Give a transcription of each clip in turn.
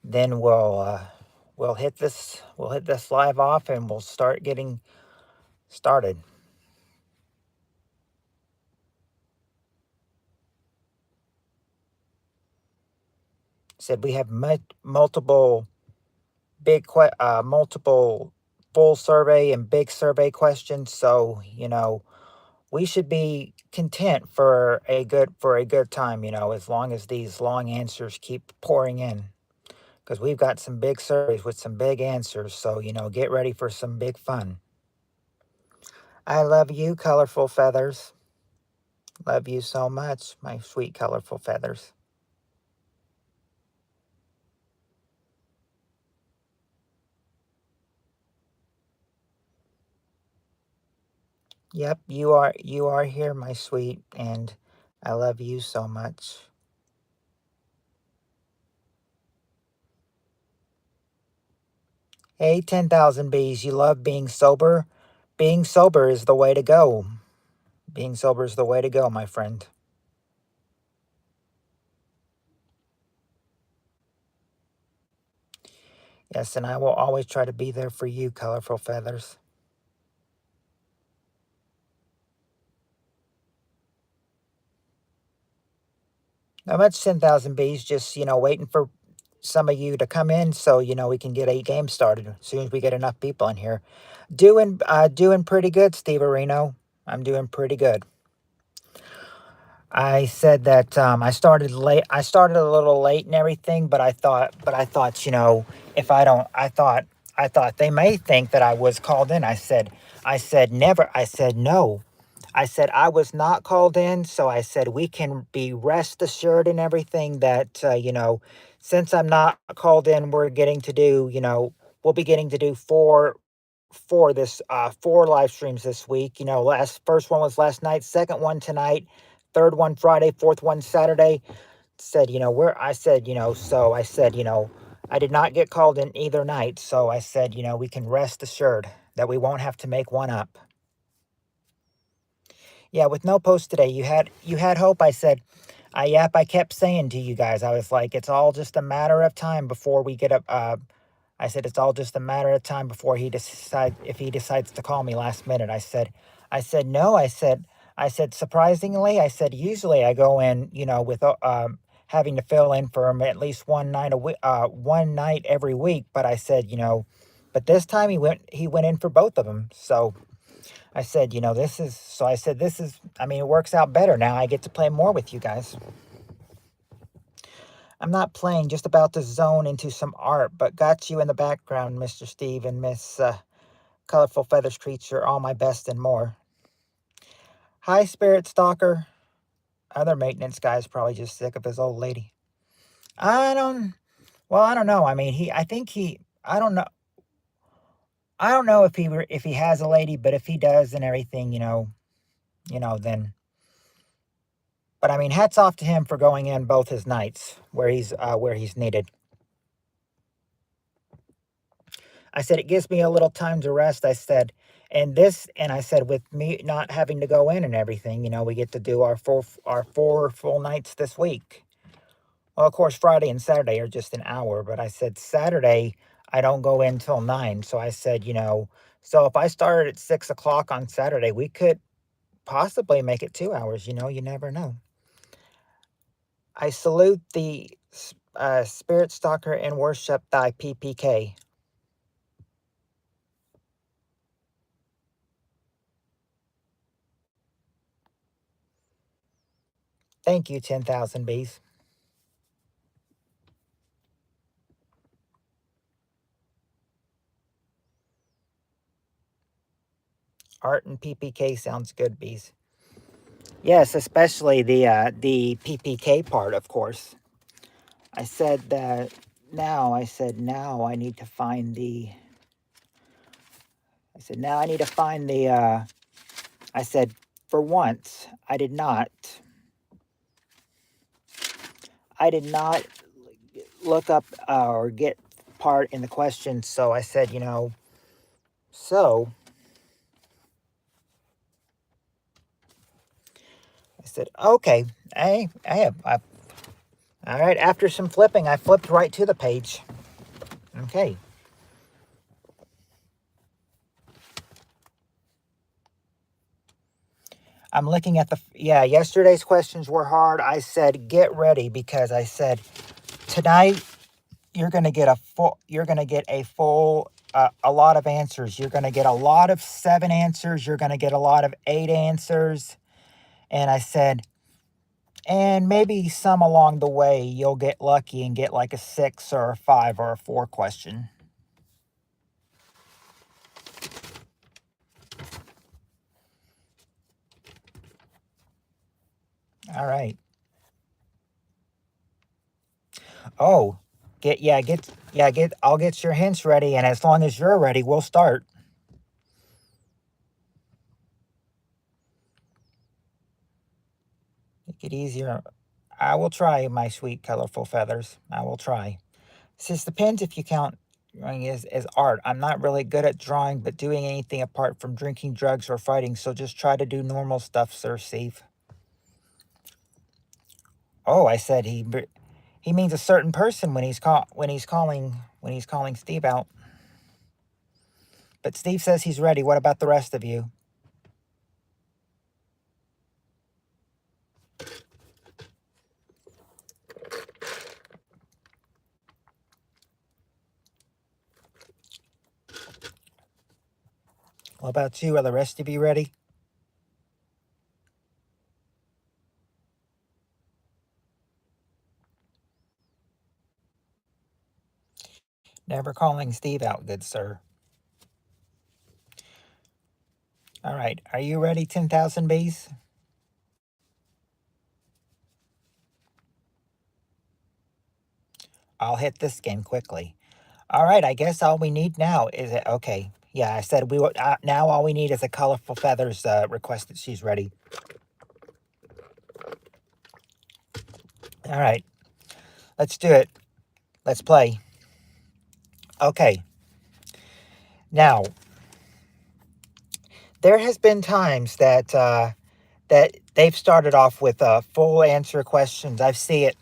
then we'll hit this live off and we'll start getting started. Said we have multiple multiple full survey and big survey questions, so we should be content for a good time, as long as these long answers keep pouring in, because we've got some big surveys with some big answers, so get ready for some big fun. I love you, colorful feathers. Love you so much, my sweet colorful feathers. Yep, you are here, my sweet, and I love you so much. Hey, 10,000 bees, you love being sober? Being sober is the way to go. Being sober is the way to go, my friend. Yes, and I will always try to be there for you, colorful feathers. Not much, 10,000 bees, just, waiting for some of you to come in so, we can get a game started as soon as we get enough people in here. Doing pretty good, Steve Areno. I'm doing pretty good. I said that I started late. I started a little late and everything, but I thought, if I don't, I thought they may think that I was called in. I said never. I said no. I said I was not called in, so I said we can be rest assured and everything that since I'm not called in, we're getting to do, we'll be getting to do four live streams this week. First one was last night, second one tonight, third one Friday, fourth one Saturday. Said, where I said, so I said, I did not get called in either night, so I said, we can rest assured that we won't have to make one up. Yeah, with no post today, you had hope. I kept saying to you guys, I was like, it's all just a matter of time before we get up. I said it's all just a matter of time before he decides to call me last minute. I said no. I said surprisingly, I said usually I go in, with having to fill in for him at least one night every week. But I said, but this time he went in for both of them. So I said, this is. I mean, it works out better now. I get to play more with you guys. I'm not playing, just about to zone into some art, but got you in the background, Mr. Steve and Miss Colorful Feathers Creature, all my best and more. Hi, Spirit Stalker. Other maintenance guy's probably just sick of his old lady. I don't, I don't know. I mean, I don't know. I don't know if he has a lady, but if he does and everything, then. But I mean, hats off to him for going in both his nights where he's needed. I said, it gives me a little time to rest. I said, and I said, with me not having to go in and everything, we get to do our four full nights this week. Well, of course, Friday and Saturday are just an hour, but I said Saturday, I don't go in till 9. So I said, so if I started at 6 o'clock on Saturday, we could possibly make it 2 hours, you never know. I salute the Spirit Stalker and worship thy PPK. Thank you, 10,000 bees. Art and PPK sounds good, bees. Yes, especially the PPK part, of course. I said that now. I said now I need to find the. I said now I need to find the. I said for once I did not. I did not look up or get part in the question, so I said, so. I said, okay, all right, after some flipping, I flipped right to the page. Okay. I'm looking at yesterday's questions were hard. I said, get ready, because I said, tonight you're going to get a lot of answers. You're going to get a lot of 7 answers. You're going to get a lot of 8 answers. And I said, and maybe some along the way, you'll get lucky and get like a 6 or a 5 or a 4 question. All right. Oh, I'll get your hints ready. And as long as you're ready, we'll start. Make it easier. I will try, my sweet, colorful feathers. I will try. It just depends if you count drawing as art. I'm not really good at drawing, but doing anything apart from drinking, drugs, or fighting. So just try to do normal stuff, Sir Steve. Oh, I said he means a certain person when he's calling Steve out. But Steve says he's ready. What about the rest of you? What about you? Are the rest of you ready? Never calling Steve out, good sir. All right. Are you ready, 10,000 bees? I'll hit this game quickly. All right. I guess all we need now is it. Okay. Yeah, I said we would. Now all we need is a colorful feathers request that she's ready. All right. Let's do it. Let's play. Okay. Now, there has been times that that they've started off with full answer questions. I see it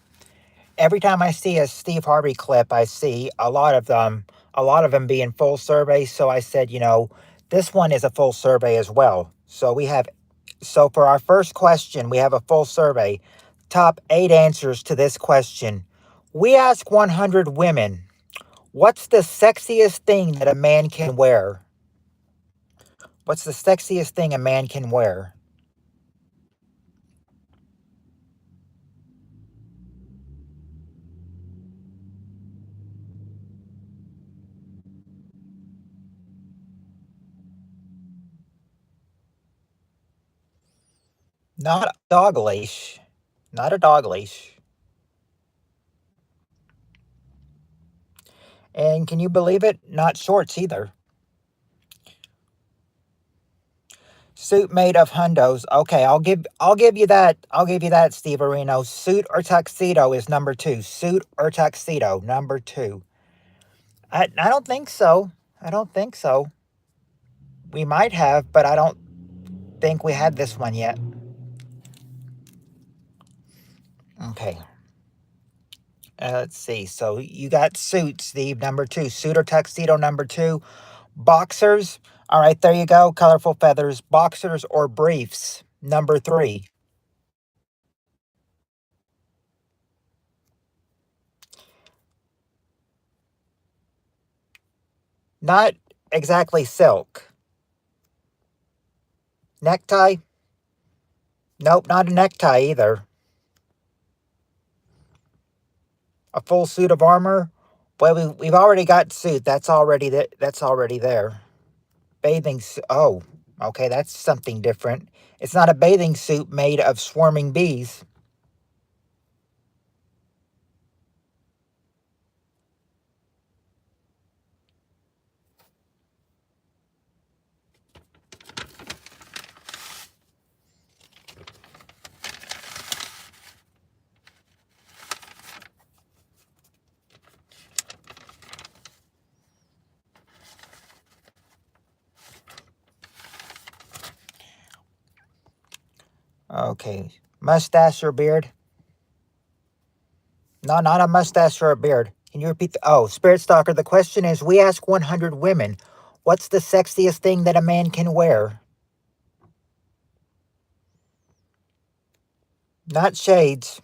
every time I see a Steve Harvey clip. I see a lot of them being full surveys. So I said, this one is a full survey as well. So for our first question, we have a full survey. Top 8 answers to this question. We ask 100 women, what's the sexiest thing that a man can wear? What's the sexiest thing a man can wear? Not a dog leash. Not a dog leash. And can you believe it? Not shorts either. Suit made of hundos. Okay, I'll give you that. I'll give you that, Steve Areno. Suit or tuxedo is number 2. Suit or tuxedo, number 2. I don't think so. I don't think so. We might have, but I don't think we had this one yet. Okay. Let's see. So you got suit, Steve, number 2. Suit or tuxedo, number 2. Boxers. All right, there you go. Colorful feathers. Boxers or briefs, number 3. Not exactly silk. Necktie? Nope, not a necktie either. A full suit of armor? Well, we've already got suit. That's already there. Bathing suit. Oh, okay, that's something different. It's not a bathing suit made of swarming bees. Okay, mustache or beard? No, not a mustache or a beard. Can you repeat oh, Spirit Stalker, the question is, we ask 100 women, what's the sexiest thing that a man can wear? Not shades.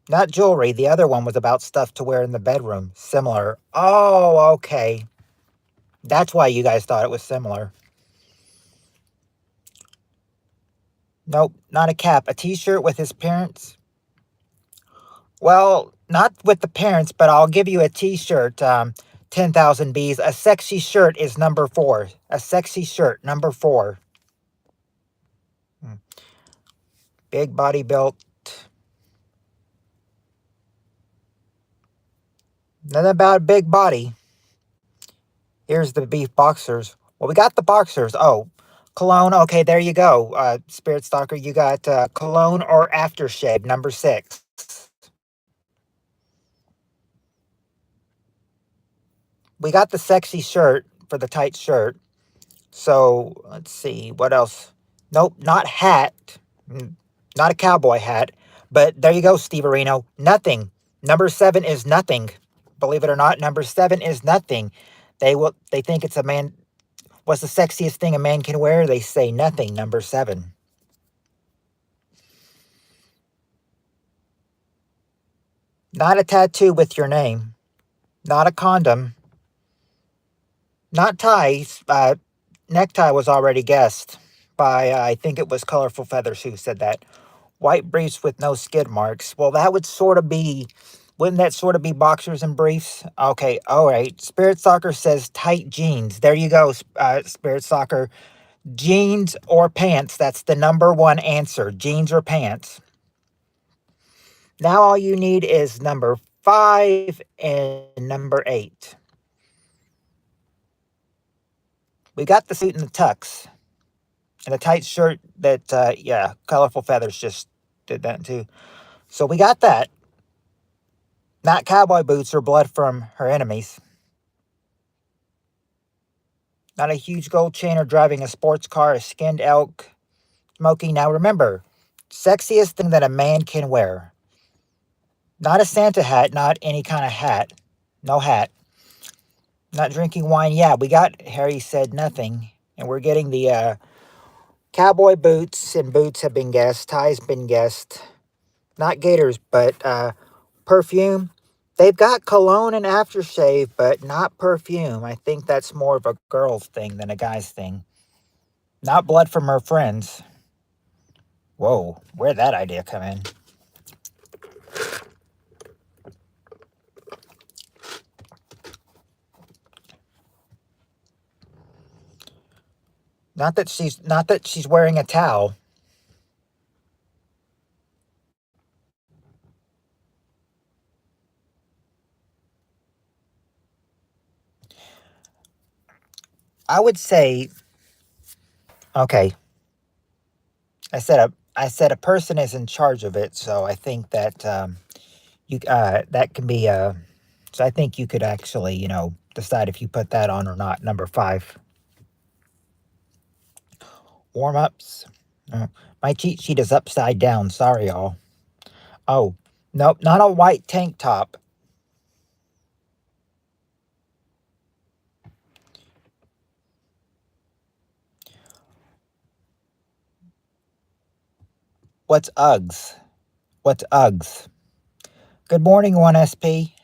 Not jewelry. The other one was about stuff to wear in the bedroom. Similar. Oh, okay. That's why you guys thought it was similar. Nope, not a cap. A t-shirt with his parents? Well, not with the parents, but I'll give you a t-shirt. 10,000 bees. A sexy shirt is number 4. A sexy shirt, number 4. Hmm. Big body built. Nothing about a big body. Here's the beef boxers. Well, we got the boxers. Oh, cologne. Okay, there you go. Spirit Stalker, you got cologne or aftershave, number 6. We got the sexy shirt for the tight shirt. So let's see what else. Nope, not hat. Not a cowboy hat. But there you go, Steve Areno. Nothing. Number 7 is nothing. Believe it or not, number 7 is nothing. They think it's a man. What's the sexiest thing a man can wear? They say nothing. Number 7. Not a tattoo with your name. Not a condom. Not ties. Necktie was already guessed by, I think it was Colorful Feathers who said that. White briefs with no skid marks. Well, that would sort of be, wouldn't that sort of be boxers and briefs? Okay, all right. Spirit Soccer says tight jeans. There you go, Spirit Soccer. Jeans or pants. That's the number 1 answer. Jeans or pants. Now all you need is number 5 and number 8. We got the suit and the tux. And a tight shirt that, yeah, Colorful Feathers just did that too. So we got that. Not cowboy boots or blood from her enemies. Not a huge gold chain or driving a sports car, a skinned elk, smoking. Now remember, sexiest thing that a man can wear. Not a Santa hat, not any kind of hat. No hat. Not drinking wine. Yeah, we got, Harry said nothing. And we're getting the cowboy boots, and boots have been guessed. Ties been guessed. Not gaiters, but perfume. They've got cologne and aftershave, but not perfume. I think that's more of a girl's thing than a guy's thing. Not blood from her friends. Whoa, where'd that idea come in? Not that she's wearing a towel. I would say, okay. I said a person is in charge of it, so I think that you that can be so I think you could actually, decide if you put that on or not. Number 5. Warm-ups. My cheat sheet is upside down. Sorry, y'all. Oh, nope, not a white tank top. What's Uggs? What's Uggs? Good morning, 1SP.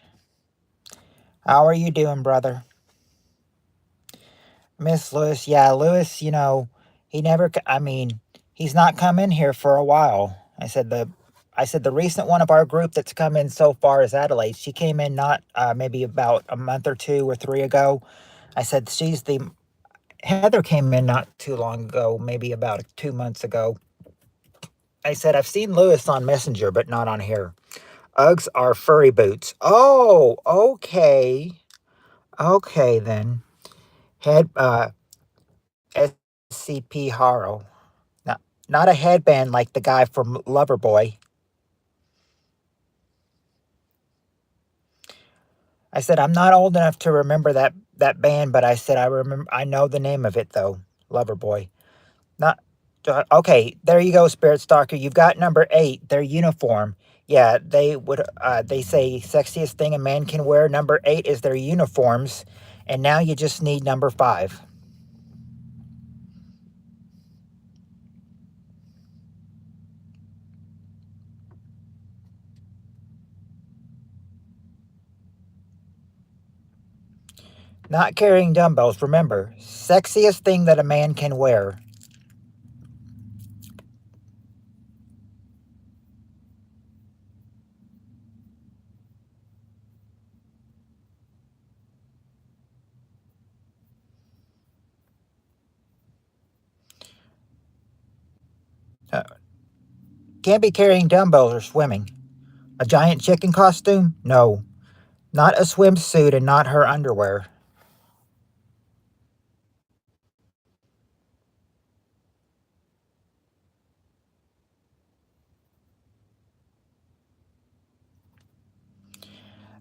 How are you doing, brother? Miss Lewis. Yeah, Lewis, he never, I mean, he's not come in here for a while. I said the recent one of our group that's come in so far is Adelaide. She came in not maybe about a month or 2 or 3 ago. I said Heather came in not too long ago, maybe about 2 months ago. I said, I've seen Lewis on Messenger, but not on here. Uggs are furry boots. Oh, okay. Okay, then. Head, SCP Haro. Not a headband like the guy from Loverboy. I said, I'm not old enough to remember that band, but I said, I know the name of it, though. Loverboy. Not, okay, there you go, Spirit Stalker. You've got number 8, their uniform. Yeah, they would. They say sexiest thing a man can wear. Number 8 is their uniforms, and now you just need number 5. Not carrying dumbbells. Remember, sexiest thing that a man can wear. Uh, can't be carrying dumbbells or swimming. A giant chicken costume? No. Not a swimsuit and not her underwear.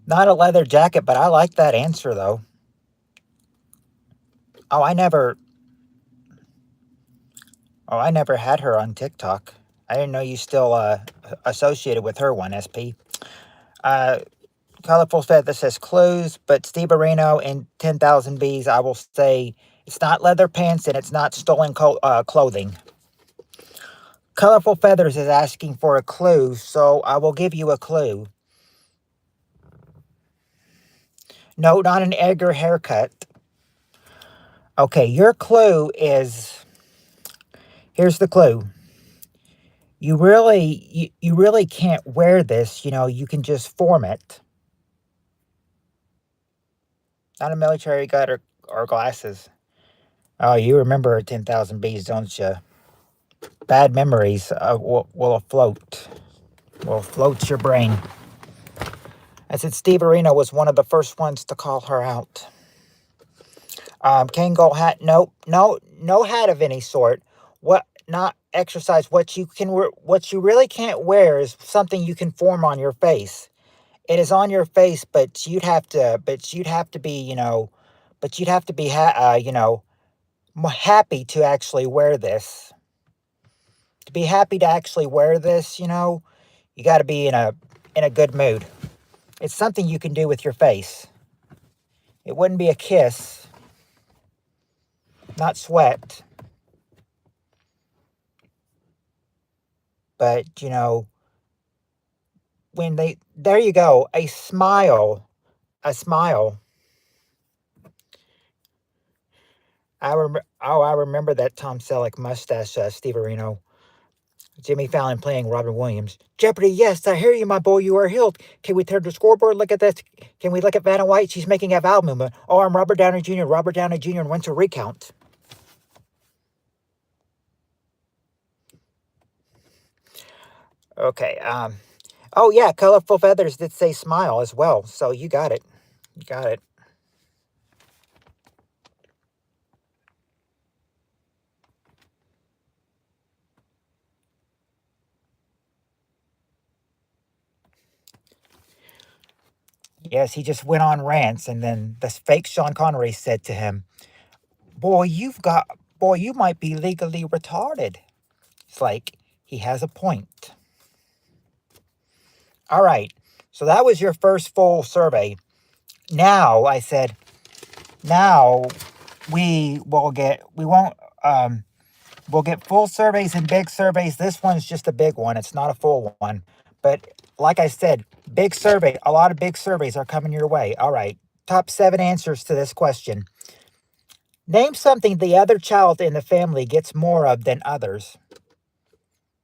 Not a leather jacket, but I like that answer though. Oh, I never I never had her on TikTok. I didn't know you still associated with her one, SP. Uh Colorful Feather says clues, but Steve Areno in 10,000 Bees, I will say it's not leather pants and it's not stolen clothing. Colorful Feathers is asking for a clue, so I will give you a clue. No, not an Edgar haircut. Okay, your clue is here's the clue. You really can't wear this, you can just form it. Not a military gut or glasses. Oh, you remember 10,000 Bees, don't you? Bad memories will afloat. Will float your brain. I said Steve Arena was one of the first ones to call her out. Kangol hat, no hat of any sort. What not exercise? What you really can't wear is something you can form on your face. It is on your face, but you'd have to be, but you'd have to be, happy to actually wear this. To be happy to actually wear this, you got to be in a good mood. It's something you can do with your face. It wouldn't be a kiss, not sweat, but when there you go, a smile. I remember that Tom Selleck mustache, Steve Areno. Jimmy Fallon playing Robin Williams. Jeopardy, yes, I hear you, my boy, you are healed. Can we turn the scoreboard? Look at this. Can we look at Vanna White? She's making a vowel movement. Oh, I'm Robert Downey Jr. Robert Downey Jr. went to recount. Okay, oh yeah, Colorful Feathers did say smile as well, so you got it. You got it. Yes, he just went on rants, and then the fake Sean Connery said to him, boy, you might be legally retarded. It's like, he has a point. All right, so that was your first full survey. Now, I said, now we won't, we'll get full surveys and big surveys. This one's just a big one. It's not a full one. But like I said, big survey, a lot of big surveys are coming your way. All right, top 7 answers to this question. Name something the other child in the family gets more of than others.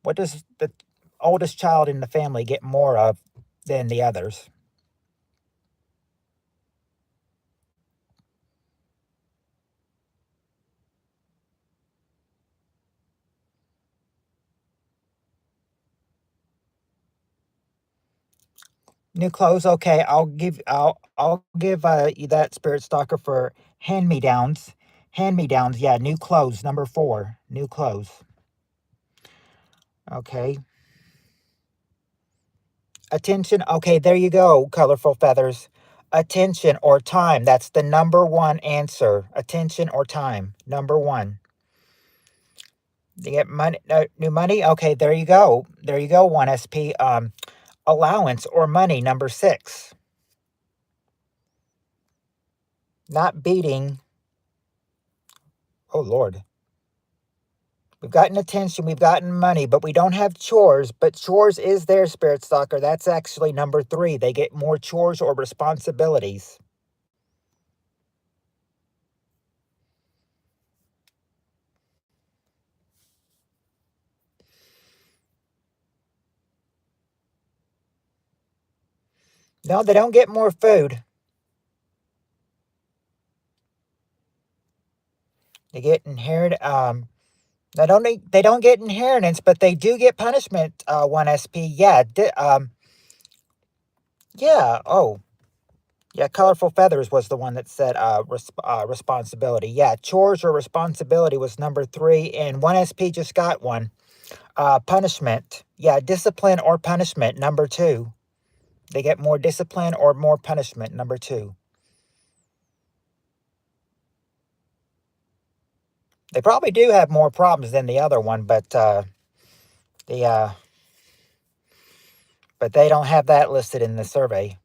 What does the oldest child in the family get more of than the others? New clothes, okay. I'll give you that, Spirit Stalker, for hand me downs. Hand me downs, yeah. New clothes, number 4. New clothes. Okay. Attention. Okay, there you go, Colorful Feathers. Attention or time. That's the number 1 answer. Attention or time. Number 1. You get money, new money. Okay, there you go. There you go. 1 SP. allowance or money, number 6. Not beating. Oh, Lord. We've gotten attention, we've gotten money, but we don't have chores. But chores is their Spirit Stalker. That's actually number 3. They get more chores or responsibilities. No, they don't get more food. They get inherit. They don't get inheritance, but they do get punishment. 1 SP. Yeah. Yeah. Oh, yeah. Colorful feathers was the one that said responsibility. Yeah. Chores or responsibility was number 3, and 1 SP just got one. Punishment. Yeah. Discipline or punishment. Number 2. They get more discipline or more punishment. Number 2. They probably do have more problems than the other one, but the but they don't have that listed in the survey.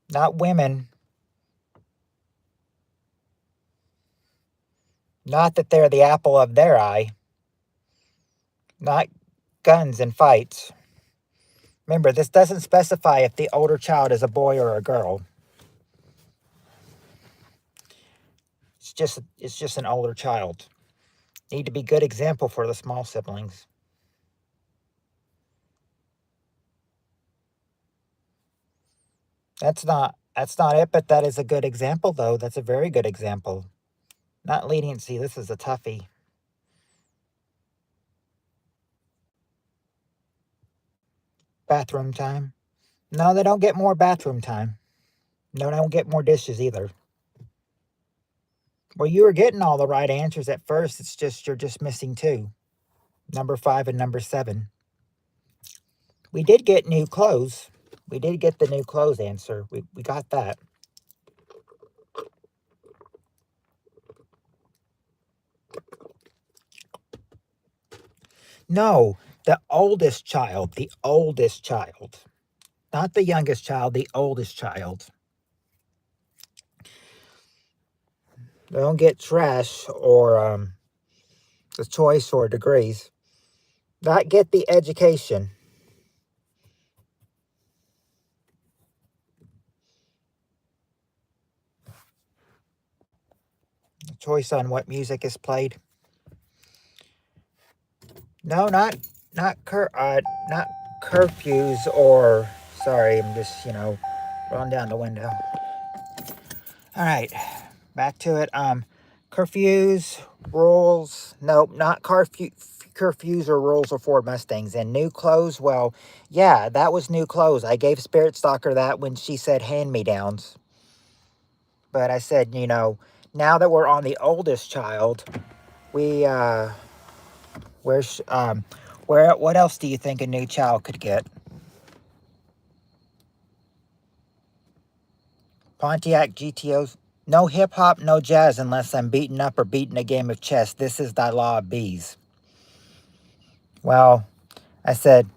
Not women. Not that they're the apple of their eye. Not guns and fights. Remember, this doesn't specify if the older child is a boy or a girl. It's just an older child. Need to be good example for the small siblings. That's not it, but that is a good example though. That's a very good example. Not leniency, this is a toughie. Bathroom time. No, they don't get more bathroom time. No, they don't get more dishes either. Well, you were getting all the right answers at first. It's just you're just missing 2. Number 5 and number 7. We did get new clothes. We did get the new clothes answer. We got that. No, the oldest child. The oldest child. Not the youngest child, the oldest child. They don't get trash or the choice or degrees. Not get the education. The choice on what music is played. No, not not curfews or sorry, I'm just, rolling down the window. All right. Back to it. Curfews, rules. Nope, not curfews or rules or Ford Mustangs. And new clothes, well, yeah, that was new clothes. I gave Spirit Stalker that when she said hand-me-downs. But I said, now that we're on the oldest child, we what else do you think a new child could get? Pontiac GTOs. No hip hop, no jazz unless I'm beaten up or beating a game of chess. This is thy law of bees. Well, I said,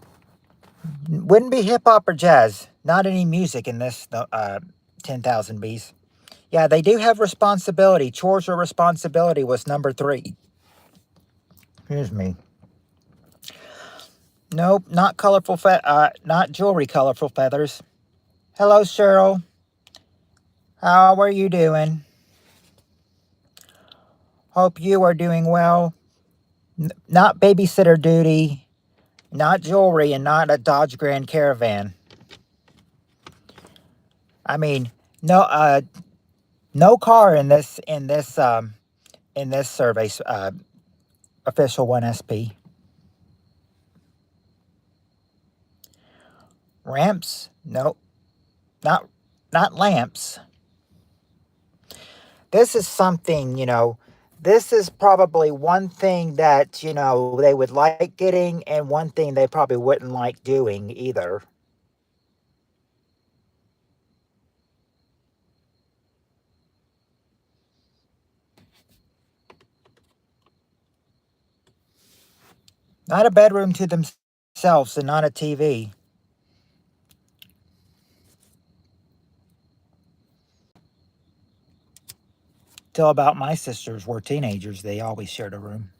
wouldn't be hip hop or jazz. Not any music in this 10,000 bees. Yeah, they do have responsibility. Chores or responsibility was number 3. Excuse me. Nope, not not jewelry colorful feathers. Hello, Cheryl. How are you doing? Hope you are doing well. Not babysitter duty, not jewelry, and not a Dodge Grand Caravan. I mean, no car in this survey. Official 1SP. Ramps? No, not lamps. This is something, this is probably one thing that, they would like getting and one thing they probably wouldn't like doing either. Not a bedroom to themselves. ourselves and not a TV. Till about my sisters were teenagers, they always shared a room.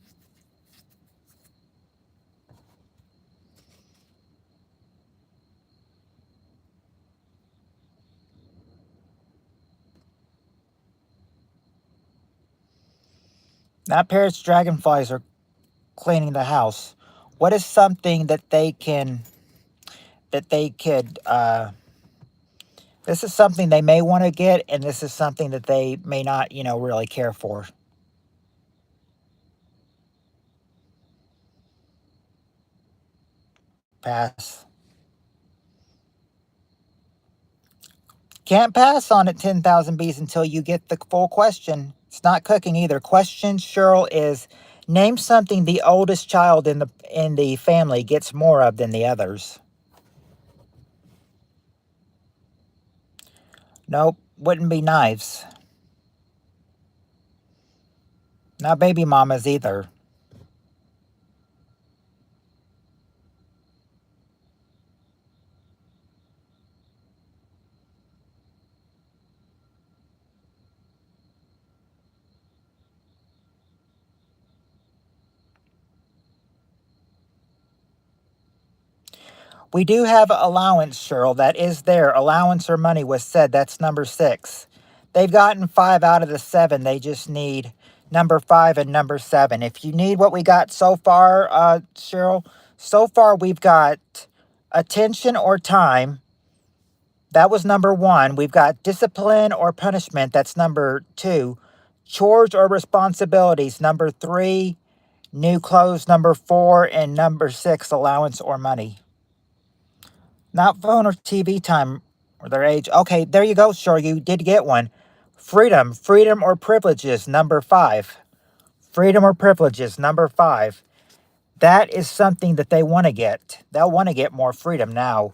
Now Parrots Dragonflies are cleaning the house. What is something that they can, that they could, this is something they may want to get, and this is something that they may not, really care for. Pass. Can't pass on it, 10,000 bees, until you get the full question. It's not cooking either. Question, Cheryl, is name something the oldest child in the family gets more of than the others. Nope, wouldn't be knives. Not baby mamas either. We do have allowance, Cheryl. That is there. Allowance or money was said. That's number 6. They've gotten 5 out of the 7. They just need number 5 and number 7. If you need what we got so far, Cheryl, so far we've got attention or time. That was number 1. We've got discipline or punishment. That's number 2. Chores or responsibilities. Number 3. New clothes. Number 4. And number 6, allowance or money. Not phone or TV time or their age. Okay, there you go, sure, you did get one. Freedom or privileges, number 5. Freedom or privileges, number 5. That is something that they want to get. They'll want to get more freedom now.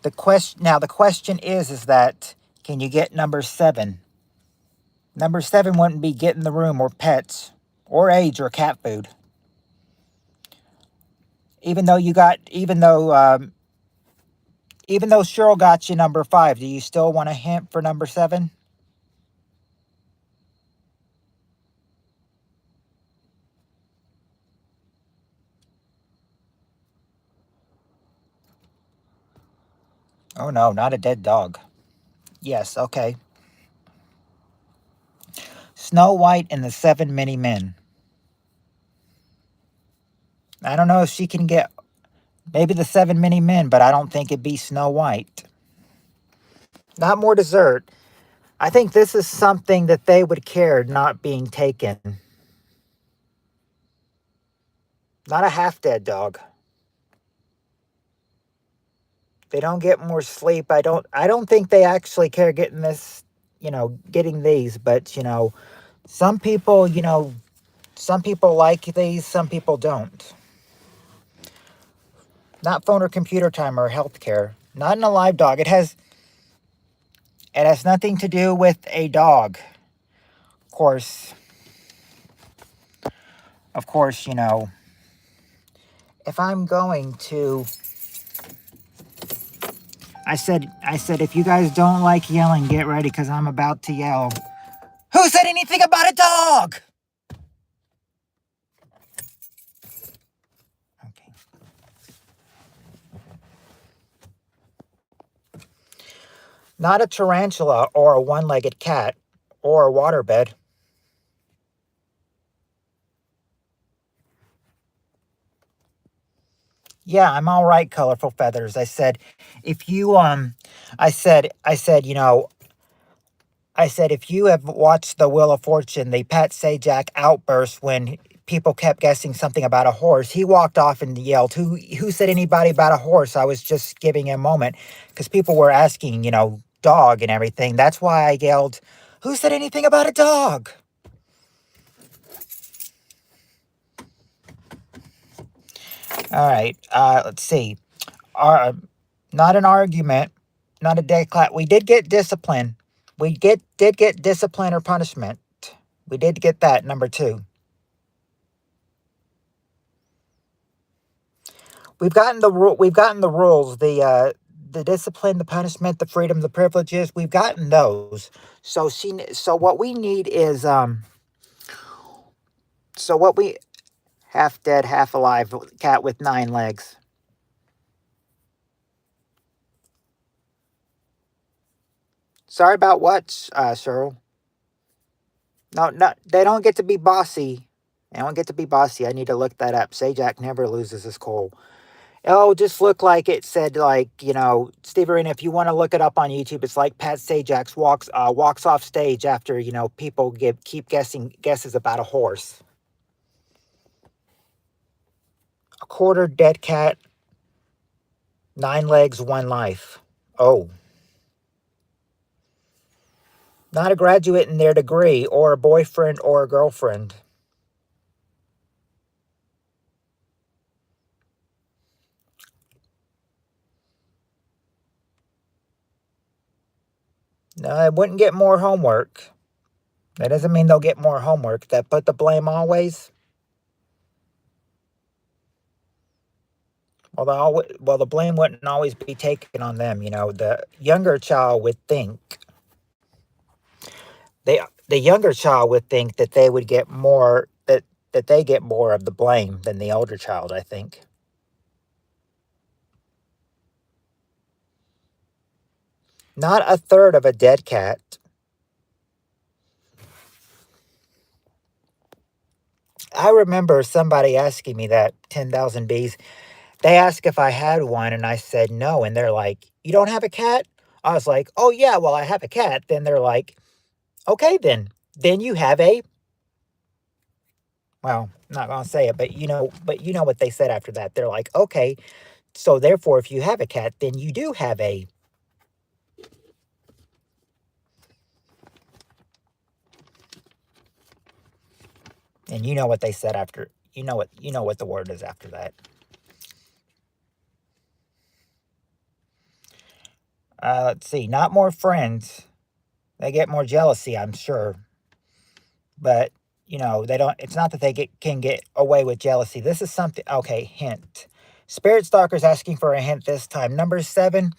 The question is that can you get number 7? Number 7 wouldn't be get in the room or pets or age or cat food. Even though Cheryl got you number 5, do you still want a hint for number 7? Oh no, not a dead dog. Yes, okay. Snow White and the 7 Many Men. I don't know if she can get maybe the 7 Many Men, but I don't think it'd be Snow White. Not more dessert. I think this is something that they would care not being taken. Not a half-dead dog. They don't get more sleep. I don't think they actually care getting this, getting these, but some people, some people like these, some people don't. Not phone or computer time or healthcare. Not in a live dog. It has nothing to do with a dog. Of course, if I'm going to, I said, if you guys don't like yelling, get ready because I'm about to yell. Who said anything about a dog? Okay. Not a tarantula or a one-legged cat or a waterbed. Yeah, I'm all right, colorful feathers. I said, if you, I said, if you have watched The Wheel of Fortune, the Pat Sajak outburst when people kept guessing something about a horse, he walked off and yelled, who said anybody about a horse? I was just giving him a moment because people were asking, dog and everything. That's why I yelled, who said anything about a dog? All right, let's see. Not an argument, not a dead clap. We did get discipline. We did get discipline or punishment. We did get that, number 2. we've gotten the rules, the discipline, the punishment, the freedom, the privileges. We've gotten those. So what we need is so what we half dead, half alive cat with 9 legs. Sorry about what, Cheryl? No, no, they don't get to be bossy. They don't get to be bossy. I need to look that up. Sajak never loses his cool. Oh, just look like it said, like, Steve Arena, if you want to look it up on YouTube, it's like Pat Sajak's walks off stage after, people keep guessing guesses about a horse. A quarter dead cat, 9 legs, 1 life. Oh. Not a graduate in their degree, or a boyfriend or a girlfriend. No, I wouldn't get more homework. That doesn't mean they'll get more homework. That put the blame always. Well, the blame wouldn't always be taken on them. The younger child would think the younger child would think that they would get more that they get more of the blame than the older child. I think. Not a third of a dead cat. I remember somebody asking me that 10,000 bees. They asked if I had one, and I said no. And they're like, "You don't have a cat?" I was like, "Oh, yeah, well, I have a cat." Then they're like, "Okay, then you have a," well, I'm not going to say it, but you know what they said after that. They're like, "Okay, so therefore, if you have a cat, then you do have a," and you know what they said after. You know what the word is after that. Let's see. Not more friends. They get more jealousy, I'm sure. But they don't. It's not that can get away with jealousy. This is something. Okay, hint. Spirit Stalker's asking for a hint this time. Number 7.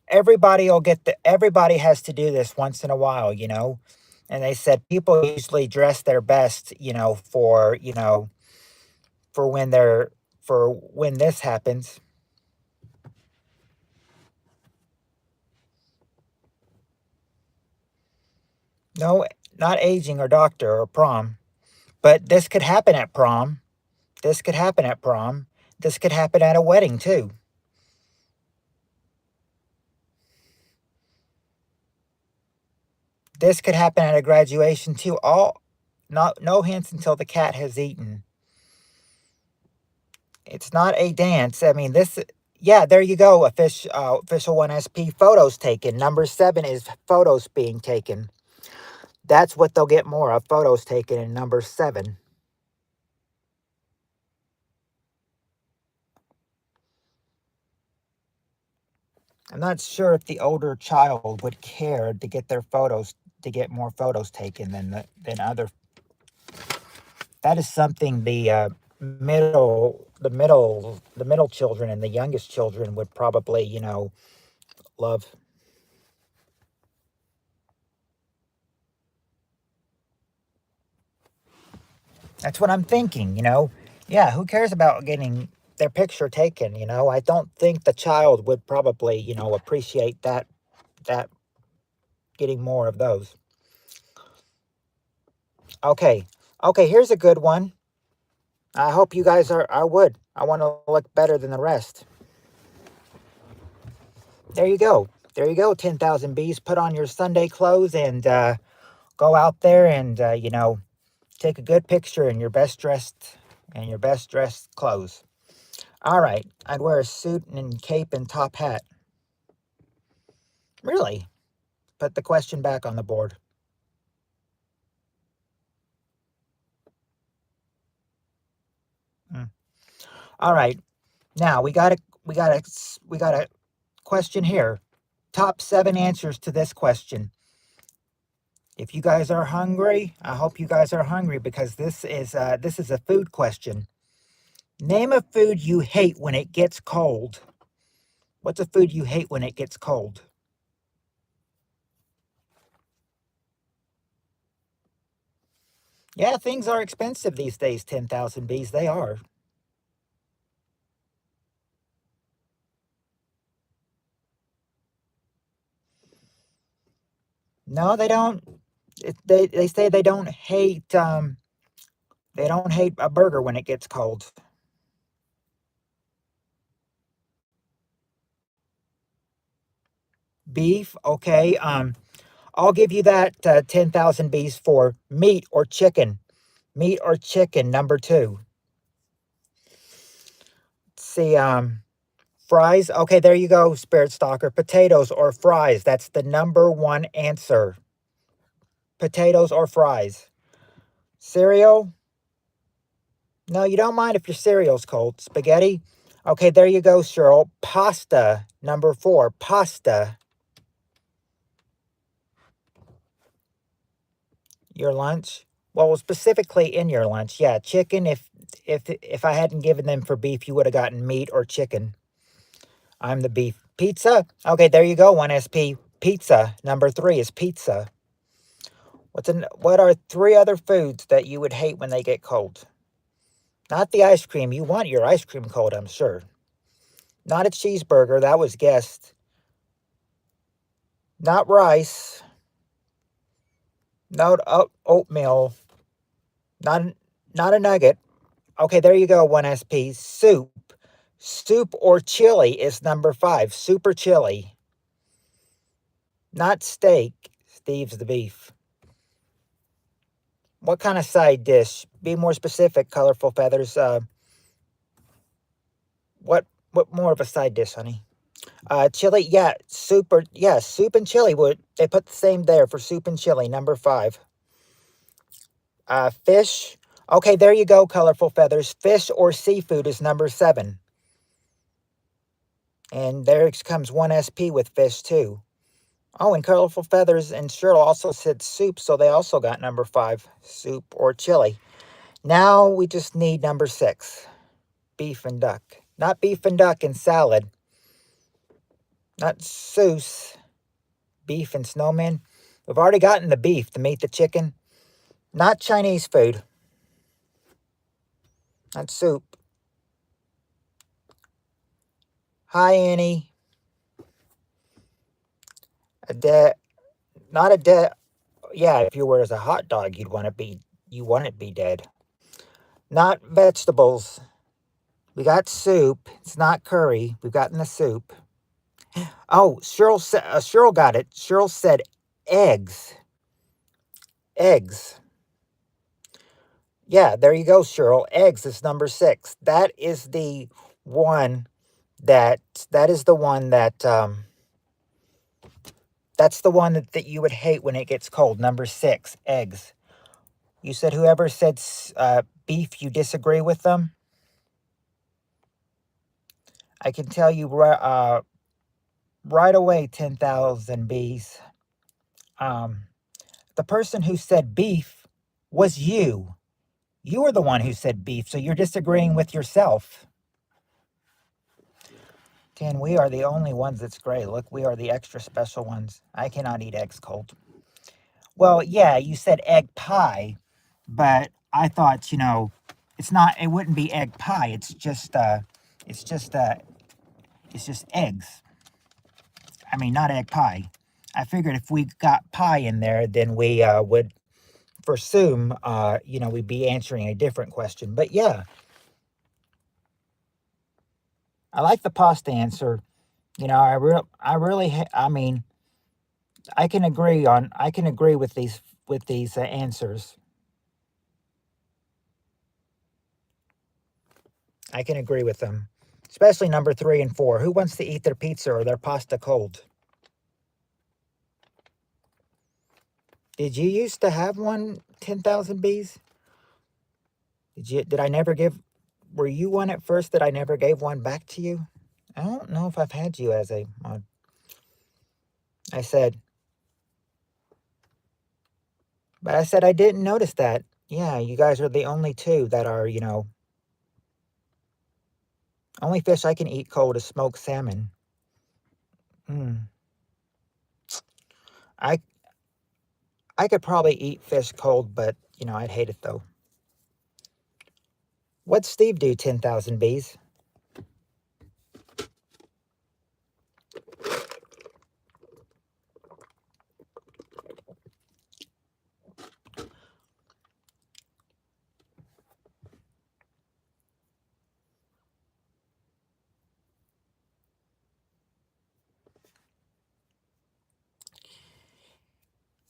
Everybody has to do this once in a while. And they said people usually dress their best, for when they're for when this happens. No, not aging or doctor or prom. But this could happen at prom. This could happen at prom. This could happen at a wedding too. This could happen at a graduation too. No hints until the cat has eaten. It's not a dance. I mean, this. Yeah, there you go. Official 1SP photos taken. Number 7 is photos being taken. That's what they'll get more of, photos taken in number 7. I'm not sure if the older child would care to get more photos taken than other. That is something the middle children and the youngest children would probably love. That's what I'm thinking. Yeah, who cares about getting their picture taken? I don't think the child would probably appreciate that getting more of those. Okay. Okay, here's a good one. I hope you guys are. I would. I want to look better than the rest. There you go. There you go. 10,000 bees. Put on your Sunday clothes and go out there and take a good picture in your best dressed clothes. All right. I'd wear a suit and cape and top hat. Really? Put the question back on the board. All right. Now we got a question here. Top 7 answers to this question. If you guys are hungry, I hope you guys are hungry because this is a food question. Name a food you hate when it gets cold. What's a food you hate when it gets cold? Yeah, things are expensive these days, 10,000 bees. They are. No, they don't. They say they don't hate a burger when it gets cold. Beef, okay. I'll give you that 10,000 bees for meat or chicken. Meat or chicken, number two. Let's see, fries. Okay, there you go, Spirit Stalker. Potatoes or fries. That's the number one answer. Potatoes or fries. Cereal? No, you don't mind if your cereal's cold. Spaghetti? Okay, there you go, Cheryl. Pasta, number four. Pasta. Your lunch? Well, specifically in your lunch. Yeah, chicken. If I hadn't given them for beef, you would have gotten meat or chicken. I'm the beef. Pizza? Okay, there you go, 1SP. Pizza. Number three is pizza. What are three other foods that you would hate when they get cold? Not the ice cream. You want your ice cream cold, I'm sure. Not a cheeseburger. That was guessed. Not rice. No oatmeal. Not not a nugget. Okay, there you go, 1SP. Soup. Soup or chili is number five. Soup or chili. Not steak. Steve's the beef. What kind of side dish? Be more specific, colorful feathers. What more of a side dish, honey? Chili, yeah, soup and chili would they put the same there for soup and chili, number five. Fish. Okay, there you go, colorful feathers. Fish or seafood is number seven. And there comes 1SP with fish too. Oh, and colorful feathers and Cheryl also said soup, so they also got number five, soup or chili. Now we just need number six, beef and duck. Not beef and duck and salad. Not Seuss, beef and snowman. We've already gotten the beef, the meat, the chicken. Not Chinese food. Not soup. Hi, Annie. A dead, not a dead. Yeah, if you were as a hot dog, you want it be dead. Not vegetables. We got soup. It's not curry. We've gotten the soup. Oh, Cheryl got it. Cheryl said eggs. Eggs. Yeah, there you go, Cheryl. Eggs is number six. That is the one that that is the one that that's the one that you would hate when it gets cold. Number six, eggs. You said whoever said beef, you disagree with them. I can tell you right away, 10,000 bees. Um, the person who said beef was you. You were the one who said beef, so you're disagreeing with yourself. 10, we are the only ones that's gray. Look, we are the extra special ones. I cannot eat eggs cold. Well, yeah, you said egg pie, but I thought, it wouldn't be egg pie. It's just, uh, it's just eggs. I mean, not egg pie. I figured if we got pie in there, then we would presume, we'd be answering a different question. But yeah, I like the pasta answer. I really, I mean, I can agree with these answers. I can agree with them, especially number three and four. Who wants to eat their pizza or their pasta cold? Did you used to have one 10,000 bees? Did I never give, were you one at first that I never gave one back to you? I don't know if I've had you as a mod. I said, but I said I didn't notice that. Yeah, you guys are the only two that are, Only fish I can eat cold is smoked salmon. Mm. I I could probably eat fish cold, but I'd hate it though. What'd Steve do? 10,000 bees.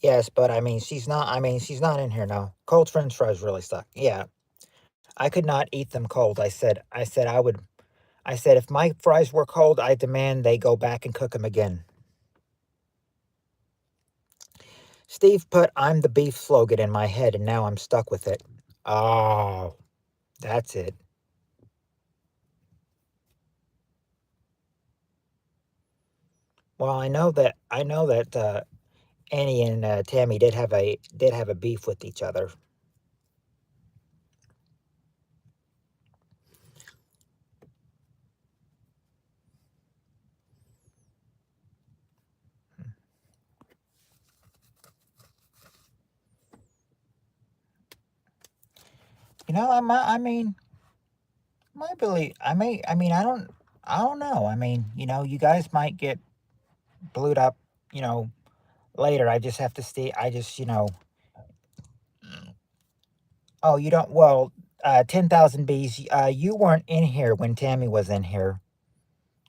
Yes, but I mean, she's not. I mean, she's not in here now. Cold French fries really suck. Yeah, I could not eat them cold. I said I would. I said if my fries were cold, I demand they go back and cook them again. Steve put "I'm the beef" slogan in my head, and now I'm stuck with it. Oh, that's it. Well, I know that Annie and Tammy did have a beef with each other. I mean, my belief. I mean, I don't know. I mean, you guys might get blued up. You know, later. I just have to stay. I just. Oh, you don't. Well, 10,000 bees. You weren't in here when Tammy was in here.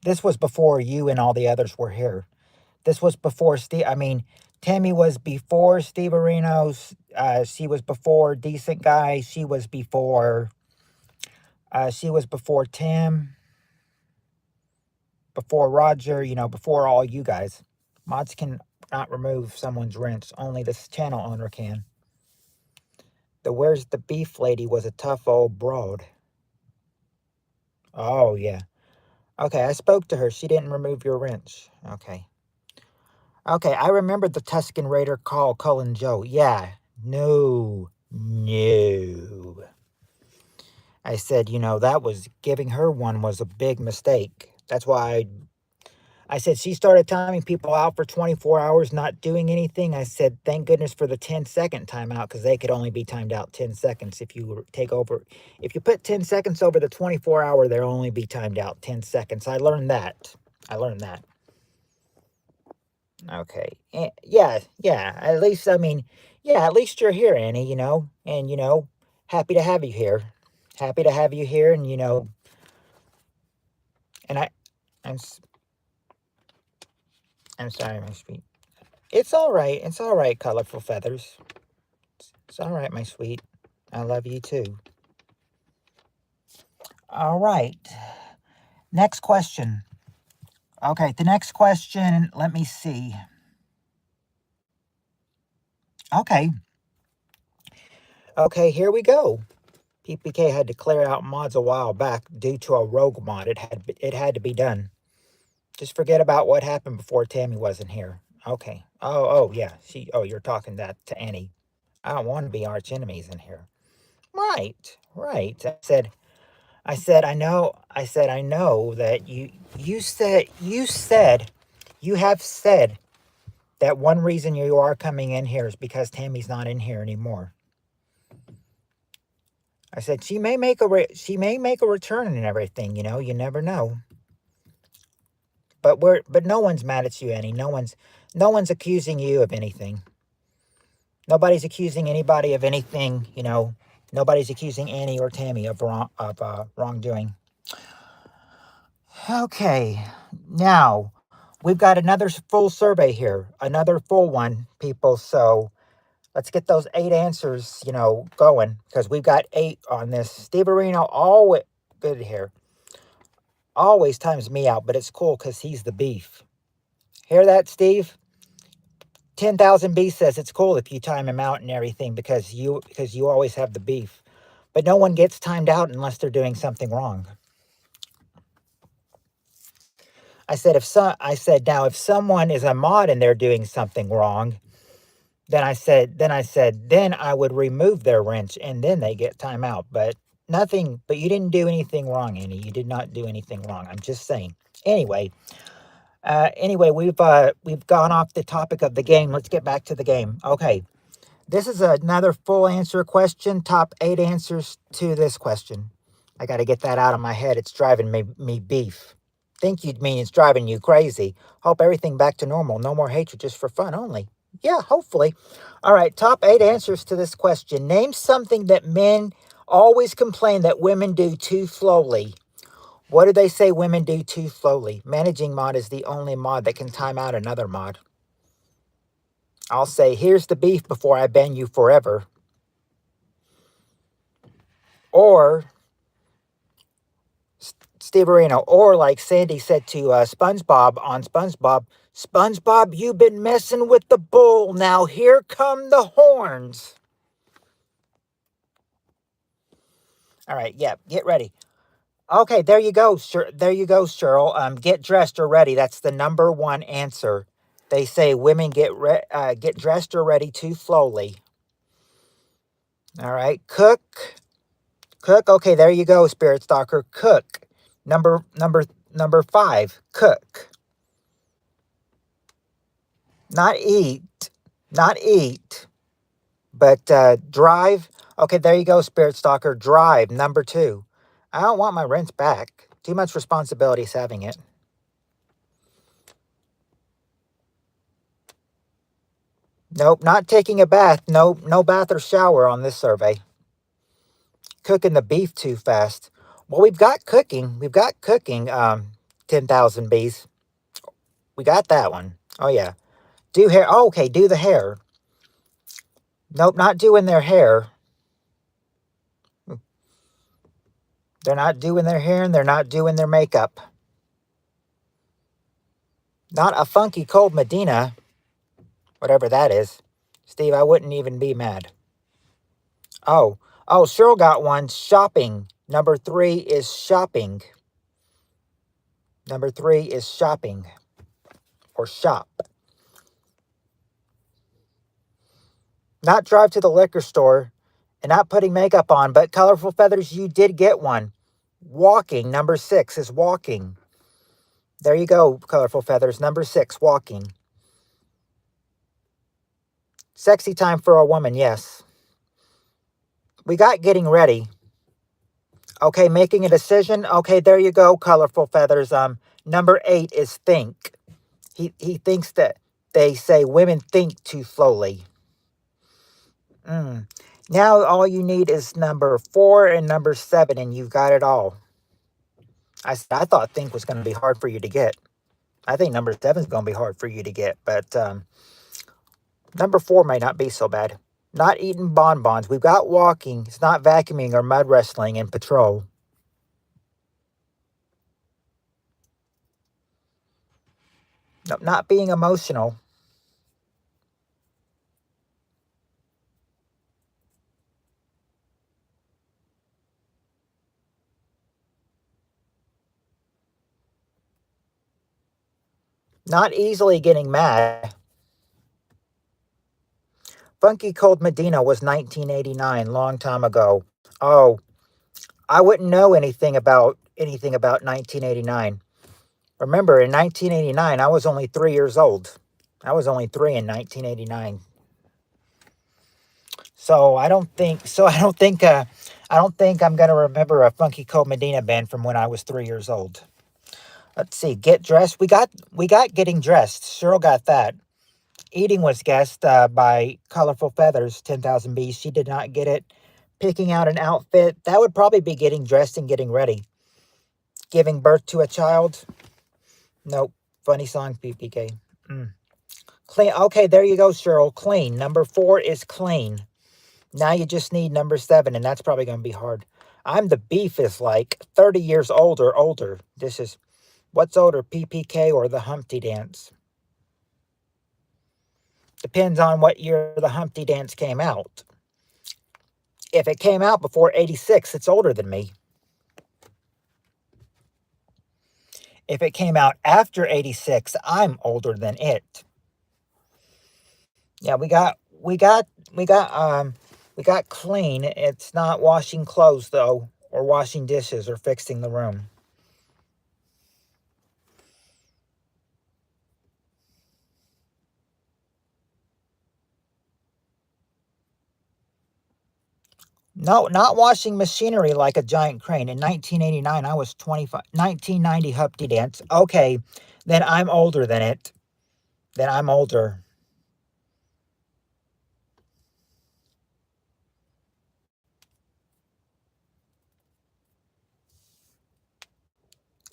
This was before you and all the others were here. This was before Steve. I mean, Tammy was before Steve Arenos. She was before Decent Guy. She was before. She was before Tim. Before Roger. Before all you guys. Mods can not remove someone's wrench. Only this channel owner can. The Where's the Beef lady was a tough old broad. Oh yeah. Okay, I spoke to her. She didn't remove your wrench. Okay. Okay, I remember the Tuscan Raider call Cullen Joe. Yeah. No. No. I said, that was giving her one was a big mistake. That's why I said she started timing people out for 24 hours not doing anything. I said, thank goodness for the 10-second timeout because they could only be timed out 10 seconds. If you put 10 seconds over the 24-hour, they'll only be timed out 10 seconds. I learned that. Okay. Yeah, yeah. At least, I mean, yeah, at least you're here, Annie, and, happy to have you here. Happy to have you here, and I'm, s- I'm sorry, my sweet. It's all right. It's all right, colorful feathers. It's all right, my sweet. I love you too. All right. Next question. Okay, the next question, let me see. Okay. Okay, here we go. PPK had to clear out mods a while back due to a rogue mod. It had to be done. Just forget about what happened before Tammy wasn't here. Okay. Oh yeah. You're talking that to Annie. I don't want to be arch enemies in here. Right. Right. I know that you have said that one reason you are coming in here is because Tammy's not in here anymore. I said she may make a return and everything, you never know. But no one's mad at you, Annie. No one's accusing you of anything. Nobody's accusing anybody of anything, Nobody's accusing Annie or Tammy of wrongdoing. Okay, now we've got another full survey here, another full one, people. So let's get those 8 answers, going because we've got 8 on this. Steve Areno always good here. Always times me out, but it's cool because he's the beef. Hear that, Steve? 10,000 B says it's cool if you time him out and everything because you always have the beef. But no one gets timed out unless they're doing something wrong. I said now if someone is a mod and they're doing something wrong, then I said then I would remove their wrench and then they get timeout. But nothing, but you didn't do anything wrong, Annie. You did not do anything wrong. I'm just saying. Anyway, we've gone off the topic of the game. Let's get back to the game. Okay, this is another full answer question. Top 8 answers to this question. I got to get that out of my head. It's driving me beef. Think you'd mean it's driving you crazy. Hope everything back to normal. No more hatred, just for fun only. Yeah, hopefully. All right, top 8 answers to this question. Name something that men always complain that women do too slowly. What do they say women do too slowly? Managing mod is the only mod that can time out another mod. I'll say, here's the beef before I ban you forever. Or, Steve Areno, or like Sandy said to SpongeBob on SpongeBob, SpongeBob, you've been messing with the bull. Now here come the horns. All right, yeah, get ready. Okay, there you go. There you go, Cheryl. Get dressed or ready. That's the number one answer. They say women get dressed or ready too slowly. All right, cook. Okay, there you go, Spirit Stalker. Cook. Number 5. Cook. Not eat. Not eat. But drive. Okay, there you go, Spirit Stalker. Drive. Number 2. I don't want my rent back. Too much responsibility is having it. Nope, not taking a bath. No bath or shower on this survey. Cooking the beef too fast. Well, we've got cooking. 10,000 bees. We got that one. Oh, yeah. Do hair. Oh, okay, do the hair. Nope, not doing their hair. They're not doing their hair and they're not doing their makeup. Not a funky cold Medina. Whatever that is. Steve, I wouldn't even be mad. Oh, Cheryl got one. Shopping. Number 3 is shopping. Number 3 is shopping. Or shop. Not drive to the liquor store and not putting makeup on, but Colorful Feathers, you did get one. Walking. Number 6 is walking. There you go, Colorful Feathers. Number 6, walking. Sexy time for a woman, yes. We got getting ready. Okay, making a decision. Okay, there you go, Colorful Feathers. Number 8 is think. He thinks that they say women think too slowly. Now all you need is number 4 and number 7, and you've got it all. I thought think was going to be hard for you to get. I think number 7 is going to be hard for you to get, but number 4 might not be so bad. Not eating bonbons. We've got walking. It's not vacuuming or mud wrestling and patrol. Nope, not being emotional. Not easily getting mad. Funky Cold Medina was 1989, long time ago. Oh, I wouldn't know anything about 1989. Remember, in 1989, I was only 3 years old. I was only 3 in 1989. So I don't think I'm gonna remember a Funky Cold Medina band from when I was 3 years old. Let's see. Get dressed. We got getting dressed. Cheryl got that. Eating was guessed by Colorful Feathers, 10,000 Bees. She did not get it. Picking out an outfit. That would probably be getting dressed and getting ready. Giving birth to a child. Nope. Funny song, PPK. Clean. Okay, there you go, Cheryl. Clean. Number 4 is clean. Now you just need number 7, and that's probably going to be hard. I'm the beef is like 30 years old or older. This is, what's older, PPK or the Humpty Dance? Depends on what year the Humpty Dance came out. If it came out before 86, it's older than me. If it came out after 86, I'm older than it. Yeah, we got clean. It's not washing clothes though, or washing dishes or fixing the room. No, not washing machinery like a giant crane. In 1989, I was 25. 1990 Humpty Dance. Okay, then I'm older than it. Then I'm older.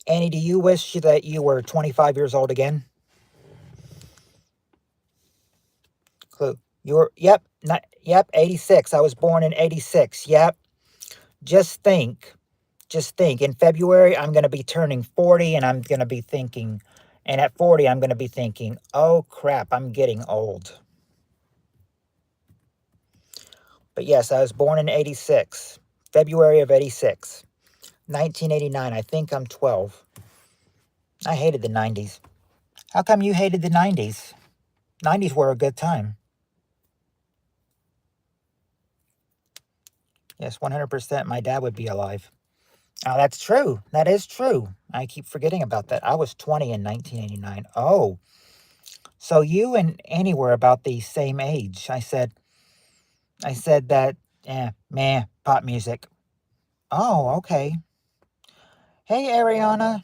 Annie, do you wish that you were 25 years old again? Clue. Yep, yep, 86. I was born in 86. Yep. Just think, just think. In February, I'm going to be turning 40 and I'm going to be thinking, and at 40, I'm going to be thinking, oh crap, I'm getting old. But yes, I was born in 86, February of 86. 1989, I think I'm 12. I hated the 90s. How come you hated the 90s? 90s were a good time. Yes, 100% my dad would be alive. Oh, that's true. That is true. I keep forgetting about that. I was 20 in 1989. Oh, so you and Annie were about the same age. I said that, meh, pop music. Oh, okay. Hey, Ariana.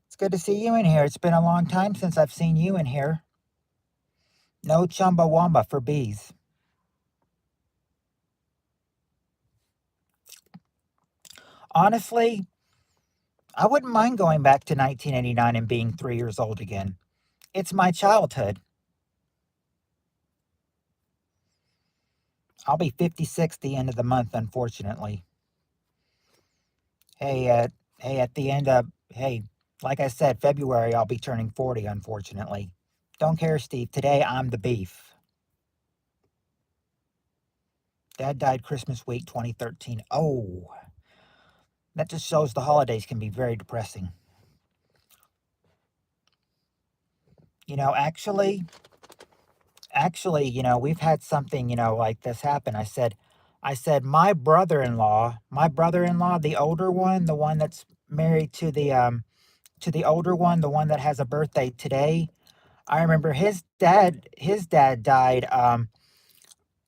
It's good to see you in here. It's been a long time since I've seen you in here. No Chumbawamba for bees. Honestly, I wouldn't mind going back to 1989 and being 3 years old again. It's my childhood. I'll be 56 the end of the month, unfortunately. Hey, at the end of, hey, like I said, February, I'll be turning 40, unfortunately. Don't care, Steve. Today, I'm the beef. Dad died Christmas week 2013. Oh, that just shows the holidays can be very depressing. You know, we've had something, like this happen. My brother-in-law, the older one, the one that's married to the older one, the one that has a birthday today. I remember his dad died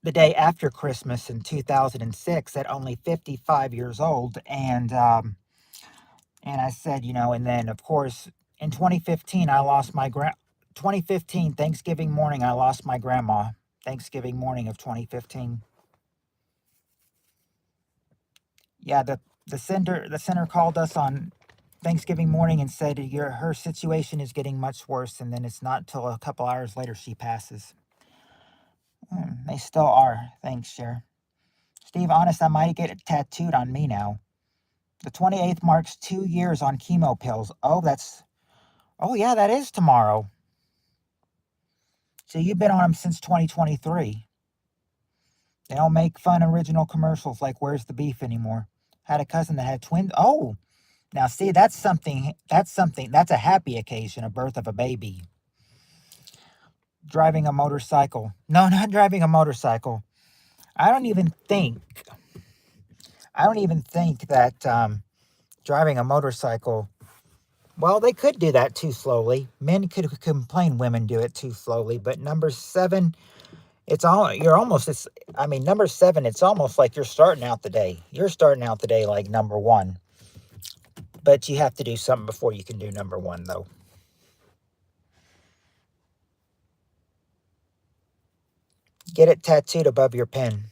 the day after Christmas in 2006 at only 55 years old. And I said, and then of course in 2015 I lost my 2015 Thanksgiving morning I lost my grandma. Thanksgiving morning of 2015. Yeah, the center called us on Thanksgiving morning and said her situation is getting much worse, and then it's not till a couple hours later she passes. They still are. Thanks, Cher. Steve, honest, I might get it tattooed on me now. The 28th marks 2 years on chemo pills. Oh yeah, that is tomorrow. So you've been on them since 2023. They don't make fun original commercials like Where's the Beef anymore. Had a cousin that had twins. Oh, now see, that's a happy occasion, a birth of a baby. Driving a motorcycle. No, not driving a motorcycle. I don't even think, that driving a motorcycle, well, they could do that too slowly. Men could complain women do it too slowly, but number seven, number seven, it's almost like you're starting out the day. You're starting out the day like number one. But you have to do something before you can do number one, though. Get it tattooed above your pen.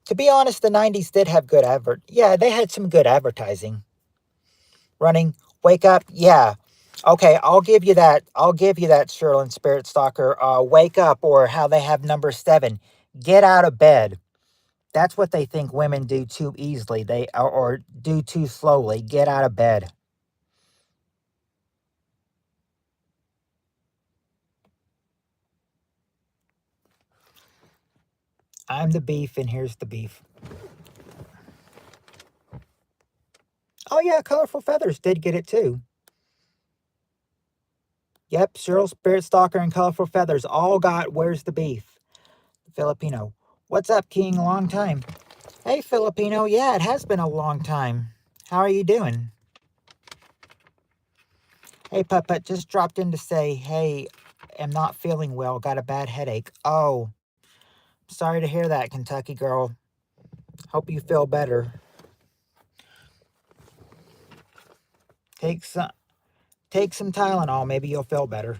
To be honest, the 90s did have good yeah, they had some good advertising. Running, wake up, yeah. Okay, I'll give you that. Sherlin Spirit Stalker. Wake up, or how they have number seven. Get out of bed. That's what they think women do too easily. Or do too slowly. Get out of bed. I'm the beef, and here's the beef. Oh yeah, Colorful Feathers did get it too. Yep, Cheryl Spirit Stalker and Colorful Feathers all got Where's the Beef? Filipino. What's up, King? Long time. Hey, Filipino. Yeah, it has been a long time. How are you doing? Hey, Puppet, just dropped in to say, hey, am not feeling well. Got a bad headache. Oh, sorry to hear that, Kentucky girl. Hope you feel better. Take some, take some Tylenol. Maybe you'll feel better.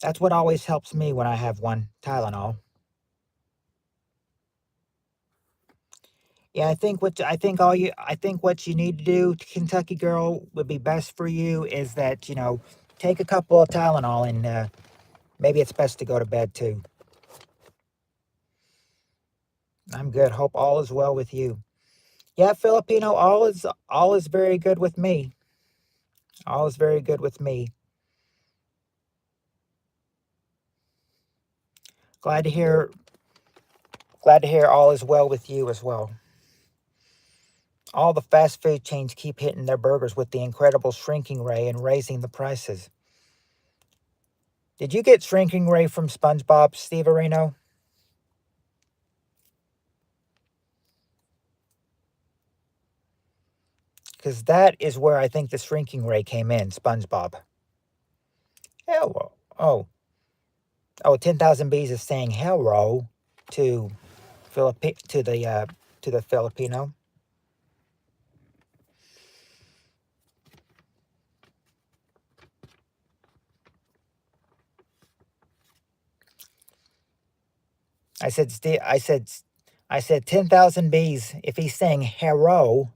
That's what always helps me when I have one. Tylenol. Yeah, I think what you need to do, Kentucky girl, would be best for you is that take a couple of Tylenol and maybe it's best to go to bed too. I'm good. Hope all is well with you. Yeah, Filipino, all is very good with me. All is very good with me. Glad to hear glad to hear all is well with you as well. All the fast food chains keep hitting their burgers with the incredible shrinking ray and raising the prices. Did you get shrinking ray from SpongeBob, Steve Areno? Because that is where I think the shrinking ray came in, SpongeBob. Hello. Oh, 10,000 Bees is saying hello to to the Filipino. I said, I said 10,000 bees. If he's saying hero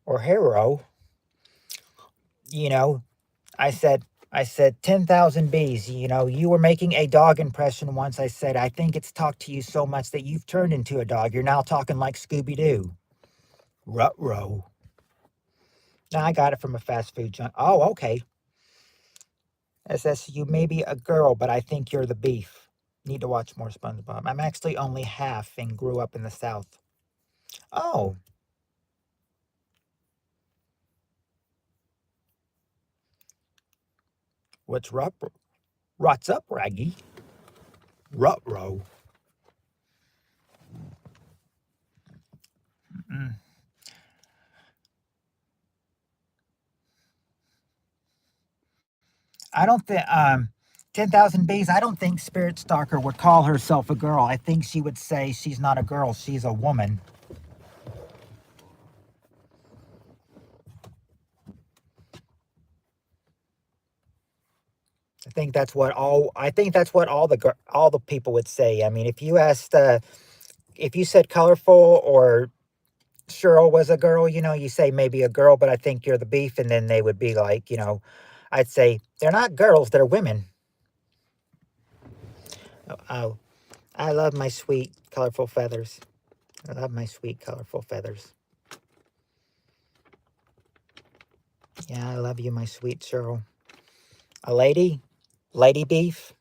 or hero, you know, I said, I said 10,000 bees. You were making a dog impression once. I said, I think it's talked to you so much that you've turned into a dog. You're now talking like Scooby Doo. Rut-row. Now I got it from a fast food junk. Oh, okay. It says you may be a girl, but I think you're the beef. Need to watch more SpongeBob. I'm actually only half and grew up in the South. Oh, what's rut? What's up, Raggy? Rut-row. Mm. I don't think 10,000 Bees. I don't think Spirit Stalker would call herself a girl. I think she would say she's not a girl. She's a woman. I think that's what all the people would say. I mean, if you said colorful or Cheryl was a girl, you say maybe a girl, but I think you're the beef, and then they would be like, I'd say they're not girls, they're women. Oh, I love my sweet colorful feathers. I love my sweet colorful feathers. Yeah, I love you, my sweet Cheryl. A lady? Lady beef?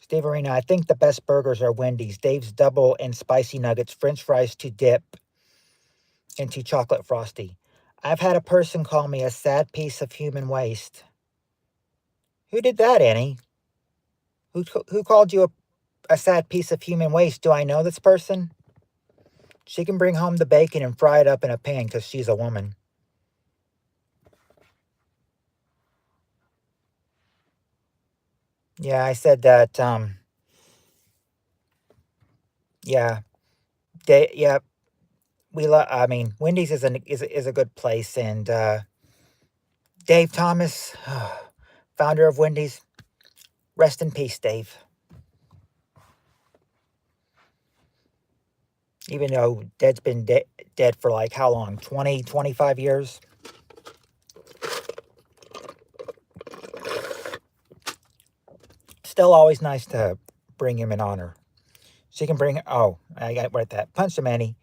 Steve Arena, I think the best burgers are Wendy's. Dave's double and spicy nuggets, french fries to dip into chocolate frosty. I've had a person call me a sad piece of human waste. Who did that, Annie? Who called you a sad piece of human waste? Do I know this person? She can bring home the bacon and fry it up in a pan because she's a woman. Yeah, I said that. Yeah, yeah. We love. I mean, Wendy's is a good place, and Dave Thomas, founder of Wendy's, rest in peace, Dave. Even though Dad's been dead for like how long? 20, 25 years? Still always nice to bring him in honor. She can bring, oh, I got right that. Punch him, Annie.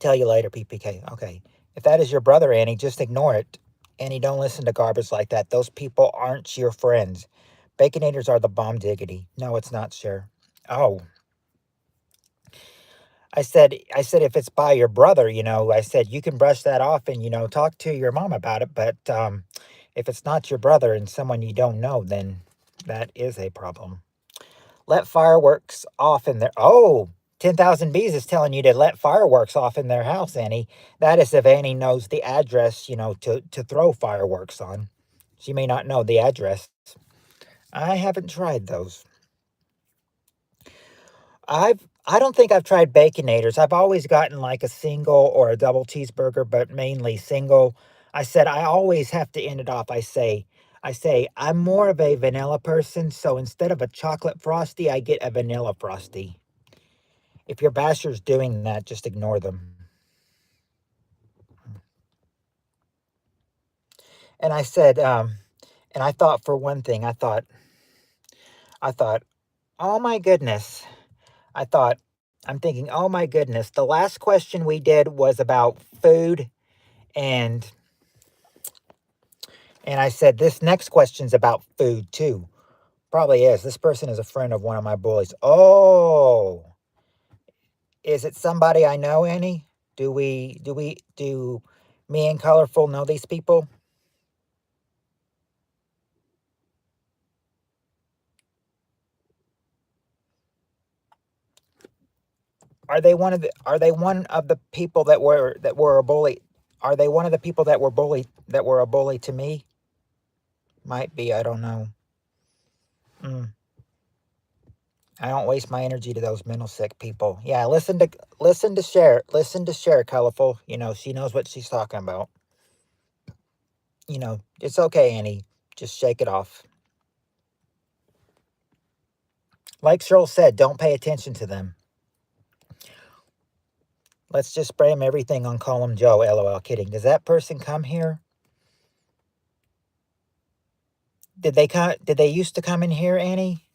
Tell you later, PPK. Okay. If that is your brother, Annie, just ignore it. Annie, don't listen to garbage like that. Those people aren't your friends. Baconators are the bomb diggity. No, it's not, sure. Oh, I said, if it's by your brother, I said, you can brush that off and, talk to your mom about it. But if it's not your brother and someone you don't know, then that is a problem. Let fireworks off in their, oh, 10,000 Bees is telling you to let fireworks off in their house, Annie. That is if Annie knows the address, to throw fireworks on. She may not know the address. I haven't tried those. I don't think I've tried Baconators. I've always gotten like a single or a double cheeseburger, but mainly single. I said I always have to end it off. I say I'm more of a vanilla person, so instead of a chocolate frosty, I get a vanilla frosty. If your basher's doing that, just ignore them. And I said, and I thought for one thing, I thought, oh my goodness. I thought, I'm thinking, oh my goodness. The last question we did was about food, and I said this next question's about food too. Probably is. This person is a friend of one of my bullies. Oh, is it somebody I know, Annie? Do me and Colorful know these people? Are they one of the people that were a bully? Are they one of the people that were a bully to me? Might be, I don't know. Mm, I don't waste my energy to those mental sick people. Yeah, listen to share Colorful. She knows what she's talking about. It's okay, Annie. Just shake it off. Like Cheryl said, don't pay attention to them. Let's just spray them everything on Call 'em Joe. LOL. Kidding. Does that person come here? Did they come? Did they used to come in here, Annie?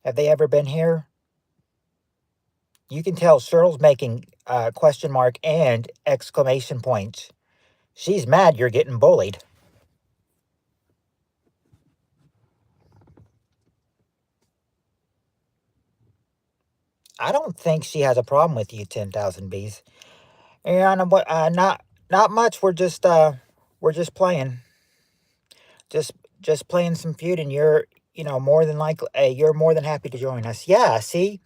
Have they ever been here? You can tell Cheryl's making question mark and exclamation points. She's mad you're getting bullied. I don't think she has a problem with you, 10,000 Bees. And what? Not much. We're just playing. Just just playing some feud, and more than likely, you're more than happy to join us. Yeah. See,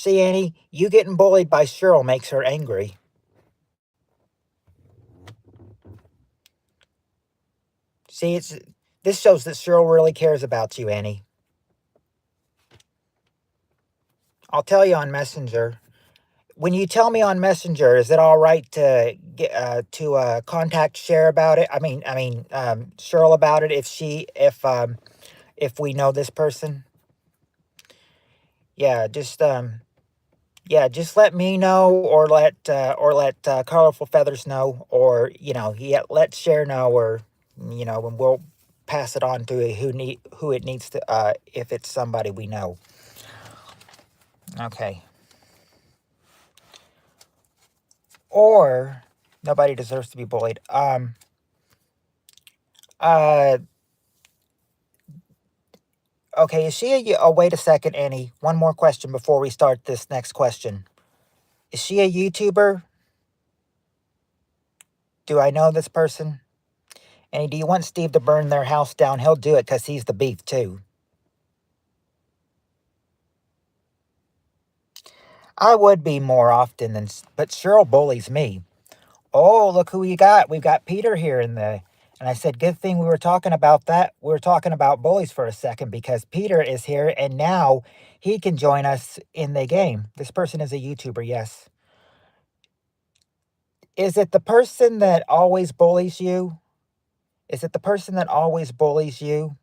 Annie, you getting bullied by Cheryl makes her angry. See, this shows that Cheryl really cares about you, Annie. I'll tell you on Messenger. When you tell me on Messenger, is it all right to get contact Cher about it? Cheryl about it if we know this person. Yeah, just let me know, or let Colorful Feathers know, or let Cher know, or and we'll pass it on to who it needs to, if it's somebody we know. Okay. Or nobody deserves to be bullied. Uh. Okay. Is she a? Oh, wait a second, Annie. One more question before we start this next question. Is she a YouTuber? Do I know this person? Annie, do you want Steve to burn their house down? He'll do it because he's the beef too. I would be more often but Cheryl bullies me. Oh, look who we got. We've got Peter here and I said, good thing we were talking about that. We were talking about bullies for a second because Peter is here and now he can join us in the game. This person is a YouTuber, yes. Is it the person that always bullies you? Is it the person that always bullies you?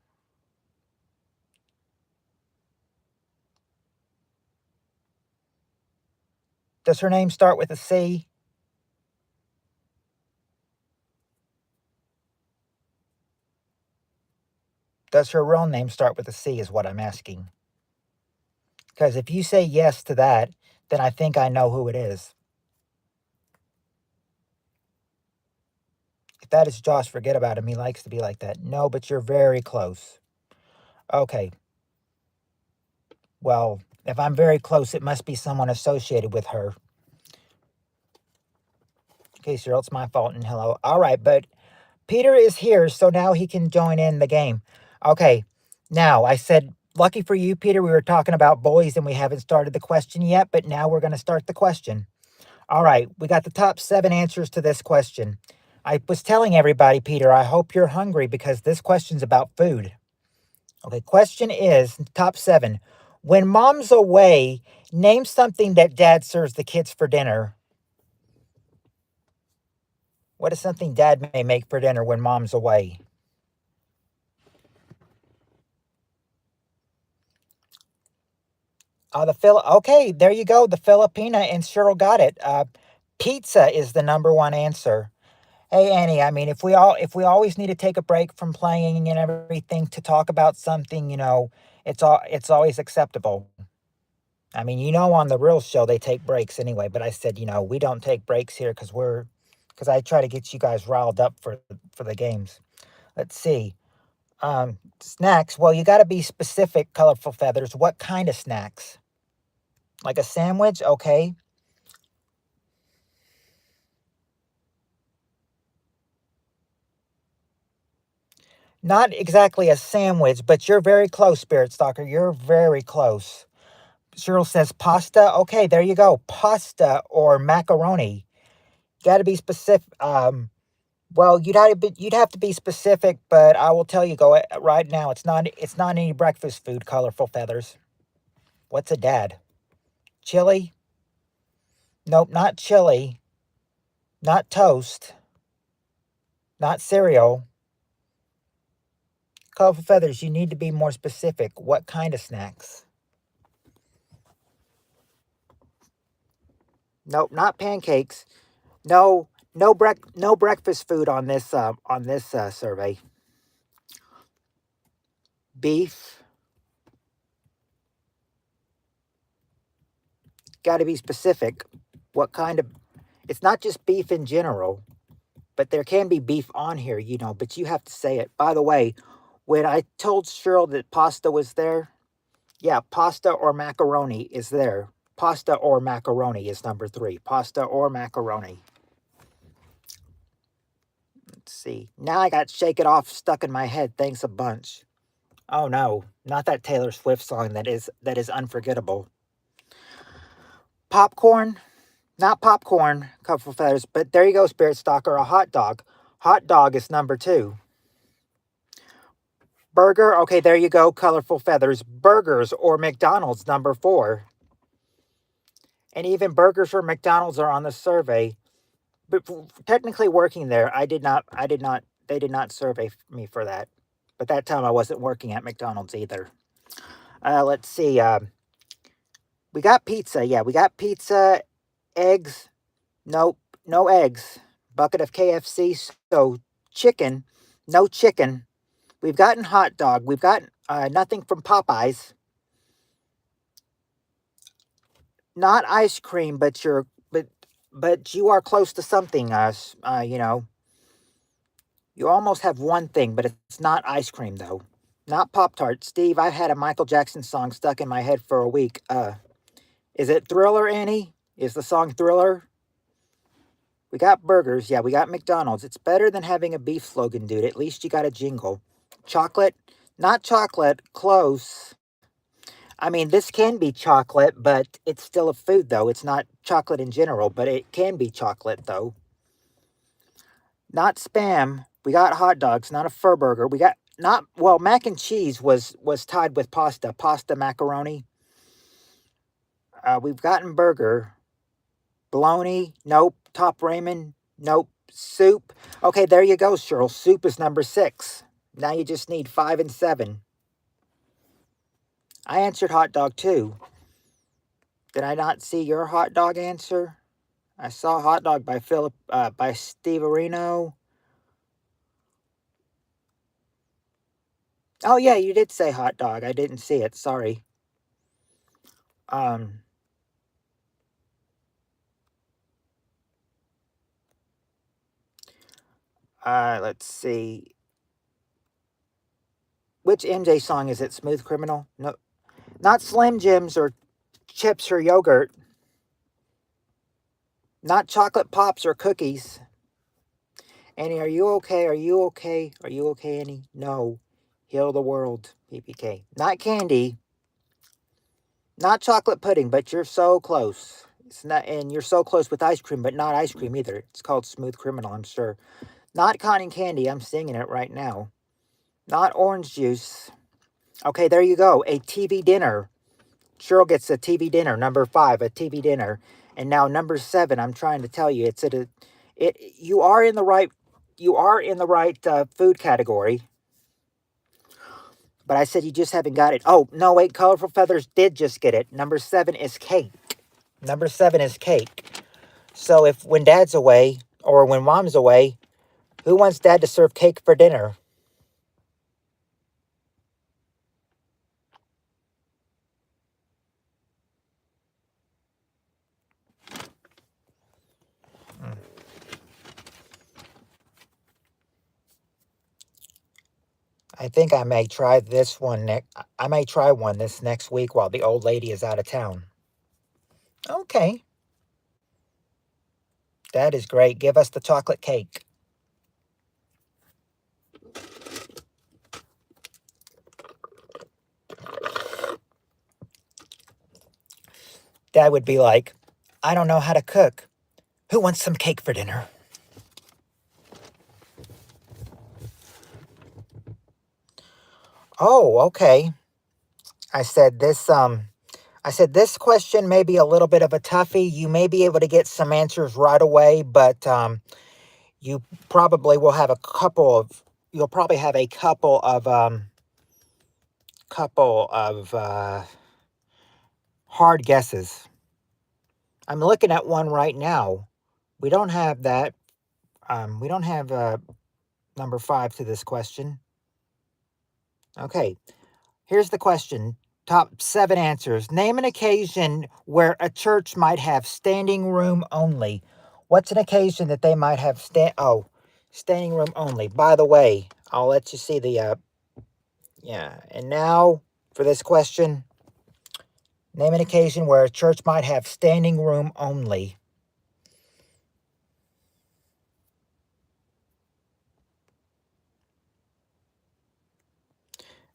Does her name start with a C? Does her real name start with a C, is what I'm asking. Because if you say yes to that, then I think I know who it is. If that is Josh, forget about him. He likes to be like that. No, but you're very close. Okay. Well, if I'm very close, it must be someone associated with her. Okay, Cyril, it's my fault and hello. All right, but Peter is here, so now he can join in the game. Okay, now I said, lucky for you, Peter, we were talking about boys and we haven't started the question yet, but now we're going to start the question. All right, we got the top 7 answers to this question. I was telling everybody, Peter, I hope you're hungry because this question's about food. Okay, question is top 7. When mom's away, name something that dad serves the kids for dinner. What is something dad may make for dinner when mom's away? Okay, there you go. The Filipina and Cheryl got it. Pizza is the number one answer. Hey Annie, I mean, if we always need to take a break from playing and everything to talk about something, it's always acceptable. I mean, on the real show they take breaks anyway, but I said, we don't take breaks here because I try to get you guys riled up for the games. Let's see. Snacks. Well, you got to be specific, colorful feathers. What kind of snacks? Like a sandwich? Okay. Not exactly a sandwich, but you're very close, Spirit Stalker. You're very close. Cheryl says pasta. Okay, there you go. Pasta or macaroni. Got to be specific. Well, you'd have to be specific, but I will tell you right now. It's not any breakfast food. Colorful feathers. What's a dad? Chili? Nope, not chili. Not toast. Not cereal. Colorful feathers. You need to be more specific. What kind of snacks? Nope, not pancakes. No, no breakfast food on this survey. Beef. Got to be specific. What kind of? It's not just beef in general, but there can be beef on here, But you have to say it. By the way, when I told Cheryl that pasta was there, yeah, pasta or macaroni is there. Pasta or macaroni is number 3. Pasta or macaroni. Let's see. Now I got Shake It Off stuck in my head. Thanks a bunch. Oh no, not that Taylor Swift song that is unforgettable. Popcorn, not popcorn, couple feathers, but there you go, Spirit Stalker, a hot dog. Hot dog is number 2. Burger, okay, there you go, colorful feathers. Burgers or McDonald's, number 4. And even burgers or McDonald's are on the survey. But technically working there, they did not survey me for that. But that time I wasn't working at McDonald's either. Let's see. We got pizza. Yeah, we got pizza. Eggs. Nope, no eggs. Bucket of KFC. So chicken. No chicken. We've gotten hot dog. We've got nothing from Popeyes. Not ice cream, but you are close to something. You almost have one thing, but it's not ice cream though. Not Pop Tart. Steve, I've had a Michael Jackson song stuck in my head for a week. Is it Thriller, Annie? Is the song Thriller? We got burgers. Yeah, we got McDonald's. It's better than having a beef slogan, dude. At least you got a jingle. Chocolate? Not chocolate. Close. I mean, this can be chocolate, but it's still a food, though. It's not chocolate in general, but it can be chocolate, though. Not Spam. We got hot dogs, not a fur burger. We got not well, mac and cheese was tied with pasta. Pasta macaroni. We've gotten burger. Bologna, nope. Top ramen, nope. Soup. Okay, there you go, Cheryl. Soup is number 6. Now you just need 5 and 7. I answered hot dog too. Did I not see your hot dog answer? I saw hot dog by Steve Areno. Oh yeah, you did say hot dog. I didn't see it. Sorry. Um. Let's see. Which MJ song is it? Smooth Criminal? No. Not Slim Jims or chips or yogurt. Not chocolate pops or cookies. Annie, are you okay? Are you okay? Are you okay, Annie? No. Heal the world, PPK. Not candy. Not chocolate pudding, but you're so close. It's not, and you're so close with ice cream, but not ice cream either. It's called Smooth Criminal, I'm sure. Not cotton candy. I'm singing it right now. Not orange juice. Okay, there you go. A TV dinner. Cheryl gets a TV dinner. Number 5, a TV dinner. And now number 7, I'm trying to tell you, it's at a, it. You are in the right. You are in the right food category. But I said you just haven't got it. Oh no, wait. Colorful Feathers did just get it. Number 7 is cake. Number 7 is cake. So if when Dad's away or when Mom's away, who wants Dad to serve cake for dinner? I think I may try this one next. I may try one this next week while the old lady is out of town. Okay, that is great. Give us the chocolate cake. Dad would be like, I don't know how to cook. Who wants some cake for dinner? Oh, okay. I said this question may be a little bit of a toughie. You may be able to get some answers right away, but you probably will have a couple of you'll probably have a couple of hard guesses. I'm looking at one right now. We don't have that. We don't have number 5 to this question. Okay, here's the question. Top 7 answers. Name an occasion where a church might have standing room only. What's an occasion that they might have standing room only? By the way, I'll let you see the yeah. And now for this question, name an occasion where a church might have standing room only.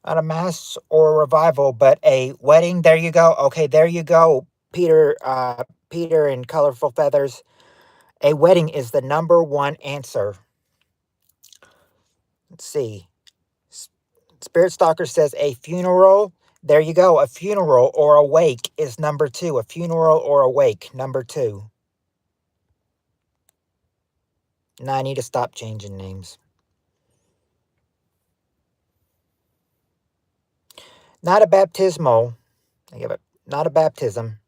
Not a mass or a revival, but a wedding. There you go. Okay, there you go, Peter. Peter and Colorful Feathers. A wedding is the number 1 answer. Let's see. Spirit Stalker says a funeral. There you go. A funeral or a wake is number 2. A funeral or a wake, number 2. Now I need to stop changing names. Not a baptismal. I give it. Not a baptism.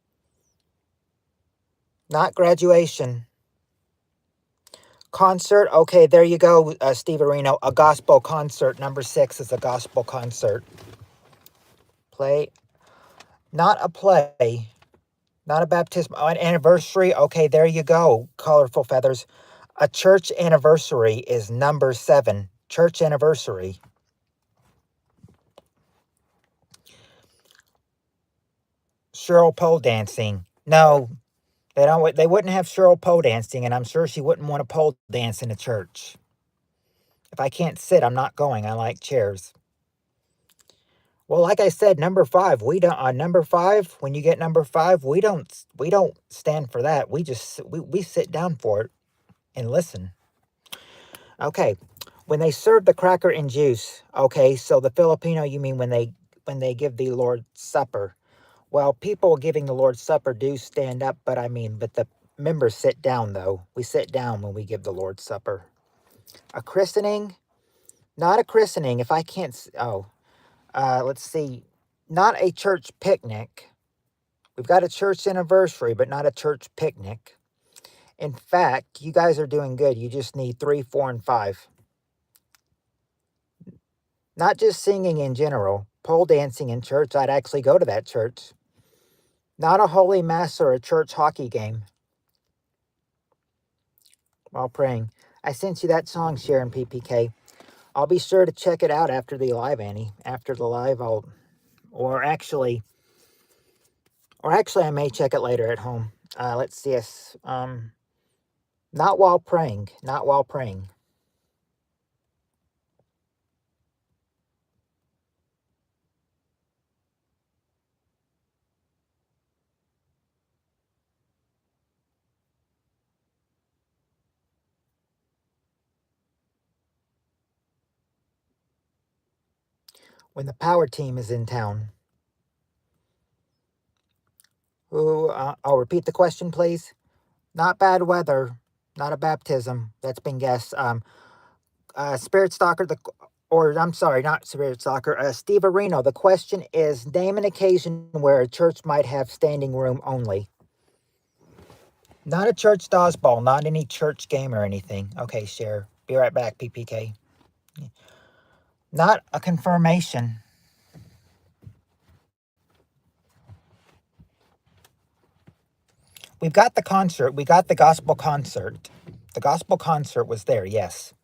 Not graduation. Concert. Okay, there you go, Steve Areno. A gospel concert. Number 6 is a gospel concert. Play. Not a play. Not a baptism. An anniversary. Okay, there you go, Colorful Feathers. A church anniversary is number 7. Church anniversary. Cheryl pole dancing. No, they don't. They wouldn't have Cheryl pole dancing, and I'm sure she wouldn't want to pole dance in a church. If I can't sit, I'm not going. I like chairs. Well, like I said, number 5. We don't. Number 5. When you get number 5, we don't stand for that. We sit down for it and listen. Okay. When they serve the cracker and juice. Okay, so the Filipino, you mean when they give the Lord's Supper. Well, people giving the Lord's Supper do stand up, but the members sit down, though. We sit down when we give the Lord's Supper. A christening? Not a christening. If I can't, let's see. Not a church picnic. We've got a church anniversary, but not a church picnic. In fact, you guys are doing good. You just need 3, 4, and 5. Not just singing in general. Pole dancing in church. I'd actually go to that church. Not a holy mass or a church hockey game. While praying. I sent you that song, Sharon PPK. I'll be sure to check it out after the live, Annie. After the live, or actually, Or actually, I may check it later at home. Let's see. Not while praying. Not while praying. When the power team is in town. Ooh, I'll repeat the question, please. Not bad weather. Not a baptism. That's been guessed. Spirit Stalker, or I'm sorry, not Spirit Stalker, Steve Areno. The question is, name an occasion where a church might have standing room only. Not a church Dodgeball, not any church game or anything. Okay, share. Be right back, PPK. Not a confirmation. We've got the concert. We got the gospel concert. The gospel concert was there, yes.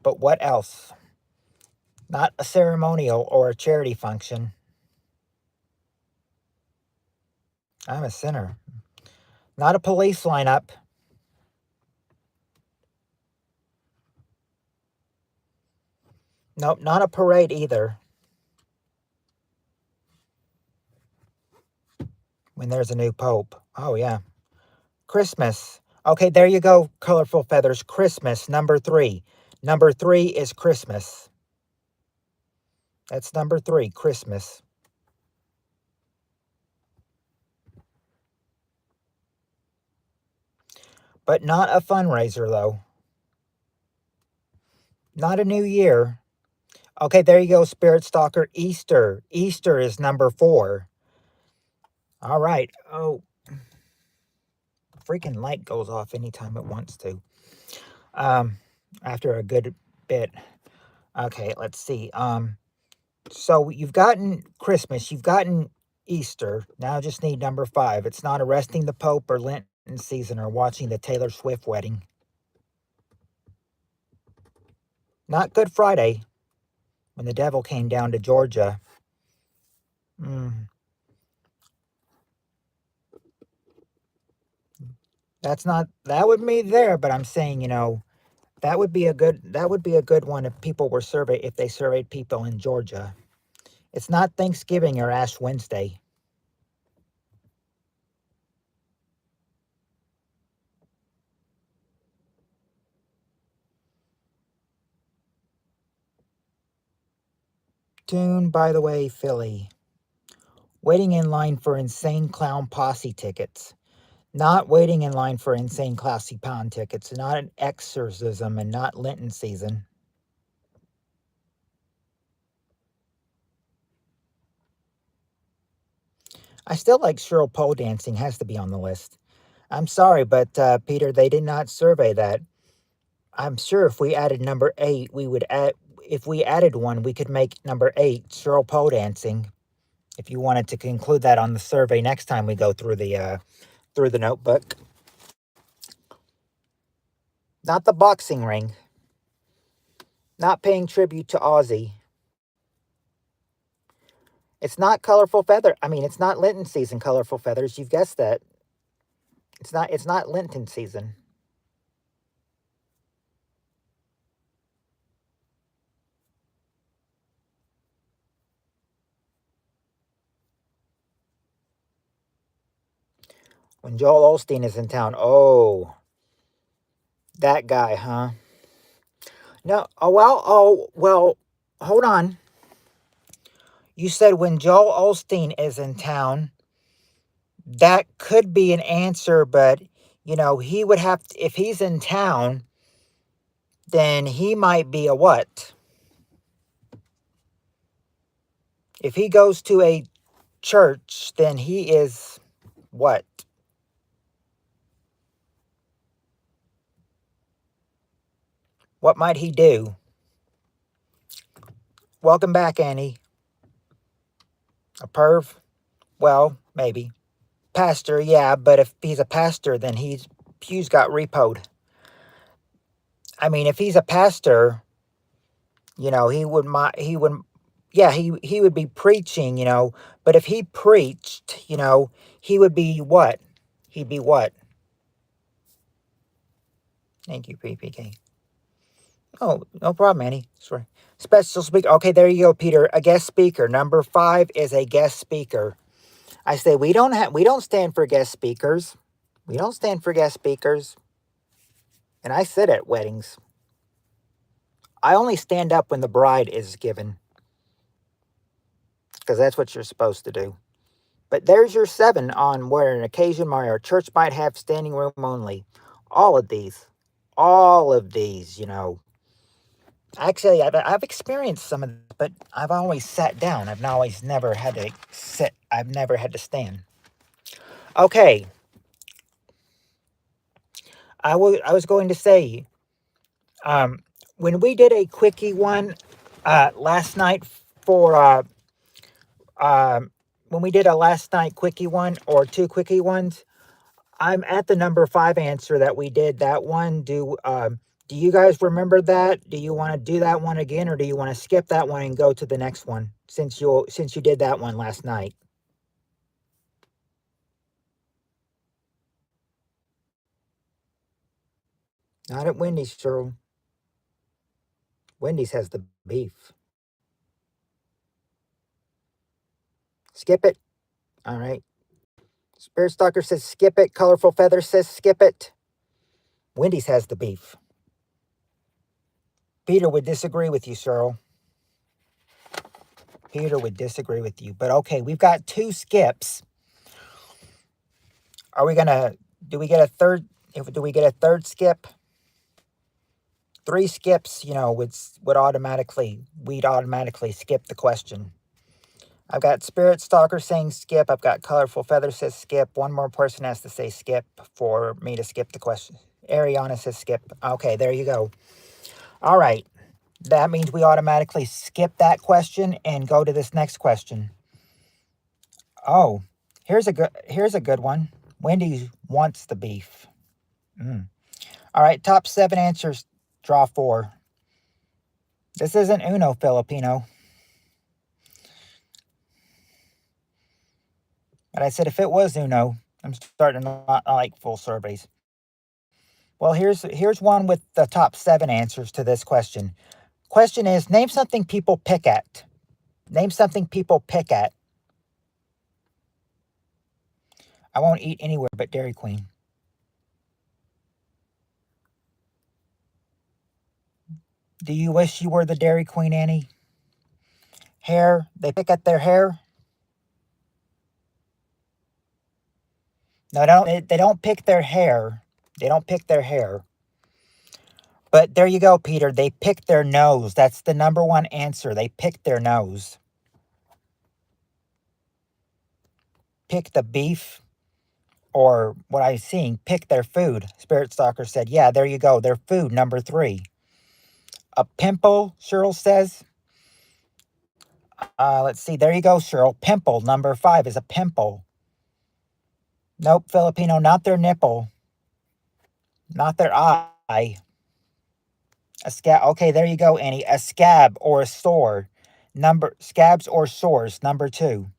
But what else? Not a ceremonial or a charity function. I'm a sinner. Not a police lineup. Nope, not a parade either. When there's a new pope. Oh, yeah. Christmas. Okay, there you go, colorful feathers. Christmas, number 3. Number 3 is Christmas. That's number 3, Christmas. But not a fundraiser, though. Not a new year. Okay, there you go, Spirit Stalker. Easter. Easter is number 4. All right. Oh, freaking light goes off anytime it wants to. After a good bit. Okay, let's see. So you've gotten Christmas, you've gotten Easter. Now just need number 5. It's not arresting the Pope or Lenten season or watching the Taylor Swift wedding. Not Good Friday, when the devil came down to Georgia. That's not, that would be there, but I'm saying, that would be a good one if people were surveyed, if they surveyed people in Georgia. It's not Thanksgiving or Ash Wednesday. Tune, by the way, Philly. Waiting in line for Insane Clown Posse tickets. Not waiting in line for Insane Classy Pound tickets. Not an exorcism and not Lenten season. I still like Cheryl pole dancing. Has to be on the list. I'm sorry, but Peter, they did not survey that. I'm sure if we added number 8, we would add. If we added one, we could make number 8 Cheryl pole dancing. If you wanted to include that on the survey next time we go through the notebook. Not the boxing ring. Not paying tribute to Ozzy. It's not colorful feather. I mean, it's not Lenten season, colorful feathers. You've guessed that. It's not Lenten season. When Joel Osteen is in town. Oh, that guy, huh? No. Oh, well, hold on. You said when Joel Osteen is in town. That could be an answer, but he would have to, if he's in town, then he might be a what? If he goes to a church, then he is what? What might he do? Welcome back, Annie. A perv? Well, maybe. Pastor, yeah, but if he's a pastor, then Hughes got repoed. I mean, if he's a pastor, he would Yeah, he would be preaching, but if he preached, he would be what? He'd be what? Thank you, PPK. Oh, no problem, Annie. Sorry. Special speaker. Okay, there you go, Peter. A guest speaker. Number 5 is a guest speaker. I say we don't stand for guest speakers. We don't stand for guest speakers. And I sit at weddings. I only stand up when the bride is given, because that's what you're supposed to do. But there's your 7 on where an occasion where a church might have standing room only. All of these. All of these. Actually, I've experienced some of this, but I've always sat down. I've always never had to sit. I've never had to stand. Okay. I was going to say, um, when we did a quickie one last night for when we did a last night quickie one or 2 quickie ones, I'm at the number 5 answer that we did that one. Do you guys remember that? Do you want to do that one again, or do you want to skip that one and go to the next one since you did that one last night? Not at Wendy's, Cheryl. Wendy's has the beef. Skip it. All right. Spirit Stalker says skip it. Colorful Feather says skip it. Wendy's has the beef. Peter would disagree with you, Cheryl. Peter would disagree with you. But okay, we've got 2 skips. Are we gonna do we get a third do we get a third skip? 3 skips, we'd automatically skip the question. I've got Spirit Stalker saying skip. I've got Colorful Feather says skip. One more person has to say skip for me to skip the question. Ariana says skip. Okay, there you go. All right. That means we automatically skip that question and go to this next question. Oh, here's a good one. Wendy wants the beef. All right, top 7 answers. Draw 4. This isn't Uno Filipino. But I said if it was Uno, I'm starting to not like full surveys. Well, here's one with the top 7 answers to this question. Question is, name something people pick at. Name something people pick at. I won't eat anywhere but Dairy Queen. Do you wish you were the Dairy Queen, Annie? Hair. They pick at their hair. No, they don't pick their hair. They don't pick their hair. But there you go, Peter. They pick their nose. That's the number 1 answer. They pick their nose. Pick the beef, or what I'm seeing, pick their food. Spirit Stalker said, yeah, there you go. Their food, number 3. A pimple, Cheryl says. Let's see. There you go, Cheryl. Pimple, number 5 is a pimple. Nope, Filipino, not their nipple. Not their eye. A scab. Okay, there you go, Annie. A scab or a sore. Scabs or sores, number 2.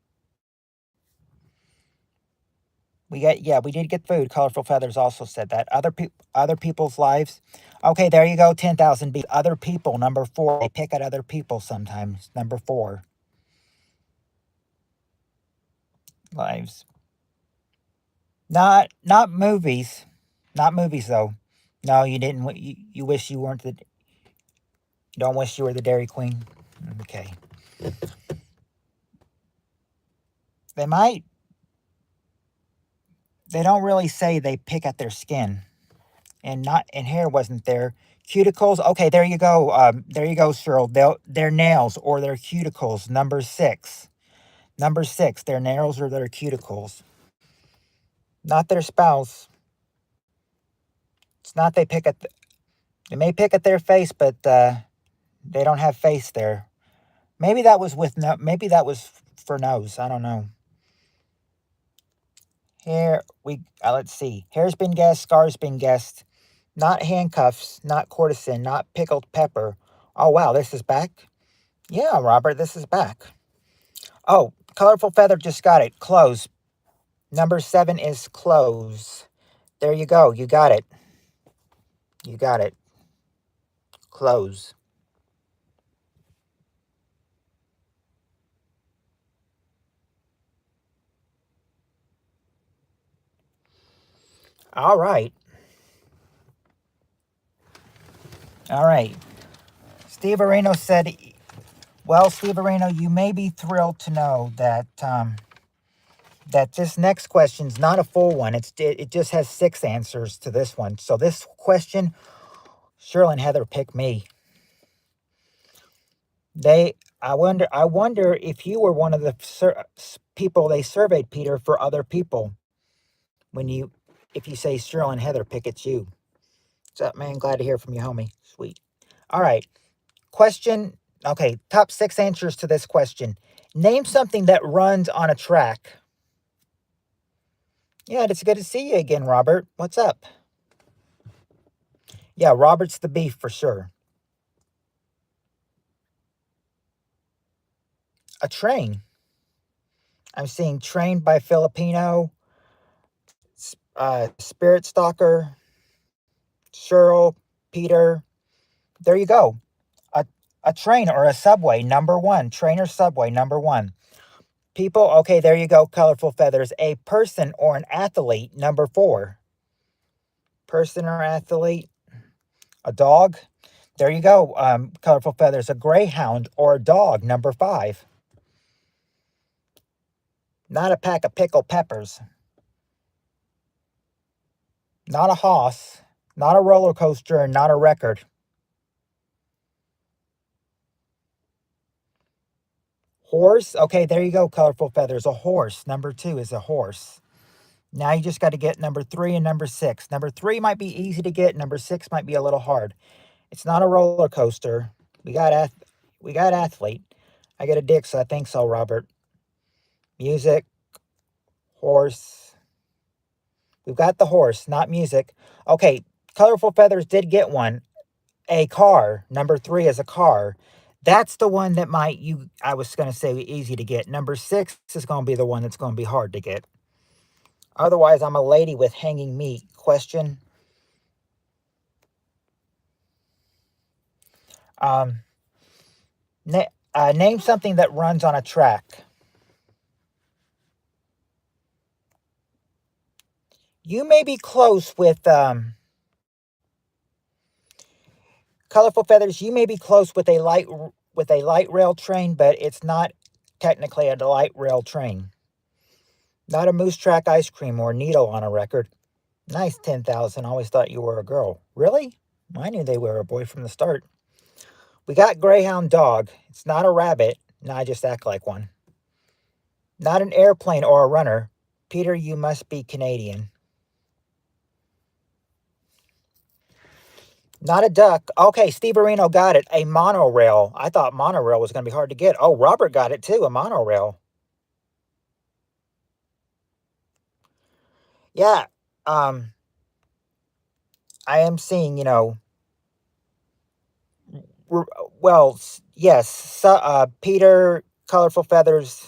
We did get food. Colorful Feathers also said that. Other people's lives. Okay, there you go. 10,000 beats. Other people, number 4. They pick at other people sometimes. Number 4. Lives. Not movies. Not movies though. No, you didn't. You wish you weren't the. Don't wish you were the Dairy Queen. Okay. They might. They don't really say they pick at their skin, and hair wasn't there. Cuticles. Okay, there you go. There you go, Cheryl. Their nails or their cuticles. Number 6. Number 6. Their nails or their cuticles. Not their spouse. It's not they pick at. They may pick at their face, but they don't have face there. Maybe that was Maybe that was for nose. I don't know. Here let's see. Hair's been guessed. Scar's been guessed. Not handcuffs. Not courtesan. Not pickled pepper. Oh wow, this is back. Yeah, Robert, this is back. Oh, Colorful Feather just got it. Close. Number 7 is close. There you go. You got it. You got it. Close. All right. All right. Steve Areno said, well, Steve Areno, you may be thrilled to know that that this next question's not a full one. It just has 6 answers to this one. So this question, Shirley and Heather pick me. I wonder if you were one of the people they surveyed, Peter, for other people. If you say Shirley and Heather pick, it's you. What's up, man? Glad to hear from you, homie. Sweet. All right. Question. Okay. Top 6 answers to this question. Name something that runs on a track. Yeah, it's good to see you again, Robert. What's up? Yeah, Robert's the beef for sure. A train. I'm seeing Train by Filipino, Spirit Stalker, Cheryl, Peter. There you go. A, a train or a subway, number 1. Train or subway, number 1. People, okay, there you go. Colorful Feathers. A person or an athlete, number 4. Person or athlete. A dog. There you go. Colorful Feathers. A greyhound or a dog, number 5. Not a pack of pickled peppers. Not a hoss. Not a roller coaster and not a record. Horse. Okay, there you go. Colorful Feathers. A horse. Number 2 is a horse. Now you just got to get number 3 and number 6. Number 3 might be easy to get. Number 6 might be a little hard. It's not a roller coaster. We got athlete. I get a dick, so I think so, Robert. Music, horse. We've got the horse, not music. Okay, Colorful Feathers did get one. A car. Number 3 is a car. That's the one that I was going to say easy to get. Number 6 is going to be the one that's going to be hard to get. Otherwise, I'm a lady with hanging meat. Question. Um, name something that runs on a track. You may be close with Colorful Feathers. You may be close with a light rail train, but it's not technically a light rail train. Not a moose track ice cream or needle on a record. Nice 10,000. Always thought you were a girl. Really? I knew they were a boy from the start. We got Greyhound dog. It's not a rabbit. No, I just act like one. Not an airplane or a runner. Peter, you must be Canadian. Not a duck. Okay, Steve Areno got it. A monorail. I thought monorail was going to be hard to get. Oh, Robert got it too. A monorail. Yeah. Um, I am seeing, well, yes. Peter, Colorful Feathers,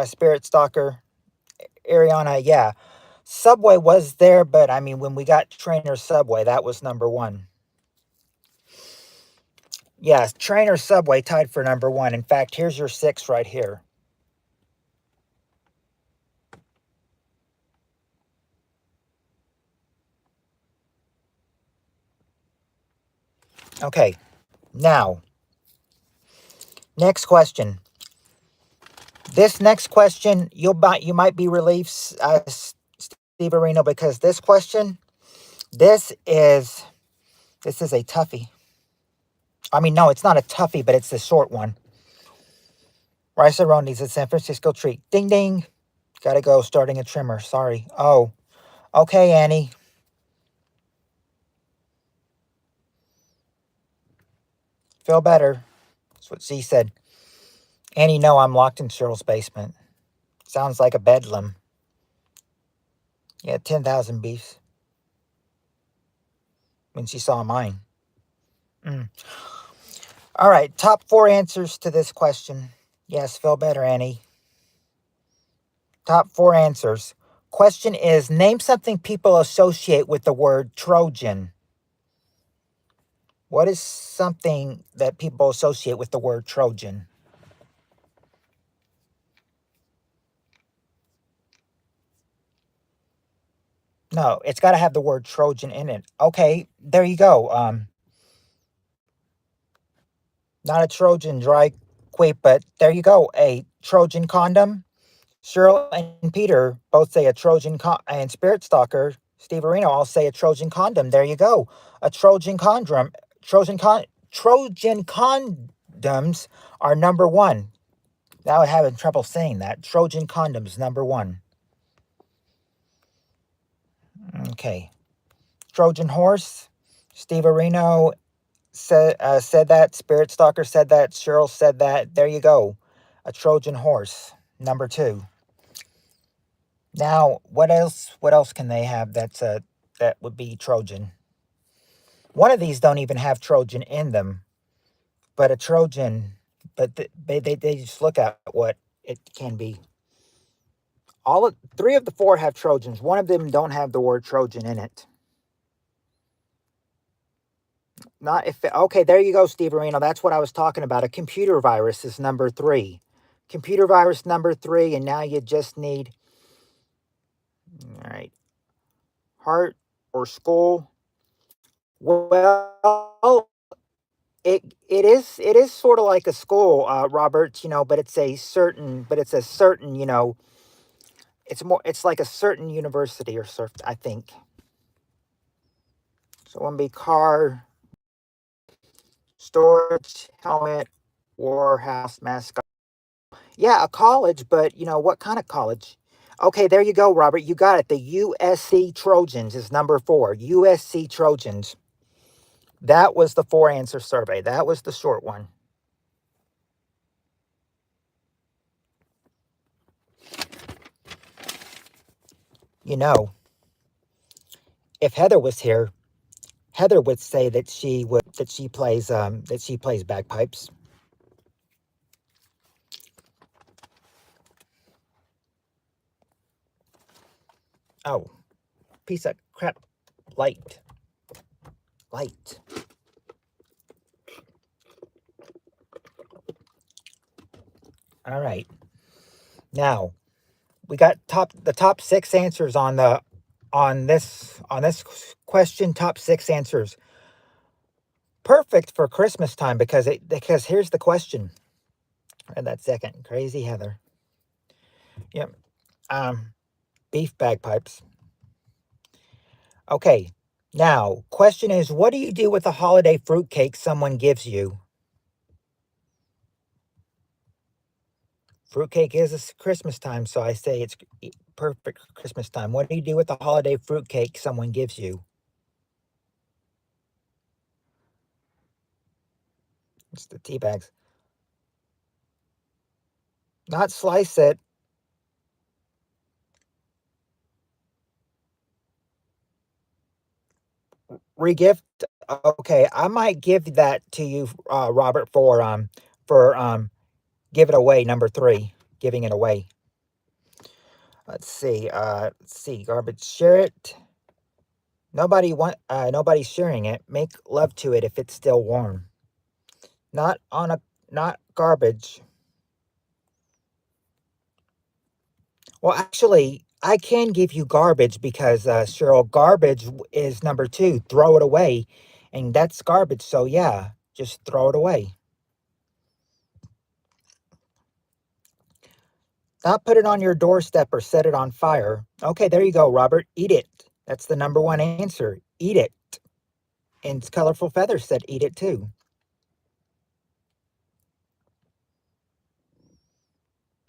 Spirit Stalker, Ariana. Yeah. Subway was there, but I mean, when we got Trainer Subway, that was number 1. Yes, Trainer Subway tied for number 1. In fact, here's your 6 right here. Okay, now, next question. This next question, you might be relieved, Steve Areno, because this question, this is a toughie. I mean, no, it's not a toughie, but it's a short one. Rice-A-Roni's a San Francisco treat. Ding, ding. Gotta go, starting a trimmer. Sorry. Oh, okay, Annie. Feel better. That's what she said. Annie, no, I'm locked in Cheryl's basement. Sounds like a bedlam. Yeah, 10,000 beefs. When she saw mine. Mm. All right, top four answers to this question. Yes, feel better, Annie. Top four answers. Question is, name something people associate with the word Trojan. What is something that people associate with the word Trojan? No, it's got to have the word Trojan in it. Okay, there you go. Not a Trojan dry quip, but there you go. A Trojan condom. Cheryl and Peter both say a and Spirit Stalker, Steve Areno, all say a Trojan condom. There you go. A Trojan condom. Trojan condoms are number one. Now I'm having trouble saying that. Trojan condoms, number one. Okay. Trojan horse. Steve Areno said that. Spirit Stalker said that. Cheryl said that. There you go. A Trojan horse, number two. Now, what else? What else can they have that would be Trojan? One of these don't even have Trojan in them, but a Trojan. But they just look at what it can be. Three of the four have Trojans. One of them don't have the word Trojan in it. Not if okay, there you go, Steve Areno. That's what I was talking about. A computer virus is number three. Computer virus number three, and now you just need all right. Heart or school. Well, it is sort of like a school, Robert. But it's a certain. It's like a certain university or certain. I think so. It wouldn't be car, storage, helmet, warehouse, mascot. Yeah, a college, but what kind of college? Okay, there you go, Robert. You got it. The USC Trojans is number four. USC Trojans. That was the four answer survey. That was the short one. You know, if Heather was here, Heather would say that she plays bagpipes. Oh, piece of crap. Light. Light. All right. Now, we got the top six answers on this question, top six answers. Perfect for Christmas time because here's the question. And that second. Crazy Heather. Yep. Beef bagpipes. Okay. Now, question is, what do you do with a holiday fruitcake someone gives you? Fruitcake is Christmas time, so I say it's perfect Christmas time. What do you do with a holiday fruitcake someone gives you? It's the tea bags. Not slice it. Regift. Okay, I might give that to you, Robert, for give it away. Number three, giving it away. Let's see. Garbage. Share it. Nobody's sharing it. Make love to it if it's still warm. Not garbage. Well, actually, I can give you garbage because Cheryl, garbage is number two. Throw it away, and that's garbage. So yeah, just throw it away. Not put it on your doorstep or set it on fire. Okay, there you go, Robert. Eat it. That's the number one answer. Eat it. And Colorful Feathers said eat it too.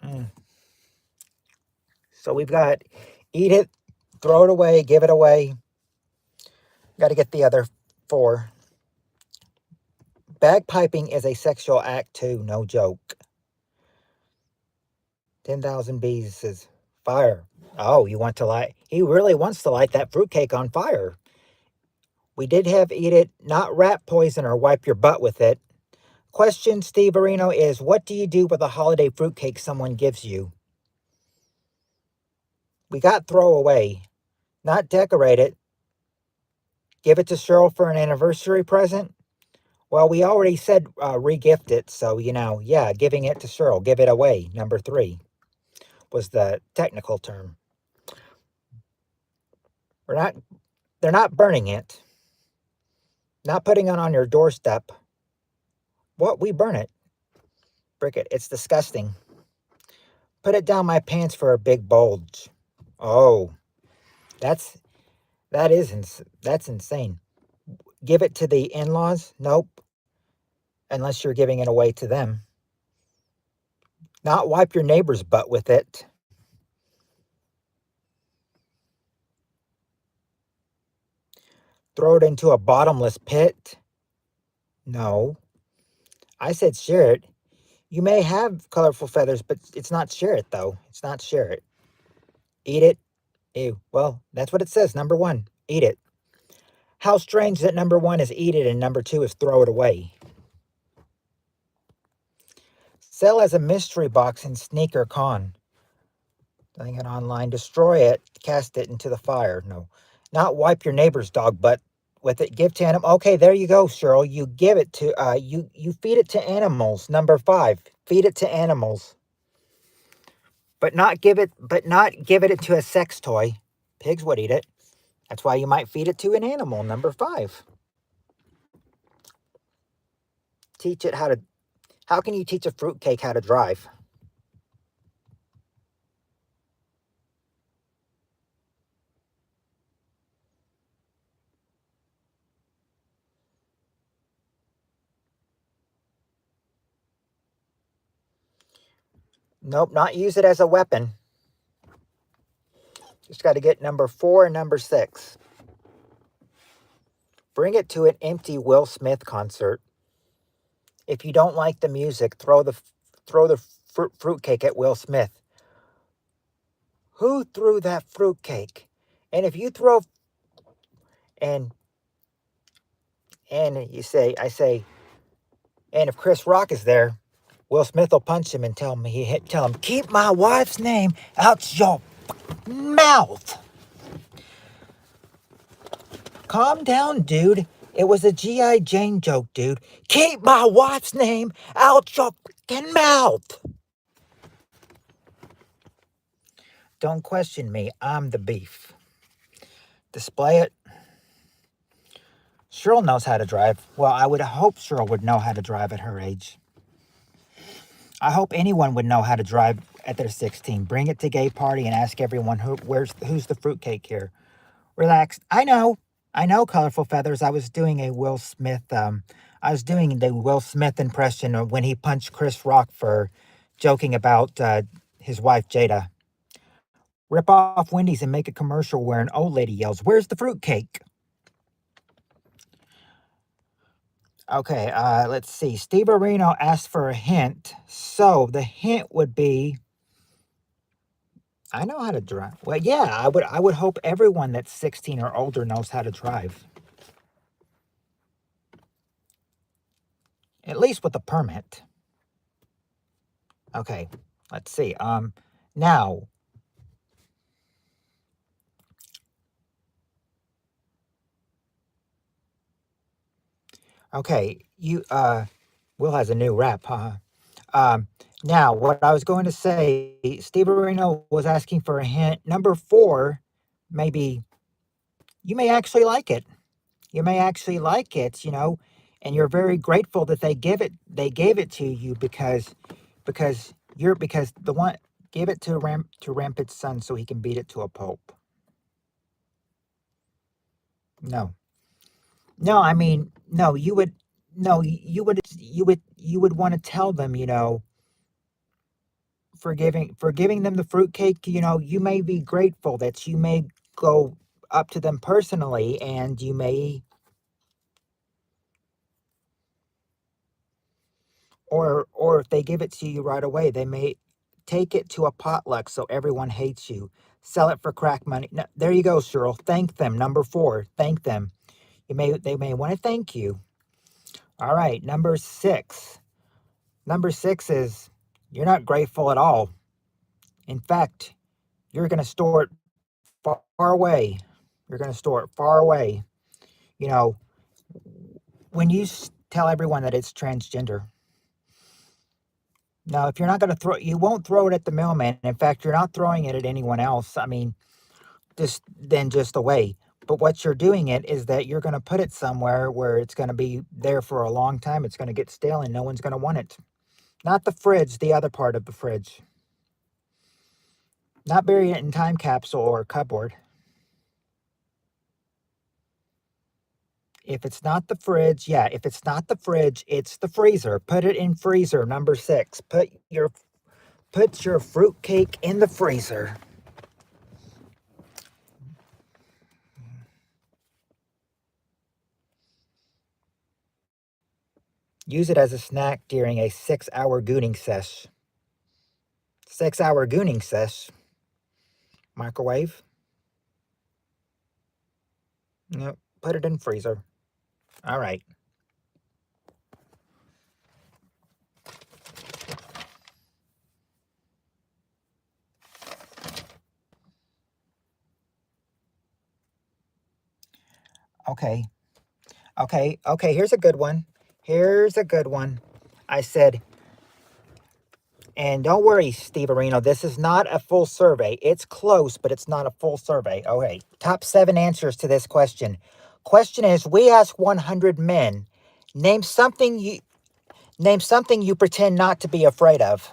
Mm. So we've got eat it, throw it away, give it away. Got to get the other four. Bagpiping is a sexual act too, no joke. 10,000 Bees says fire. Oh, he really wants to light that fruitcake on fire. We did have eat it, not rat poison or wipe your butt with it. Question, Steve Areno, is what do you do with a holiday fruitcake someone gives you? We got throw away, not decorate it. Give it to Cheryl for an anniversary present. Well, we already said regift it, so yeah, giving it to Cheryl, give it away. Number 3 was the technical term. We're not. They're not burning it. Not putting it on your doorstep. What? We burn it. Brick it. It's disgusting. Put it down my pants for a big bulge. Oh, that's that's insane. Give it to the in-laws? Nope. Unless you're giving it away to them. Not wipe your neighbor's butt with it. Throw it into a bottomless pit? No. I said share it. You may have colorful feathers, but it's not share it, though. It's not share it. Eat it? Ew. Well, that's what it says. Number 1, eat it. How strange that number 1 is eat it and number 2 is throw it away. Sell as a mystery box in Sneaker Con. Selling it online. Destroy it. Cast it into the fire. No. Not wipe your neighbor's dog butt with it. Give to animal. Okay, there you go, Cheryl. You give it to you feed it to animals. Number 5. Feed it to animals. But not give it to a sex toy. Pigs would eat it. That's why you might feed it to an animal. Number 5. Teach it how to. How can you teach a fruitcake how to drive? Nope, not use it as a weapon. Just got to get number 4 and number 6. Bring it to an empty Will Smith concert. If you don't like the music, throw the fruitcake at Will Smith. Who threw that fruitcake? And if you throw and you say, I say, and if Chris Rock is there, Will Smith will punch him and tell him, keep my wife's name out your mouth. Calm down, dude. It was a G.I. Jane joke, dude. Keep my wife's name out your fucking mouth. Don't question me. I'm the beef. Display it. Cheryl knows how to drive. Well, I would hope Cheryl would know how to drive at her age. I hope anyone would know how to drive at their 16. Bring it to gay party and ask everyone who's the fruitcake here. Relax. I know, colorful feathers. I was doing the Will Smith impression of when he punched Chris Rock for joking about his wife Jada. Rip off Wendy's and make a commercial where an old lady yells, "Where's the fruitcake?" Okay, let's see. Steve Areno asked for a hint. So the hint would be, I know how to drive. Well, yeah, I would hope everyone that's 16 or older knows how to drive. At least with a permit. Okay, let's see. Now, okay, Will has a new rap, huh? Now, what I was going to say, Steve Areno was asking for a hint. Number 4, maybe you may actually like it. You may actually like it, and you're very grateful that they gave it to you because the one gave it to Rampant's son so he can beat it to a pulp. No. No, I mean, no, you would want to tell them, for giving them the fruitcake, you may be grateful that you may go up to them personally and you may, or if they give it to you right away, they may take it to a potluck so everyone hates you. Sell it for crack money. No, there you go, Cheryl. Thank them. Number 4, thank them. They may want to thank you. All right, number 6. Number 6 is you're not grateful at all. In fact, you're going to store it far away. You're going to store it far away. You know, when you tell everyone that it's transgender, now if you're not going to throw, you won't throw it at the mailman. In fact, you're not throwing it at anyone else. I mean, just away. But what you're doing it is that you're going to put it somewhere where it's going to be there for a long time. It's going to get stale and no one's going to want it. Not the fridge, the other part of the fridge. Not bury it in time capsule or cupboard. If it's not the fridge, yeah, if it's not the fridge, it's the freezer. Put it in freezer, number 6. Put your fruitcake in the freezer. Use it as a snack during a 6-hour gooning sesh. 6-hour gooning sesh. Microwave. Nope. Put it in freezer. All right. Okay. Okay, here's a good one. Here's a good one. I said, and don't worry, Steve Areno, this is not a full survey. It's close, but it's not a full survey. Okay, top 7 answers to this question. Question is, we ask 100 men, name something you pretend not to be afraid of.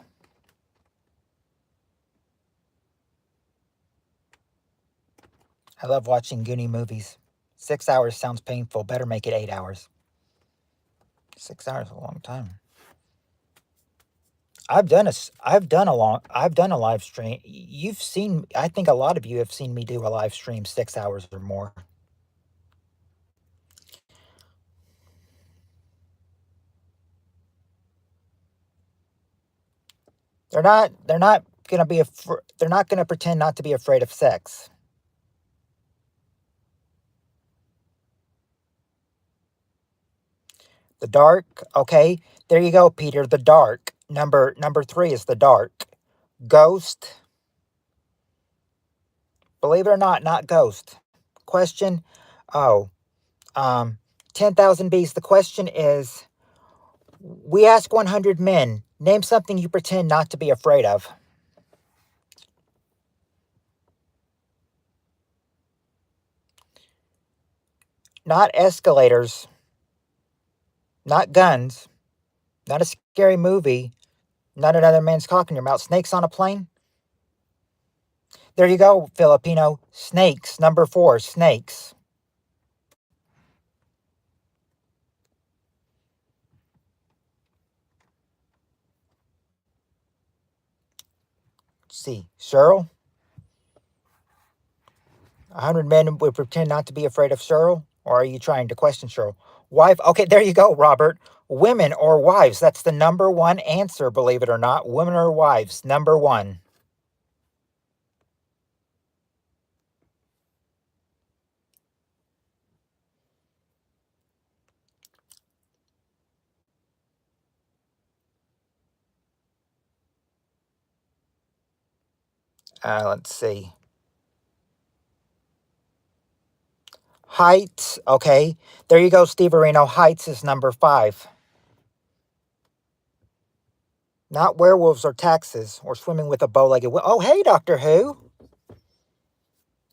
I love watching Goonie movies. 6 hours sounds painful. Better make it 8 hours. 6 hours is a long time. I've done a live stream. You've seen, I think a lot of you have seen me do a live stream 6 hours or more. They're not going to they're not going to pretend not to be afraid of sex. The dark, okay? There you go, Peter. The dark. Number 3 is the dark. Ghost. Believe it or not ghost. Question. Oh, 10,000 bees. The question is, we ask 100 men, name something you pretend not to be afraid of. Not escalators. Not guns. Not a scary movie. Not another man's cock in your mouth. Snakes on a plane? There you go, Filipino. Snakes. Number 4, snakes. Let's see. Cheryl? 100 men would pretend not to be afraid of Cheryl? Or are you trying to question Cheryl? Wife? Okay, there you go, Robert. Women or wives? That's the number 1 answer, believe it or not. Women or wives? Number 1. Let's see. Heights. Okay. There you go, Steve Areno. Heights is number 5. Not werewolves or taxes or swimming with a bow-legged whale. Oh, hey, Doctor Who.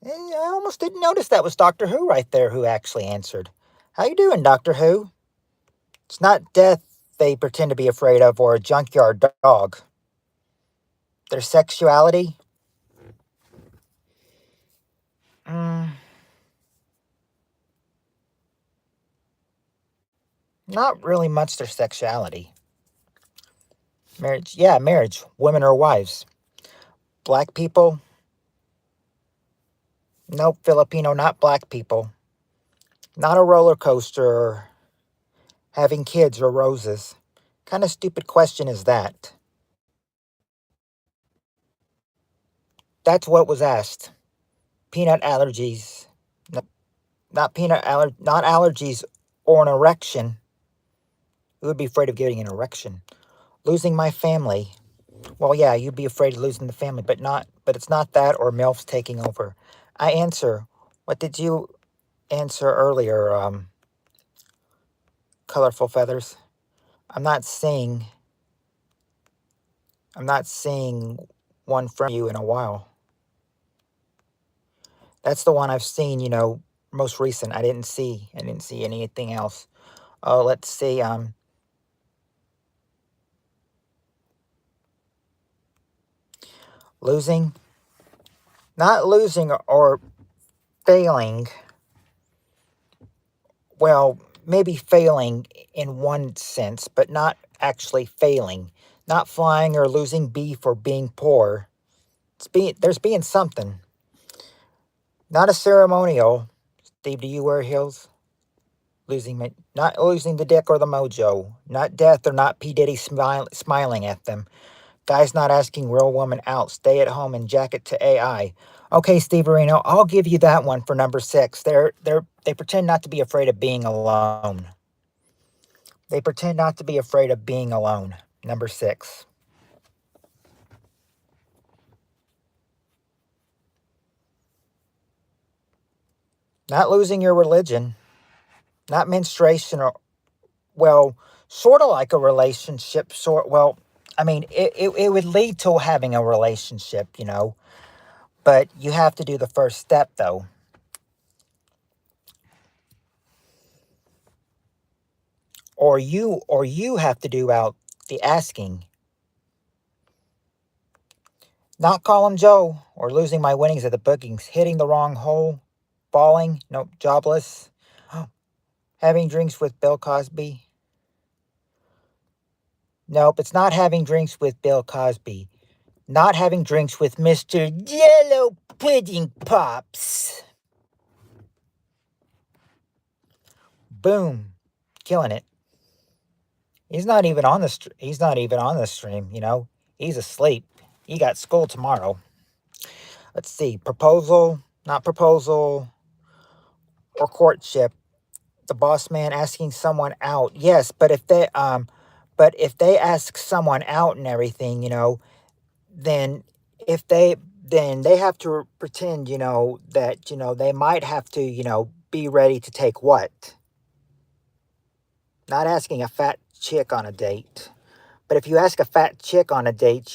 I almost didn't notice that was Doctor Who right there who actually answered. How you doing, Doctor Who? It's not death they pretend to be afraid of or a junkyard dog. Their sexuality? Not really much their sexuality. Marriage? Yeah, marriage. Women or wives. Black people? Nope, Filipino, not black people. Not a roller coaster or having kids or roses. Kind of stupid question is that? That's what was asked. Peanut allergies. Not allergies or an erection. Who would be afraid of getting an erection? Losing my family. Well, yeah, you'd be afraid of losing the family, but it's not that or MILFs taking over. I answer. What did you answer earlier, Colorful Feathers? I'm not seeing I'm not seeing one from you in a while. That's the one I've seen, most recent. I didn't see anything else. Oh, let's see. Losing, not losing or failing. Well, maybe failing in one sense, but not actually failing. Not flying or losing beef or being poor. There's being something. Not a ceremonial. Steve, do you wear heels? Not losing the dick or the mojo. Not death or not P. Diddy smiling at them. Guys not asking real woman out. Stay at home and jacket to AI. Okay, Steve Areno, I'll give you that one for number 6. They pretend not to be afraid of being alone. They pretend not to be afraid of being alone. Number 6. Not losing your religion. Not menstruation or, well, sort of like a relationship. I mean, it would lead to having a relationship, but you have to do the first step, though. Or you have to do out the asking. Not call him Joe, or losing my winnings at the bookings, hitting the wrong hole, falling, nope, jobless, having drinks with Bill Cosby. Nope, it's not having drinks with Bill Cosby. Not having drinks with Mr. Yellow Pudding Pops. Boom, killing it. He's not even on the he's not even on the stream, He's asleep. He got school tomorrow. Let's see. Proposal, not proposal, or courtship. The boss man asking someone out. Yes, but if they ask someone out and everything, then if they then they have to pretend, that, they might have to, be ready to take what? Not asking a fat chick on a date. But if you ask a fat chick on a date,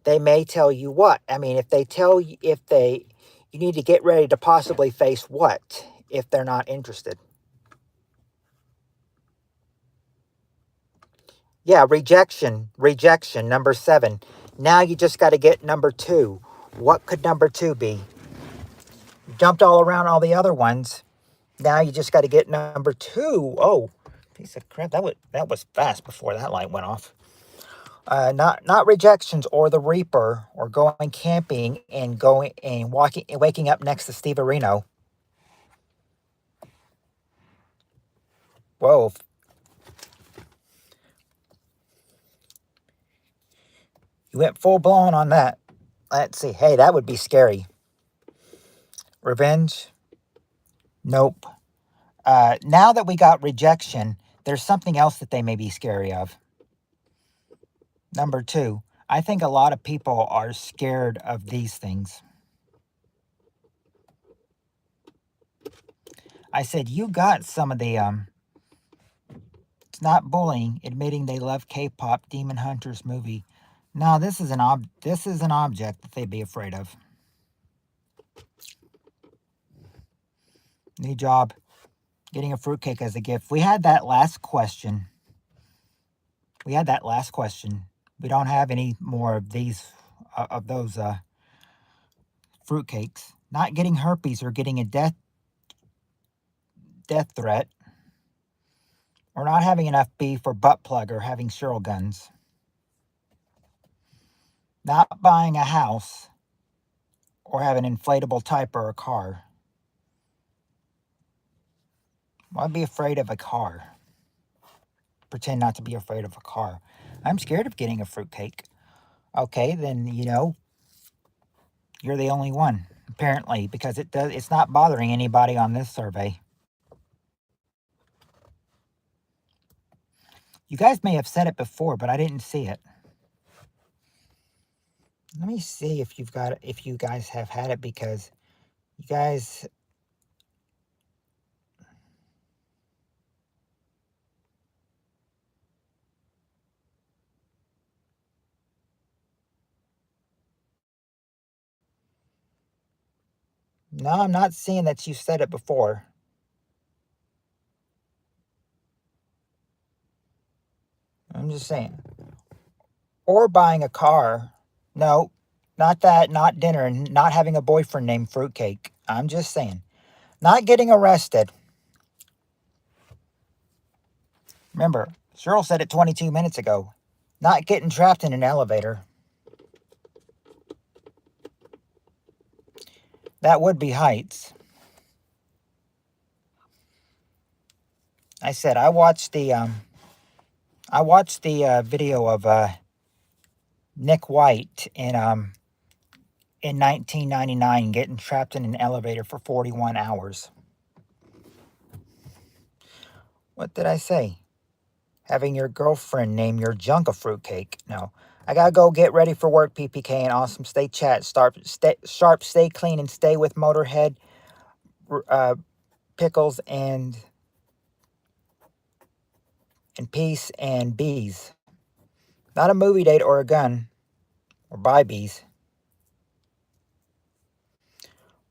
they may tell you what. I mean, if they tell you, you need to get ready to possibly face what if they're not interested. Yeah, rejection, number 7. Now you just got to get number 2. What could number 2 be? You jumped all around all the other ones. Now you just got to get number 2. Oh, piece of crap. That was fast before that light went off. Not rejections or the Reaper or going camping and going and waking up next to Steve Areno. Whoa. You went full blown on that. Let's see. Hey, that would be scary. Revenge? Nope. Now that we got rejection, there's something else that they may be scary of. Number 2, I think a lot of people are scared of these things. I said, you got some of the, it's not bullying, admitting they love K-pop, Demon Hunters movie. No, this is an object that they'd be afraid of. New job, getting a fruitcake as a gift. We had that last question. We don't have any more of those fruitcakes. Not getting herpes or getting a death threat. Or not having enough beef or butt plug or having Cheryl guns. Not buying a house or have an inflatable type or a car. Well, I'd be afraid of a car. Pretend not to be afraid of a car. I'm scared of getting a fruitcake. Okay, then, you're the only one, apparently, because it's not bothering anybody on this survey. You guys may have said it before, but I didn't see it. Let me see if you've got it, if you guys have had it, because you guys. No, I'm not seeing that you said it before. I'm just saying. Or buying a car. No, not that, not dinner, and not having a boyfriend named Fruitcake. I'm just saying. Not getting arrested. Remember, Cheryl said it 22 minutes ago. Not getting trapped in an elevator. That would be heights. I said I watched the video of Nick White in 1999 getting trapped in an elevator for 41 hours. What did I say? Having your girlfriend name your junk a fruitcake. No. I gotta go get ready for work, PPK, and awesome. Stay sharp, stay clean, and stay with Motorhead, Pickles, and peace and bees. Not a movie date or a gun. Or buy bees.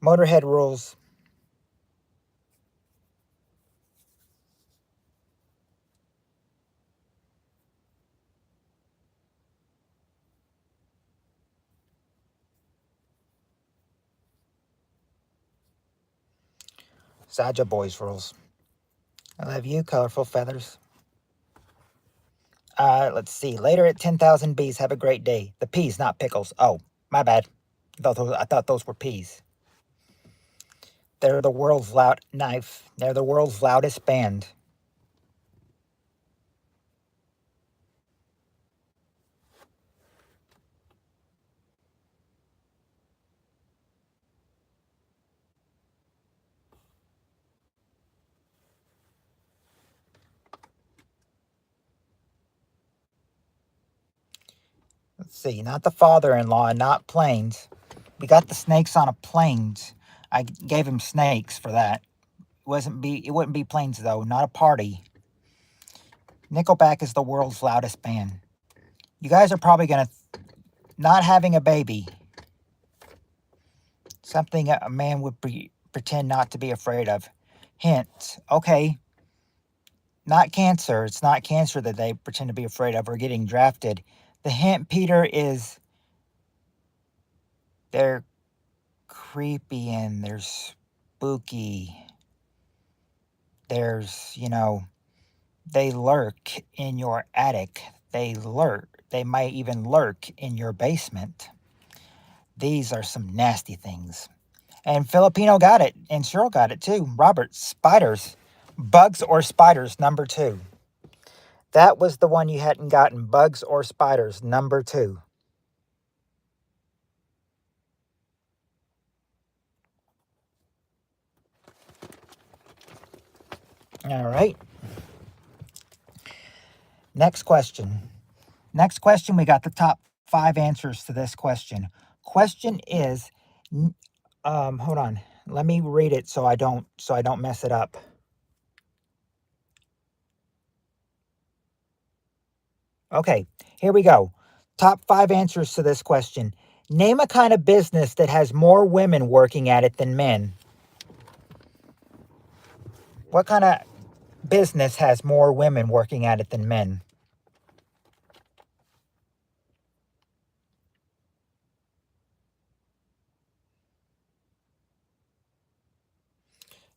Motorhead rules. Saja Boys rules. I love you, colorful feathers. Let's see. Later at 10,000 bees. Have a great day. The peas, not pickles. Oh, my bad. I thought those were peas. They're the world's They're the world's loudest band. Let's see. Not the father-in-law, not planes. We got the snakes on a planes. I gave him snakes for that. It wouldn't be planes though. Not a party. Nickelback is the world's loudest band. You guys are probably gonna not having a baby. Something a man would pretend not to be afraid of. Hint. Okay. Not cancer. It's not cancer that they pretend to be afraid of or getting drafted. The hint, Peter, is they're creepy and they're spooky. There's, they lurk in your attic. They lurk. They might even lurk in your basement. These are some nasty things. And Filipino got it, and Cheryl got it too. Robert, spiders. Bugs or spiders, number 2. That was the one you hadn't gotten. Bugs or spiders, number 2. All right. Next question. We got the top 5 answers to this question. Question is, hold on. Let me read it so I don't mess it up. Okay, here we go. Top 5 answers to this question. Name a kind of business that has more women working at it than men. What kind of business has more women working at it than men?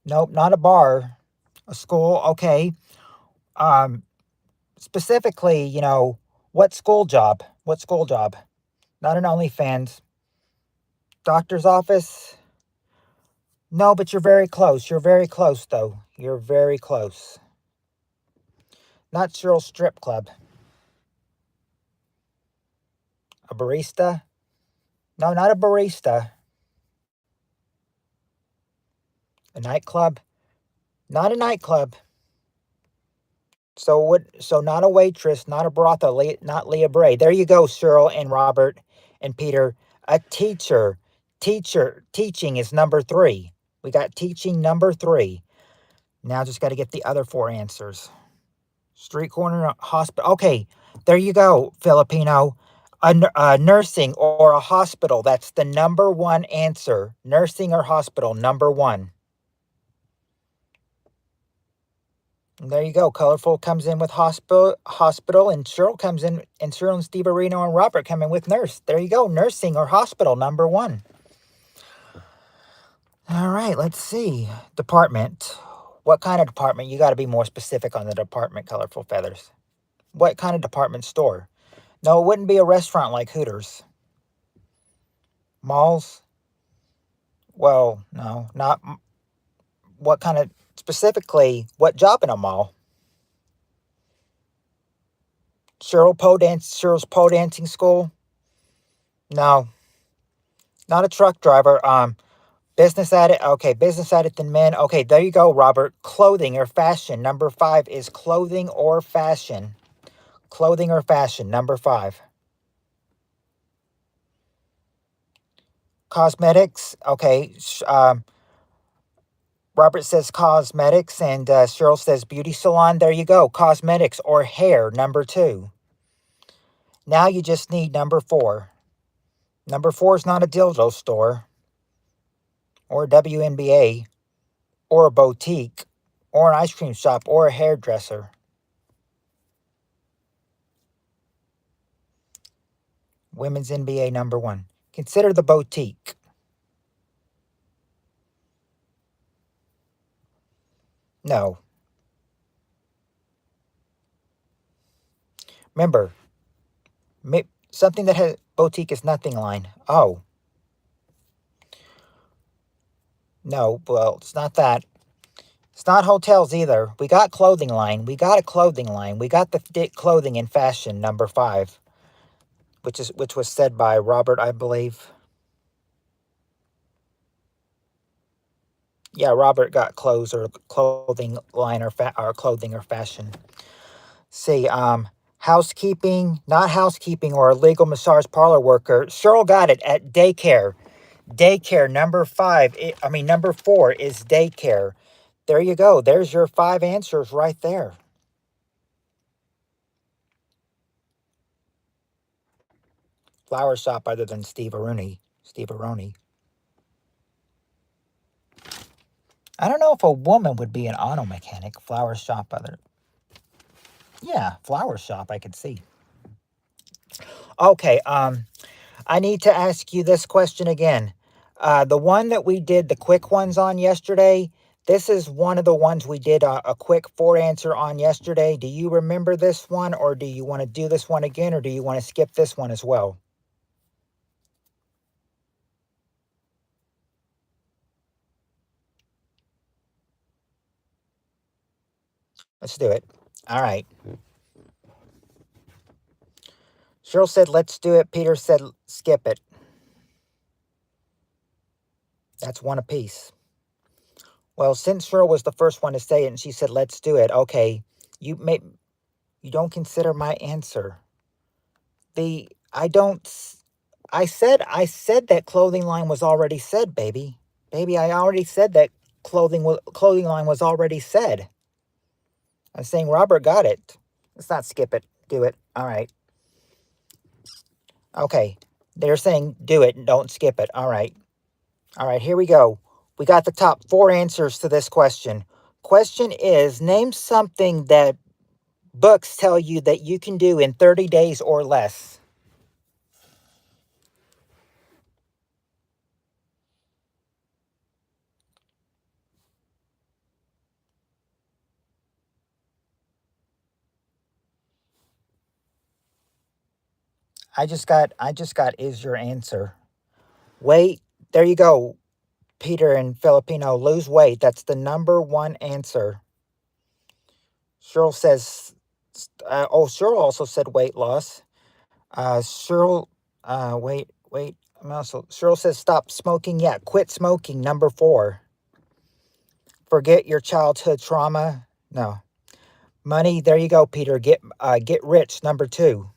Nope, not a bar. A school, okay. Specifically, what school job? What school job? Not an OnlyFans. Doctor's office? No, but you're very close. You're very close, though. You're very close. Not Cheryl's Strip Club. A barista? No, not a barista. A nightclub? Not a nightclub. So what? So not a waitress, not a brothel, not Leah Bray. There you go, Cheryl and Robert and Peter. A teacher. Teaching is number 3. We got teaching number 3. Now just got to get the other 4 answers. Street corner, hospital. Okay, there you go, Filipino. Nursing or a hospital. That's the number 1 answer. Nursing or hospital, number 1. And there you go. Colorful comes in with hospital, and Cheryl comes in, and Cheryl and Steve Areno and Robert come in with nurse. There you go. Nursing or hospital, number 1. All right, let's see. Department. What kind of department? You got to be more specific on the department, Colorful Feathers. What kind of department store? No, it wouldn't be a restaurant like Hooters. Malls? Well, no, not. What kind of, specifically, what job in a mall? Cheryl's pole dancing school? No, not a truck driver. Business addict. Okay, business addict and men. Okay, there you go, Robert. Clothing or fashion. Number 5 is clothing or fashion. Clothing or fashion. Number 5. Cosmetics. Okay. Robert says cosmetics, and Cheryl says beauty salon. There you go. Cosmetics or hair. Number 2. Now you just need number 4. Number 4 is not a dildo store, or a WNBA, or a boutique, or an ice cream shop, or a hairdresser. Women's NBA number 1. Consider the boutique. No. Remember, something that has boutique is nothing line. Oh. No, well, it's not that. It's not hotels either. We got clothing line. We got a clothing line. We got the clothing and fashion number 5, which was said by Robert, I believe. Yeah, Robert got clothes or clothing line or clothing or fashion. See, housekeeping, not housekeeping or a legal massage parlor worker. Cheryl got it at daycare. Daycare number 5. Number 4 is daycare. There you go. There's your 5 answers right there. Flower shop other than Steve Aroni. I don't know if a woman would be an auto mechanic. Flower shop other. Yeah, flower shop I could see. Okay, I need to ask you this question again. The one that we did the quick ones on yesterday, this is one of the ones we did a quick 4 answer on yesterday. Do you remember this one, or do you want to do this one again, or do you want to skip this one as well? Let's do it. All right. Cheryl said, let's do it. Peter said, skip it. That's one apiece. Well, since Cheryl was the first one to say it and she said, let's do it. Okay. You don't consider my answer. I said that clothing line was already said, baby. Baby, I already said that clothing line was already said. I'm saying Robert got it. Let's not skip it. Do it. All right. Okay. They're saying do it and don't skip it. All right. All right, here we go. We got the top 4 answers to this question. Question is, name something that books tell you that you can do in 30 days or less. I just got is your answer. Weight. There you go. Peter and Filipino, lose weight. That's the number 1 answer. Cheryl says, Cheryl also said weight loss. Cheryl, wait. Cheryl says stop smoking. Yeah, quit smoking. Number 4. Forget your childhood trauma. No. Money, there you go, Peter. Get rich, number 2.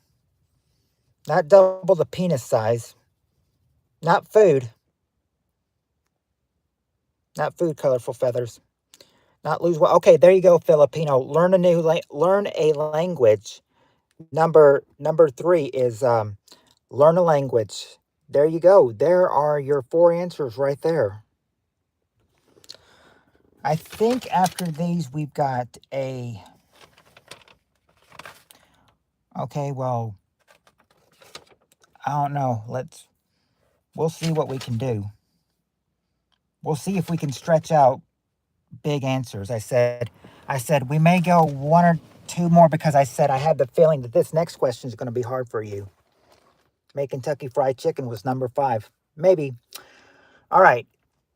Not double the penis size. Not food. Not food, colorful feathers. Not lose weight. Okay, there you go, Filipino. Learn a language. Number 3 is learn a language. There you go. There are your 4 answers right there. I think after these we've got a... Okay, well, I don't know. We'll see what we can do. We'll see if we can stretch out big answers. I said we may go 1 or 2 more because I said I have the feeling that this next question is going to be hard for you. Make Kentucky Fried Chicken was number 5. Maybe. All right.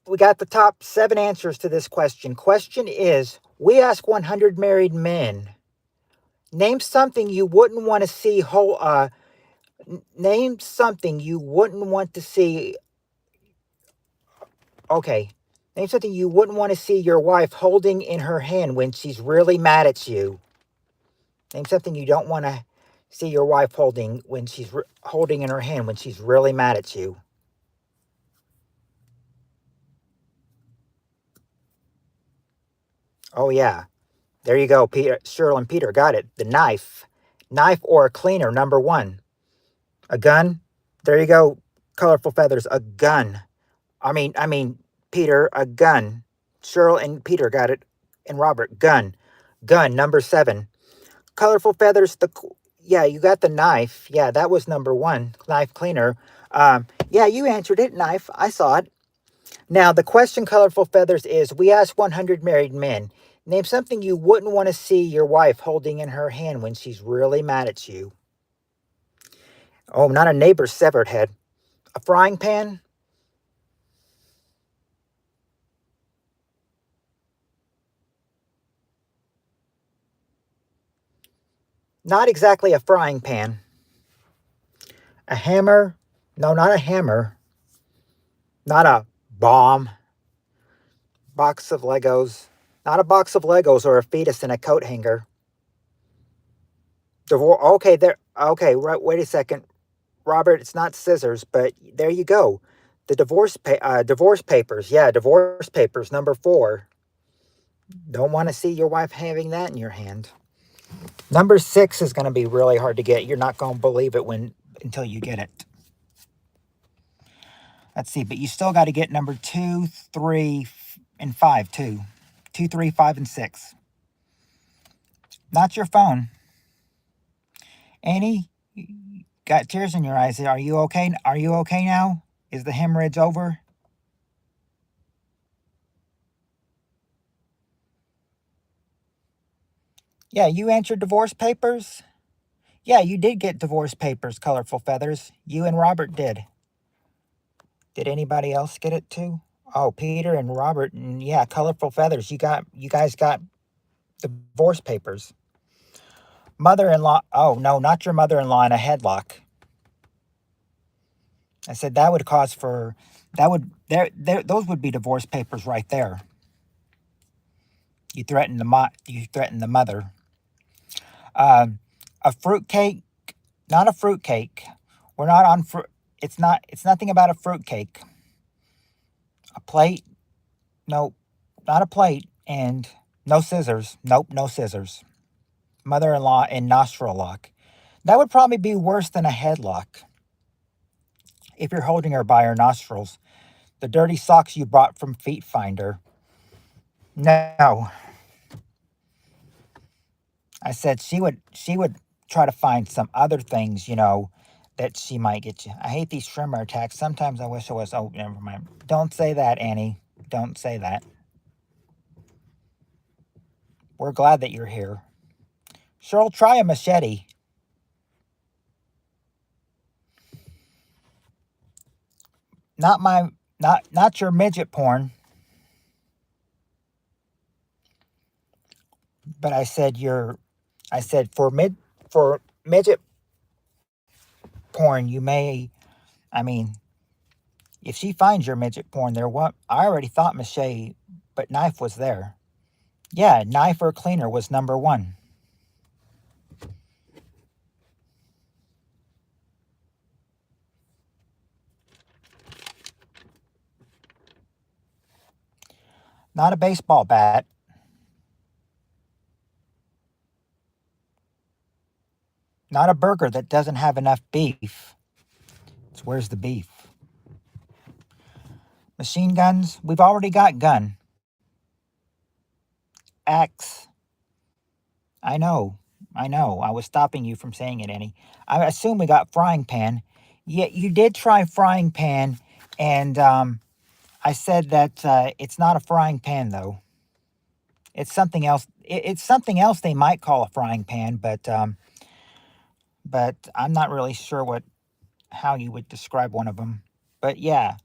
We got the top 7 answers to this question. Question is, we ask 100 married men, name something you wouldn't want to see name something you wouldn't want to see. Okay. Name something you wouldn't want to see your wife holding in her hand when she's really mad at you. Name something you don't want to see your wife holding in her hand when she's really mad at you. Oh yeah. There you go, Peter. Cheryl and Peter got it. The knife. Knife or a cleaner, number 1. A gun. There you go, colorful feathers. A gun. I mean, Peter, a gun. Cheryl and Peter got it. And Robert, gun. Gun, number 7. Colorful feathers, yeah, you got the knife. Yeah, that was number 1. Knife cleaner. Yeah, you answered it, knife. I saw it. Now, the question, colorful feathers, is we asked 100 married men, name something you wouldn't want to see your wife holding in her hand when she's really mad at you. Oh, not a neighbor's severed head. A frying pan? Not exactly a frying pan. A hammer? No, not a hammer. Not a bomb. Box of Legos. Not a box of Legos or a fetus in a coat hanger. Okay, there. Okay, right. Wait a second, Robert. It's not scissors, but there you go. The divorce papers. Yeah, divorce papers. Number 4. Don't want to see your wife having that in your hand. Number 6 is going to be really hard to get. You're not going to believe it until you get it. Let's see, but you still got to get number 2, 3, and 5 too. 2, 3, 5, and 6. Not your phone. Annie, got tears in your eyes. Are you okay? Are you okay now? Is the hemorrhage over? Yeah, you answered divorce papers? Yeah, you did get divorce papers, colorful feathers. You and Robert did. Did anybody else get it too? Oh, Peter and Robert, and yeah, colorful feathers. You guys got divorce papers. Mother-in-law. Oh no, not your mother-in-law in a headlock. I said that would cause for that would there those would be divorce papers right there. You threatened the mother. A fruitcake, not a fruitcake. We're not on fruit. It's nothing about a fruitcake. A plate? Nope, not a plate. And no scissors. Nope, no scissors. Mother-in-law and nostril lock. That would probably be worse than a headlock. If you're holding her by her nostrils. The dirty socks you brought from Feet Finder. No. I said she would try to find some other things, that she might get you. I hate these tremor attacks. Sometimes I wish I was... Oh, never mind. Don't say that, Annie. Don't say that. We're glad that you're here. Cheryl, try a machete. Not your midget porn. But I said for midget porn, you may... I mean, if she finds your midget porn, I already thought machete, but knife was there. Yeah, knife or cleaner was number 1. Not a baseball bat. Not a burger that doesn't have enough beef. It's where's the beef? Machine guns? We've already got gun. Axe. I know. I know. I was stopping you from saying it, Annie. I assume we got frying pan. Yeah, you did try frying pan, and I said that it's not a frying pan, though. It's something else. It's something else they might call a frying pan, but I'm not really sure how you would describe one of them. But yeah,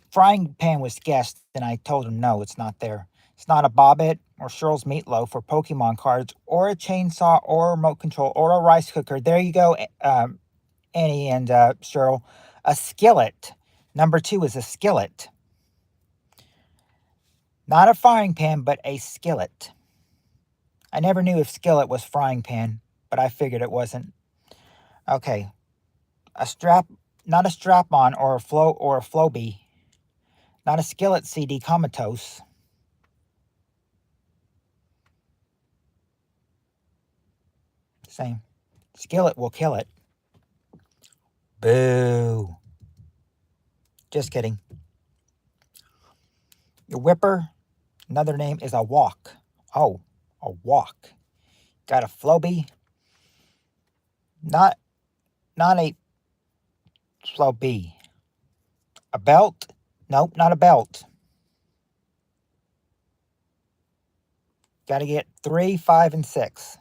frying pan was guessed, and I told him no, it's not there. It's not a bobbit or Cheryl's meatloaf or Pokemon cards or a chainsaw or a remote control or a rice cooker. There you go, Annie and Cheryl. A skillet. Number 2 is a skillet. Not a frying pan, but a skillet. I never knew if skillet was frying pan, but I figured it wasn't. Okay. Not a strap on or a Floby. Not a skillet CD comatose. Same. Skillet will kill it. Boo. Just kidding. Your whipper, another name is a walk. Oh, a walk. Got a Floby. Not a Floby. A belt? Nope, not a belt. Got to get 3, 5, and 6.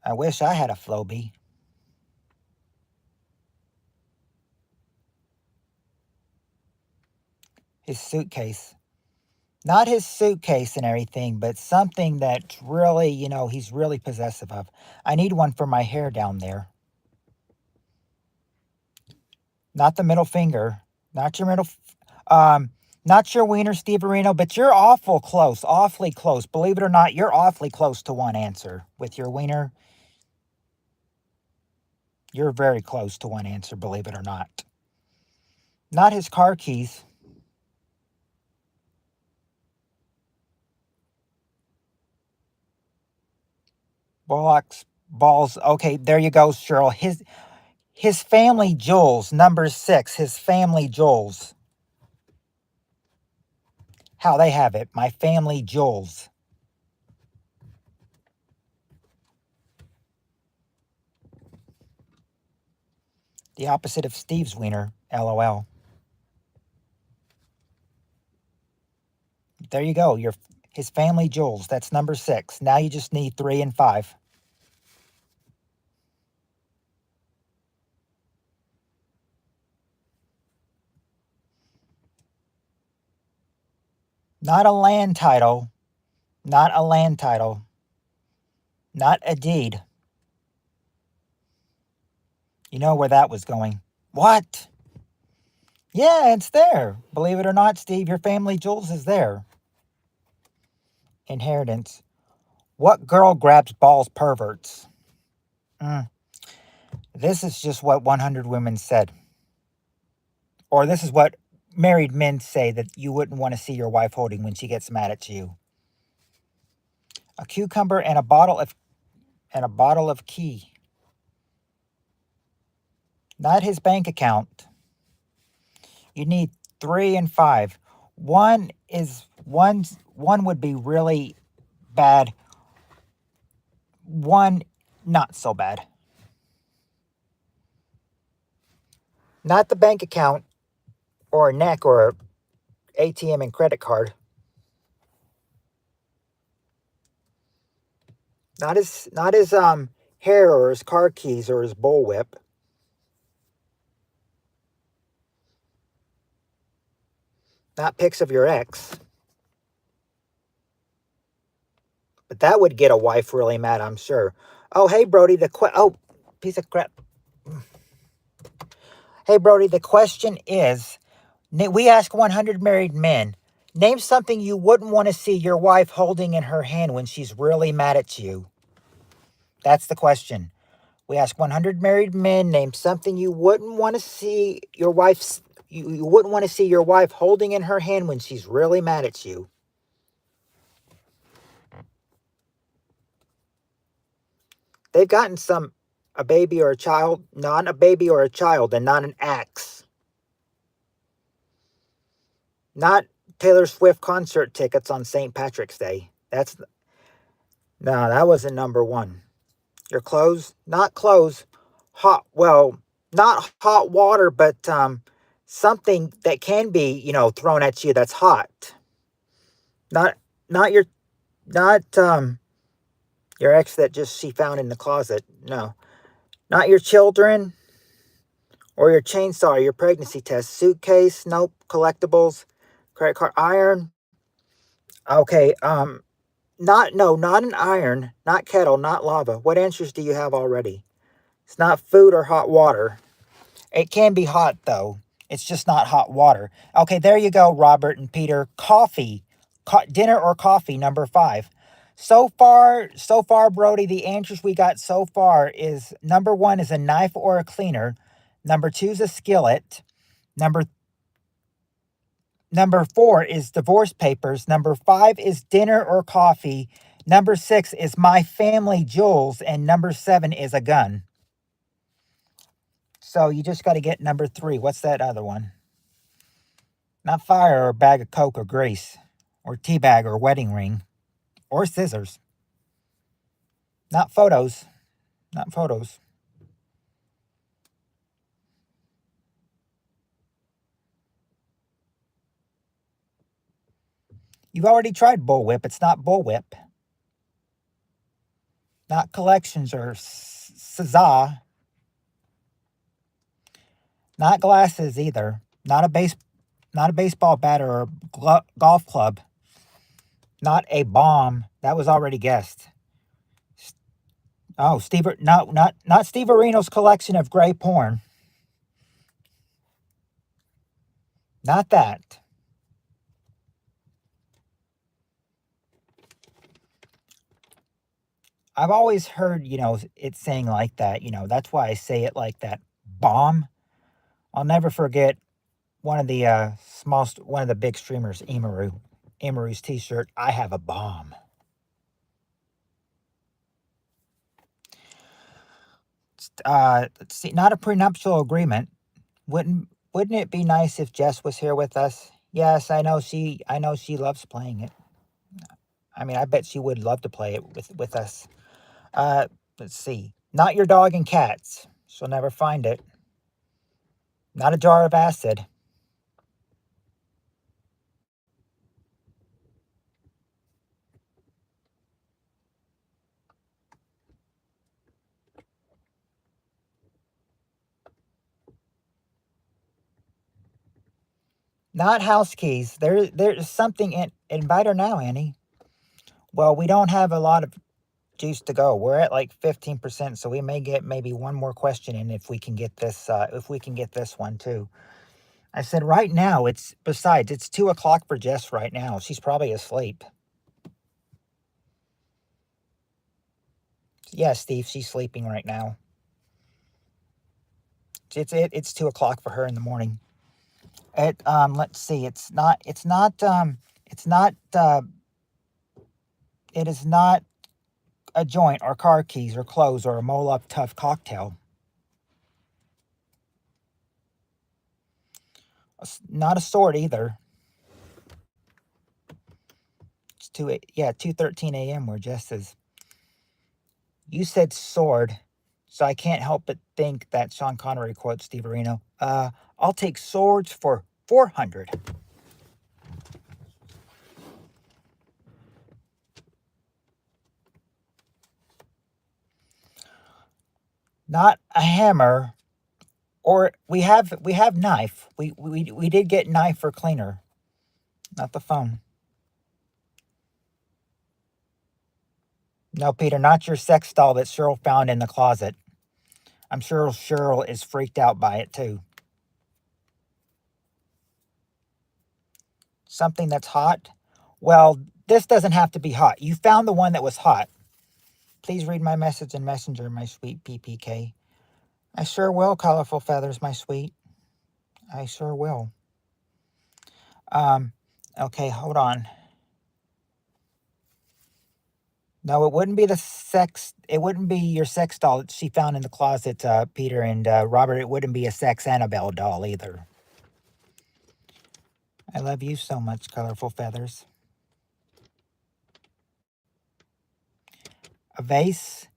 I wish I had a Floby. His suitcase. Not his suitcase and everything, but something that's really, he's really possessive of. I need one for my hair down there. Not the middle finger. Not your middle... Not your wiener, Steve Areno, but you're awfully close. Believe it or not, you're awfully close to one answer. With your wiener, you're very close to one answer, believe it or not. Not his car keys. Bullocks, balls. Okay, there you go, Cheryl. His family jewels, number 6, his family jewels. How they have it, my family jewels. The opposite of Steve's wiener, LOL. There you go, his family jewels. That's number 6. Now you just need 3 and 5. Not a land title. Not a land title. Not a deed. You know where that was going. What? Yeah, it's there. Believe it or not, Steve, your family jewels is there. Inheritance. What girl grabs balls perverts? This is just what 100 women said. Or this is what married men say that you wouldn't want to see your wife holding when she gets mad at you. A cucumber and a bottle of key. Not his bank account. You need 3 and 5. One would be really bad. One not so bad. Not the bank account or a neck or ATM and credit card. Not his hair or his car keys or his bullwhip. Not pics of your ex. But that would get a wife really mad, I'm sure. Oh, hey, Brody, piece of crap. Hey, Brody, the question is, we ask 100 married men, name something you wouldn't want to see your wife holding in her hand when she's really mad at you. That's the question. We ask 100 married men, name something you wouldn't want to see your wife You wouldn't want to see your wife holding in her hand when she's really mad at you. They've gotten a baby or a child, not a baby or a child, and not an axe. Not Taylor Swift concert tickets on St. Patrick's Day. No, that wasn't number one. Your clothes, not clothes, not hot water, but something that can be, thrown at you that's hot. Not not your not your ex that just she found in the closet. No. Not your children or your chainsaw, or your pregnancy test, suitcase, nope, collectibles, credit card, iron. Okay, not an iron, not kettle, not lava. What answers do you have already? It's not food or hot water. It can be hot though. It's just not hot water. Okay, there you go, Robert and Peter. Coffee. Dinner or coffee, number 5. So far, Brody, the answers we got so far is number 1 is a knife or a cleaner. Number 2 is a skillet. Number 4 is divorce papers. Number 5 is dinner or coffee. Number 6 is my family jewels. And number 7 is a gun. So you just got to get number 3. What's that other one? Not fire or a bag of Coke or grease or tea bag or wedding ring or scissors. Not photos. Not photos. You've already tried bullwhip. It's not bullwhip. Not collections or Sazah. Not glasses either. Not a baseball bat or a golf club. Not a bomb. That was already guessed. Oh, not Steve Areno's collection of gray porn. Not that. I've always heard, it saying like that. That's why I say it like that. Bomb. I'll never forget one of the big streamers, Emaru's t-shirt. I have a bomb. Let's see. Not a prenuptial agreement. Wouldn't it be nice if Jess was here with us? Yes, I know she loves playing it. I mean, I bet she would love to play it with us. Let's see. Not your dog and cats. She'll never find it. Not a jar of acid. Not house keys. There's something in. Invite her now, Annie. Well, we don't have a lot of juice to go. We're at like 15%, so we may get maybe one more question in if we can get this. If we can get this one too. I said right now. It's 2:00 for Jess right now. She's probably asleep. Yeah, Steve, she's sleeping right now. It's 2:00 for her in the morning. Let's see. It is not a joint or car keys or clothes or a Moloch tough cocktail. Not a sword either. It's 2:13 a.m. where Jess is. You said sword, so I can't help but think that Sean Connery quotes Steve Areno. I'll take swords for 400. Not a hammer, or we have knife. We did get knife for cleaner, not the phone. No, Peter, not your sex doll that Cheryl found in the closet. I'm sure Cheryl is freaked out by it too. Something that's hot? Well, this doesn't have to be hot. You found the one that was hot. Please read my message in Messenger, my sweet PPK. I sure will, colorful feathers, my sweet. I sure will. Um, okay, hold on. No, it wouldn't be it wouldn't be your sex doll that she found in the closet, Peter and Robert. It wouldn't be a sex Annabelle doll either. I love you so much, colorful feathers. A vase?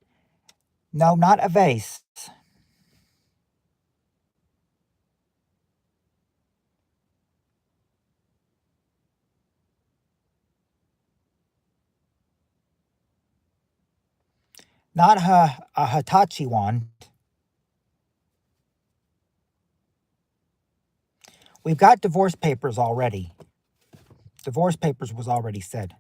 No, not a vase. Not a Hitachi wand. We've got divorce papers already. Divorce papers was already said.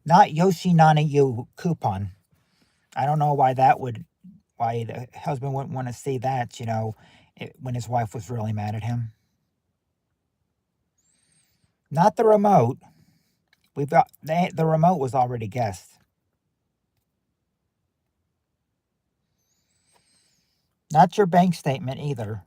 Not Yoshi Nana Yu coupon. I don't know why why the husband wouldn't want to see that, when his wife was really mad at him. Not the remote. We've got the remote was already guessed. Not your bank statement either.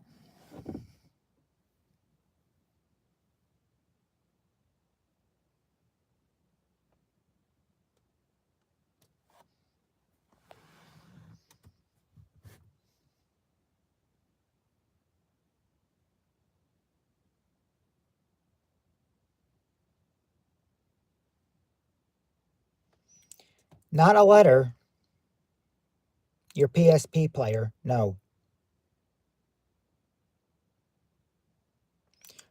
Not a letter. Your PSP player. No.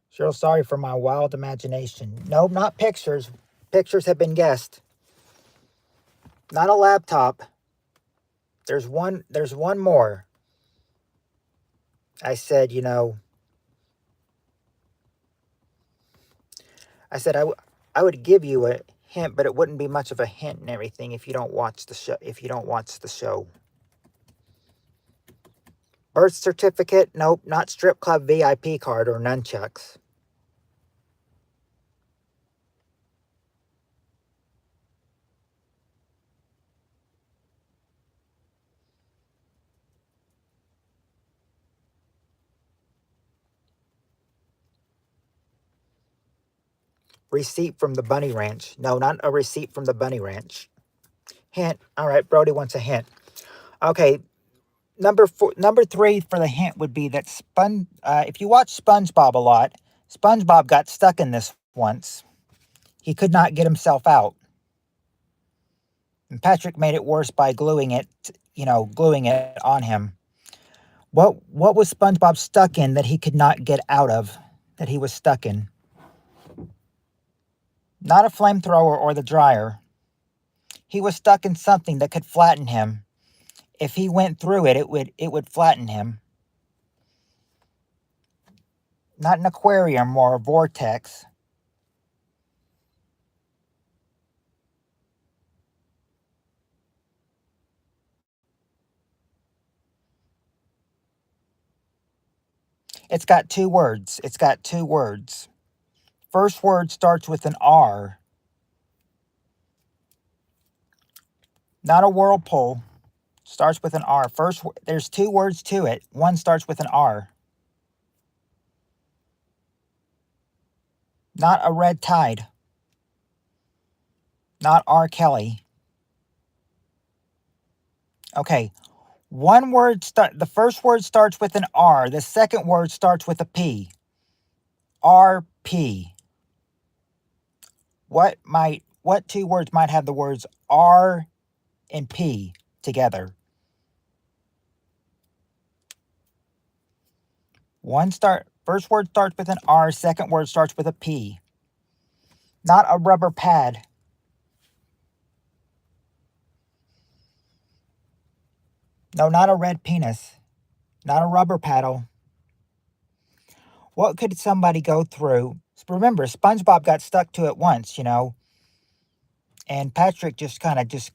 Sure sorry for my wild imagination. Nope, not pictures. Pictures have been guessed. Not a laptop. There's one more. I said, I said I would give you a hint, but it wouldn't be much of a hint and everything if you don't watch the show. If you don't watch the show. Birth certificate? Nope, not strip club VIP card or nunchucks. Receipt from the Bunny Ranch. No, not a receipt from the Bunny Ranch. Hint. All right, Brody wants a hint. Okay, number 3 for the hint would be that if you watch SpongeBob a lot, SpongeBob got stuck in this once. He could not get himself out. And Patrick made it worse by gluing it on him. What was SpongeBob stuck in that he could not get out of? That he was stuck in? Not a flamethrower or the dryer. He was stuck in something that could flatten him. If he went through it, it would flatten him. Not an aquarium or a vortex. It's got 2 words. It's got 2 words. First word starts with an R. Not a whirlpool. Starts with an R. There's 2 words to it. One starts with an R. Not a red tide. Not R. Kelly. Okay. The first word starts with an R. The second word starts with a P. RP. What 2 words might have the words R and P together? First word starts with an R, second word starts with a P. Not a rubber pad. No, not a red penis. Not a rubber paddle. What could somebody go through? Remember, SpongeBob got stuck to it once, and Patrick just kind of just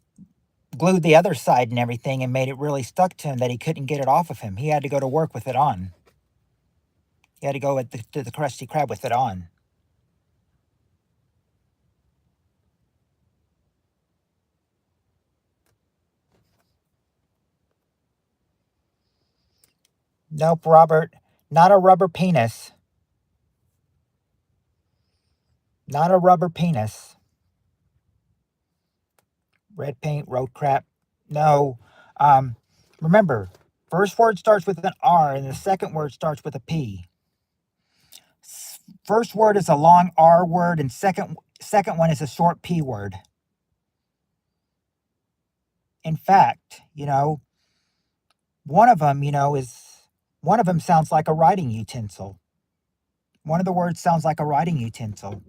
glued the other side and everything and made it really stuck to him that he couldn't get it off of him. He had to go to work with it on. He had to go to the Krusty Krab with it on. Nope, Robert. Not a rubber penis. Not a rubber penis. Red paint, road crap. No. Um, remember, first word starts with an R and the second word starts with a P. First word is a long R word and second one is a short P word. In fact, one of them, one of them sounds like a writing utensil. One of the words sounds like a writing utensil.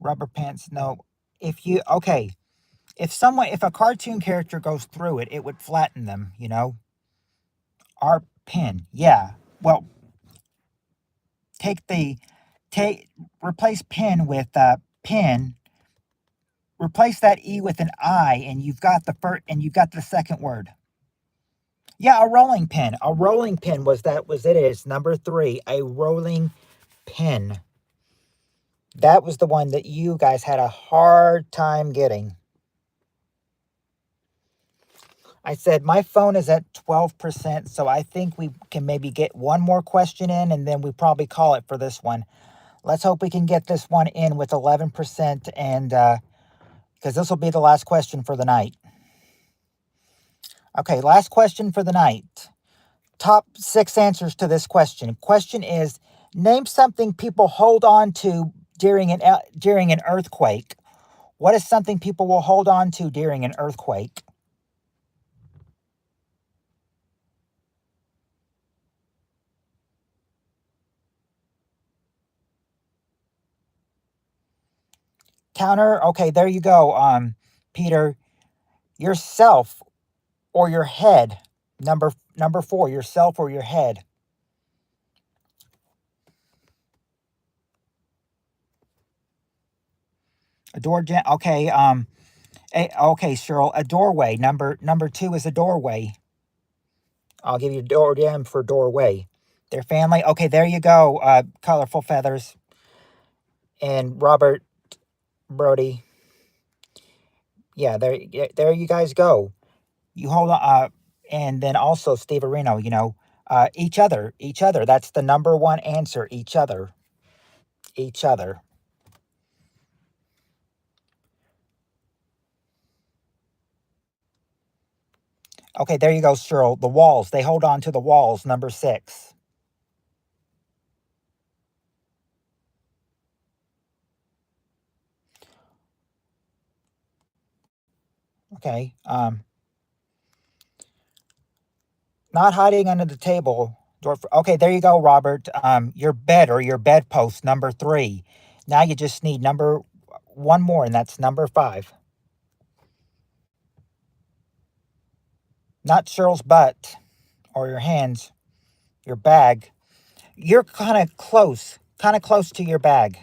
Rubber pants, no. Okay, if a cartoon character goes through it, it would flatten them. Our pen, yeah. Well, take the take replace pen with pin. Replace that e with an I, and you've got the second word. Yeah, a rolling pin. A rolling pin was it is number 3. A rolling pin. That was the one that you guys had a hard time getting. I said my phone is at 12%, so I think we can maybe get one more question in and then we probably call it for this one. Let's hope we can get this one in with 11% and because this will be the last question for the night. Okay, last question for the night. Top 6 answers to this question. Question is, name something people hold on to during an earthquake. What is something people will hold on to during an earthquake? Counter. Okay, there you go. Peter, yourself or your head. Number 4, yourself or your head. A door jam. Okay. Okay, Cheryl. A doorway. Number 2 is a doorway. I'll give you door jam for doorway. Their family. Okay, there you go. Colorful feathers and Robert Brody. Yeah, there you guys go. You hold on. And then also Steve Areno. Each other. That's the number 1 answer. Each other. Each other. Okay, there you go, Cheryl. The walls. They hold on to the walls. Number 6. Okay. Not hiding under the table. Okay, there you go, Robert. Your bed or your bedpost. Number 3. Now you just need number one more, and that's number 5. Not Cheryl's butt or your hands. Your bag. You're kind of close to your bag.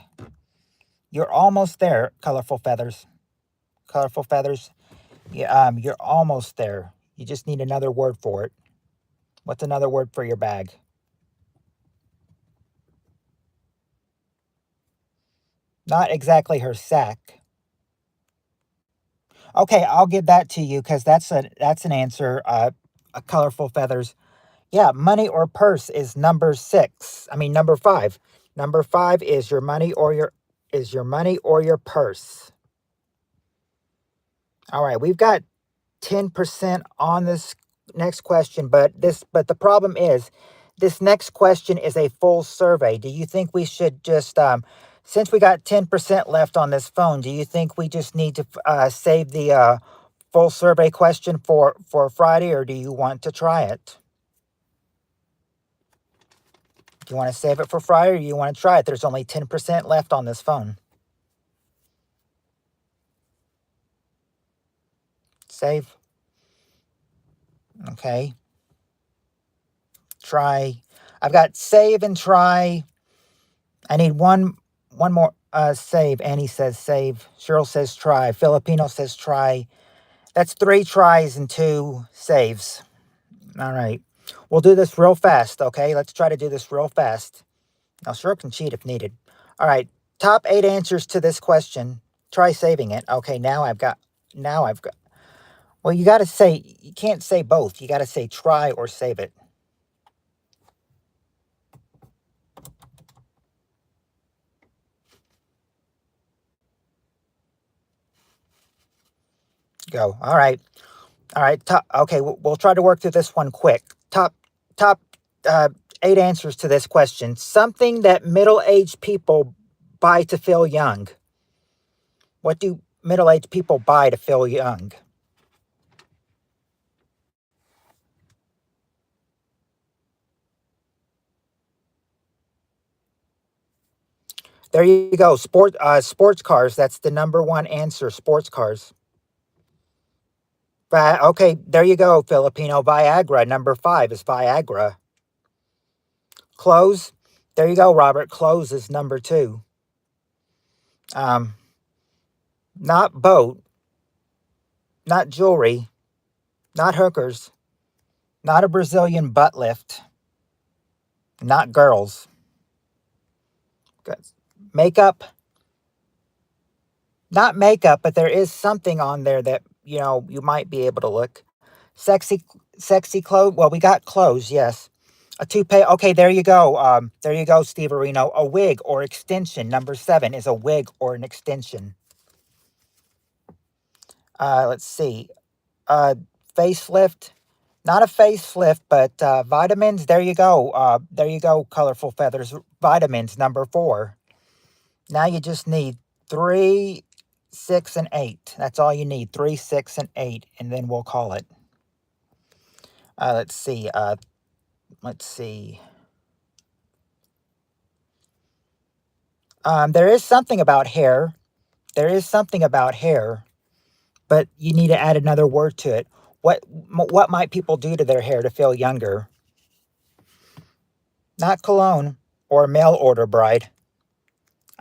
You're almost there, colorful feathers. Colorful feathers. Yeah, you're almost there. You just need another word for it. What's another word for your bag? Not exactly her sack. Okay, I'll give that to you because that's an answer. Colorful feathers. Yeah, money or purse is number 6. I mean number 5. Number 5 is your money or your purse. All right, we've got 10% on this next question, but the problem is this next question is a full survey. Do you think we should just since we got 10% left on this phone, do you think we just need to save the full survey question for Friday, or do you want to try it? Do you want to save it for Friday, or do you want to try it? There's only 10% left on this phone. Save. Okay. Try. I've got save and try. I need one more save. Annie says save. Cheryl says try. Filipino says try. That's 3 tries and 2 saves. All right. We'll do this real fast, okay? Let's try to do this real fast. Now, Cheryl can cheat if needed. All right, top 8 answers to this question. Try saving it. Okay, now I've got, well, you got to say, you can't say both. You got to say try or save it. Go. All right. All right. Okay, we'll try to work through this one quick. Top uh, 8 answers to this question. Something that middle-aged people buy to feel young. What do middle-aged people buy to feel young? There you go. Sports cars. That's the number one answer. Sports cars. Okay, there you go, Filipino. Viagra. Number 5 is Viagra. Clothes. There you go, Robert. Clothes is number 2. Um, not boat. Not jewelry. Not hookers. Not a Brazilian butt lift. Not girls. Good. Makeup. Not makeup, but there is something on there that you might be able to look. Sexy clothes. Well, we got clothes, yes. A toupee. Okay, there you go. There you go, Steve Areno. A wig or extension. Number 7 is a wig or an extension. Let's see. Facelift. Not a facelift, but vitamins. There you go. There you go, colorful feathers. Vitamins. Number 4. Now you just need 3, 6, and 8. That's all you need. 3, 6, and 8, and then we'll call it. Let's see. Let's see. There is something about hair. There is something about hair, but you need to add another word to it. What might people do to their hair to feel younger? Not cologne or mail order bride.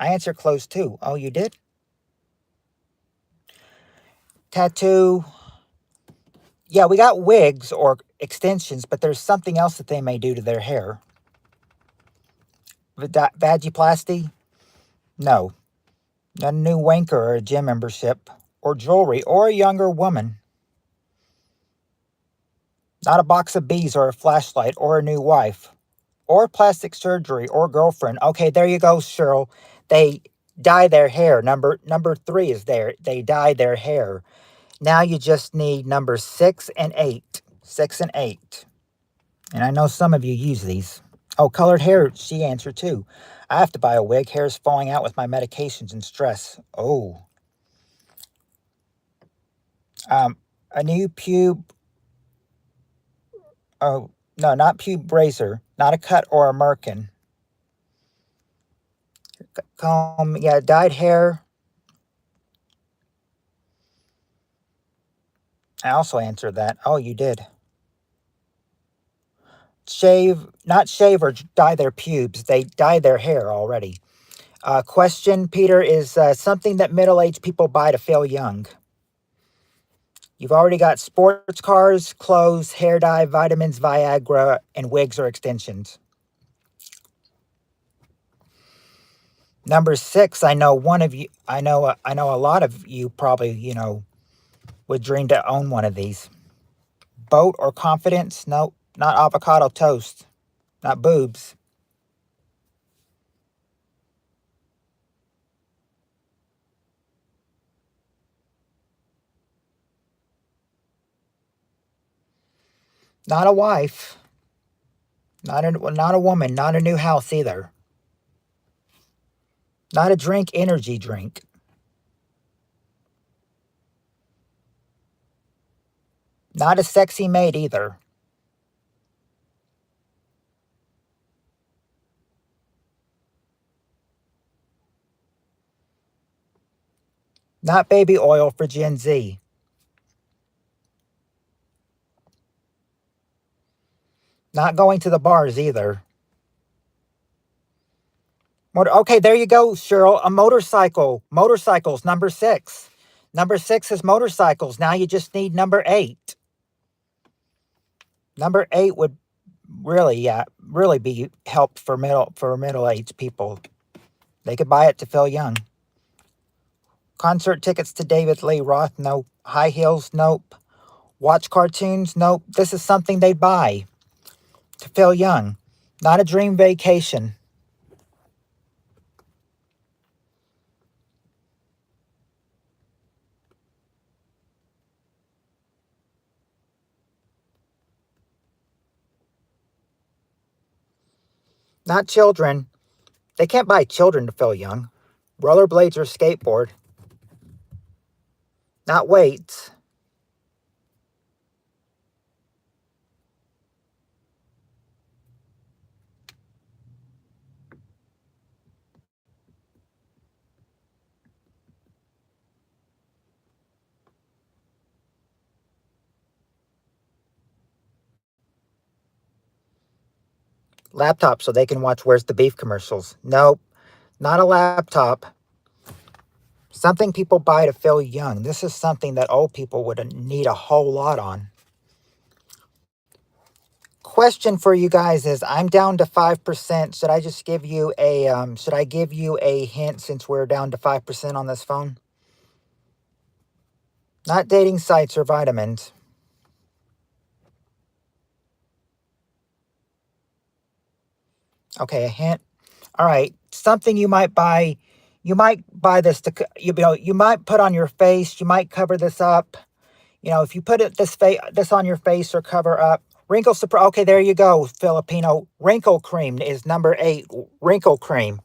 I answered close too. Oh, you did? Tattoo. Yeah, we got wigs or extensions, but there's something else that they may do to their hair. Vagiplasty? No. A new wanker or a gym membership or jewelry or a younger woman. Not a box of bees or a flashlight or a new wife or plastic surgery or girlfriend. Okay, there you go, Cheryl. They dye their hair. Number 3 is there. They dye their hair. Now you just need number 6 and 8. 6 and 8. And I know some of you use these. Oh, colored hair, she answered too. I have to buy a wig. Hair is falling out with my medications and stress. Oh. A new pube. Oh, no, not pube razor. Not a cut or a merkin. Comb, yeah, dyed hair. I also answered that. Oh, you did. Shave, not shave or dye their pubes. They dye their hair already. Question, Peter, is something that middle-aged people buy to feel young. You've already got sports cars, clothes, hair dye, vitamins, Viagra, and wigs or extensions. Number 6, I know one of you, I know a lot of you probably, would dream to own one of these. Boat or confidence? No, not avocado toast. Not boobs. Not a wife. Not a woman. Not a new house either. Not a drink, energy drink. Not a sexy maid either. Not baby oil for Gen Z. Not going to the bars either. Okay, there you go, Cheryl. A motorcycle. Motorcycles, number 6. Number 6 is motorcycles. Now you just need number 8. Number 8 would really, yeah, really be help for middle-aged people. They could buy it to feel young. Concert tickets to David Lee Roth? Nope. High heels? Nope. Watch cartoons? Nope. This is something they'd buy to feel young. Not a dream vacation. Not children. They can't buy children to feel young. Rollerblades or skateboard. Not weights. Laptop so they can watch Where's the Beef commercials. Nope. Not a laptop. Something people buy to feel young. This is something that old people would need a whole lot on. Question for you guys is, I'm down to 5%. Should I just give you a should I give you a hint since we're down to 5% on this phone? Not dating sites or vitamins. Okay, a hint. All right, something you might buy. You might buy this to you might put on your face. You might cover this up. If you put this on your face or cover up, wrinkle suppress. Okay, there you go, Filipino. Wrinkle cream is number 8. Wrinkle cream.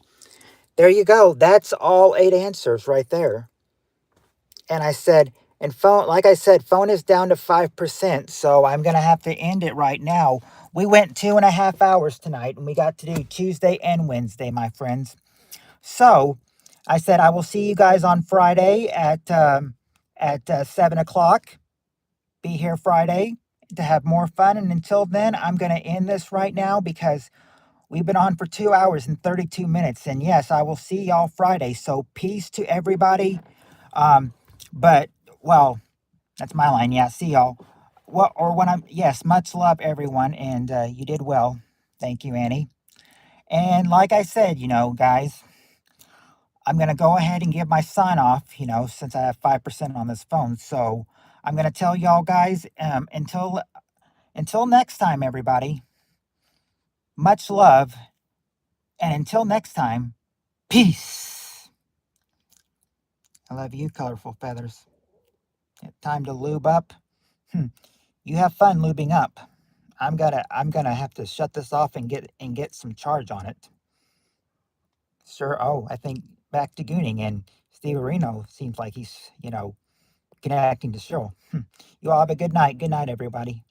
There you go. That's all 8 answers right there. And I said, and phone, like I said, phone is down to 5%. So I'm gonna have to end it right now. We went 2.5 hours tonight, and we got to do Tuesday and Wednesday, my friends. So I said I will see you guys on Friday at 7 o'clock. Be here Friday to have more fun. And until then, I'm going to end this right now because we've been on for 2 hours and 32 minutes. And yes, I will see y'all Friday. So peace to everybody. Um, but, well, that's my line. Yeah, see y'all. Well, or when I'm, yes, much love, everyone. And you did well. Thank you, Annie. And like I said, guys, I'm going to go ahead and give my sign off, since I have 5% on this phone. So I'm going to tell y'all guys until next time, everybody, much love. And until next time, peace. I love you, colorful feathers. Time to lube up. You have fun lubing up. I'm gonna have to shut this off and get some charge on it. Sure. Oh, I think back to Gooning, and Steve Areno seems like he's connecting to Cheryl. You all have a good night. Good night, everybody.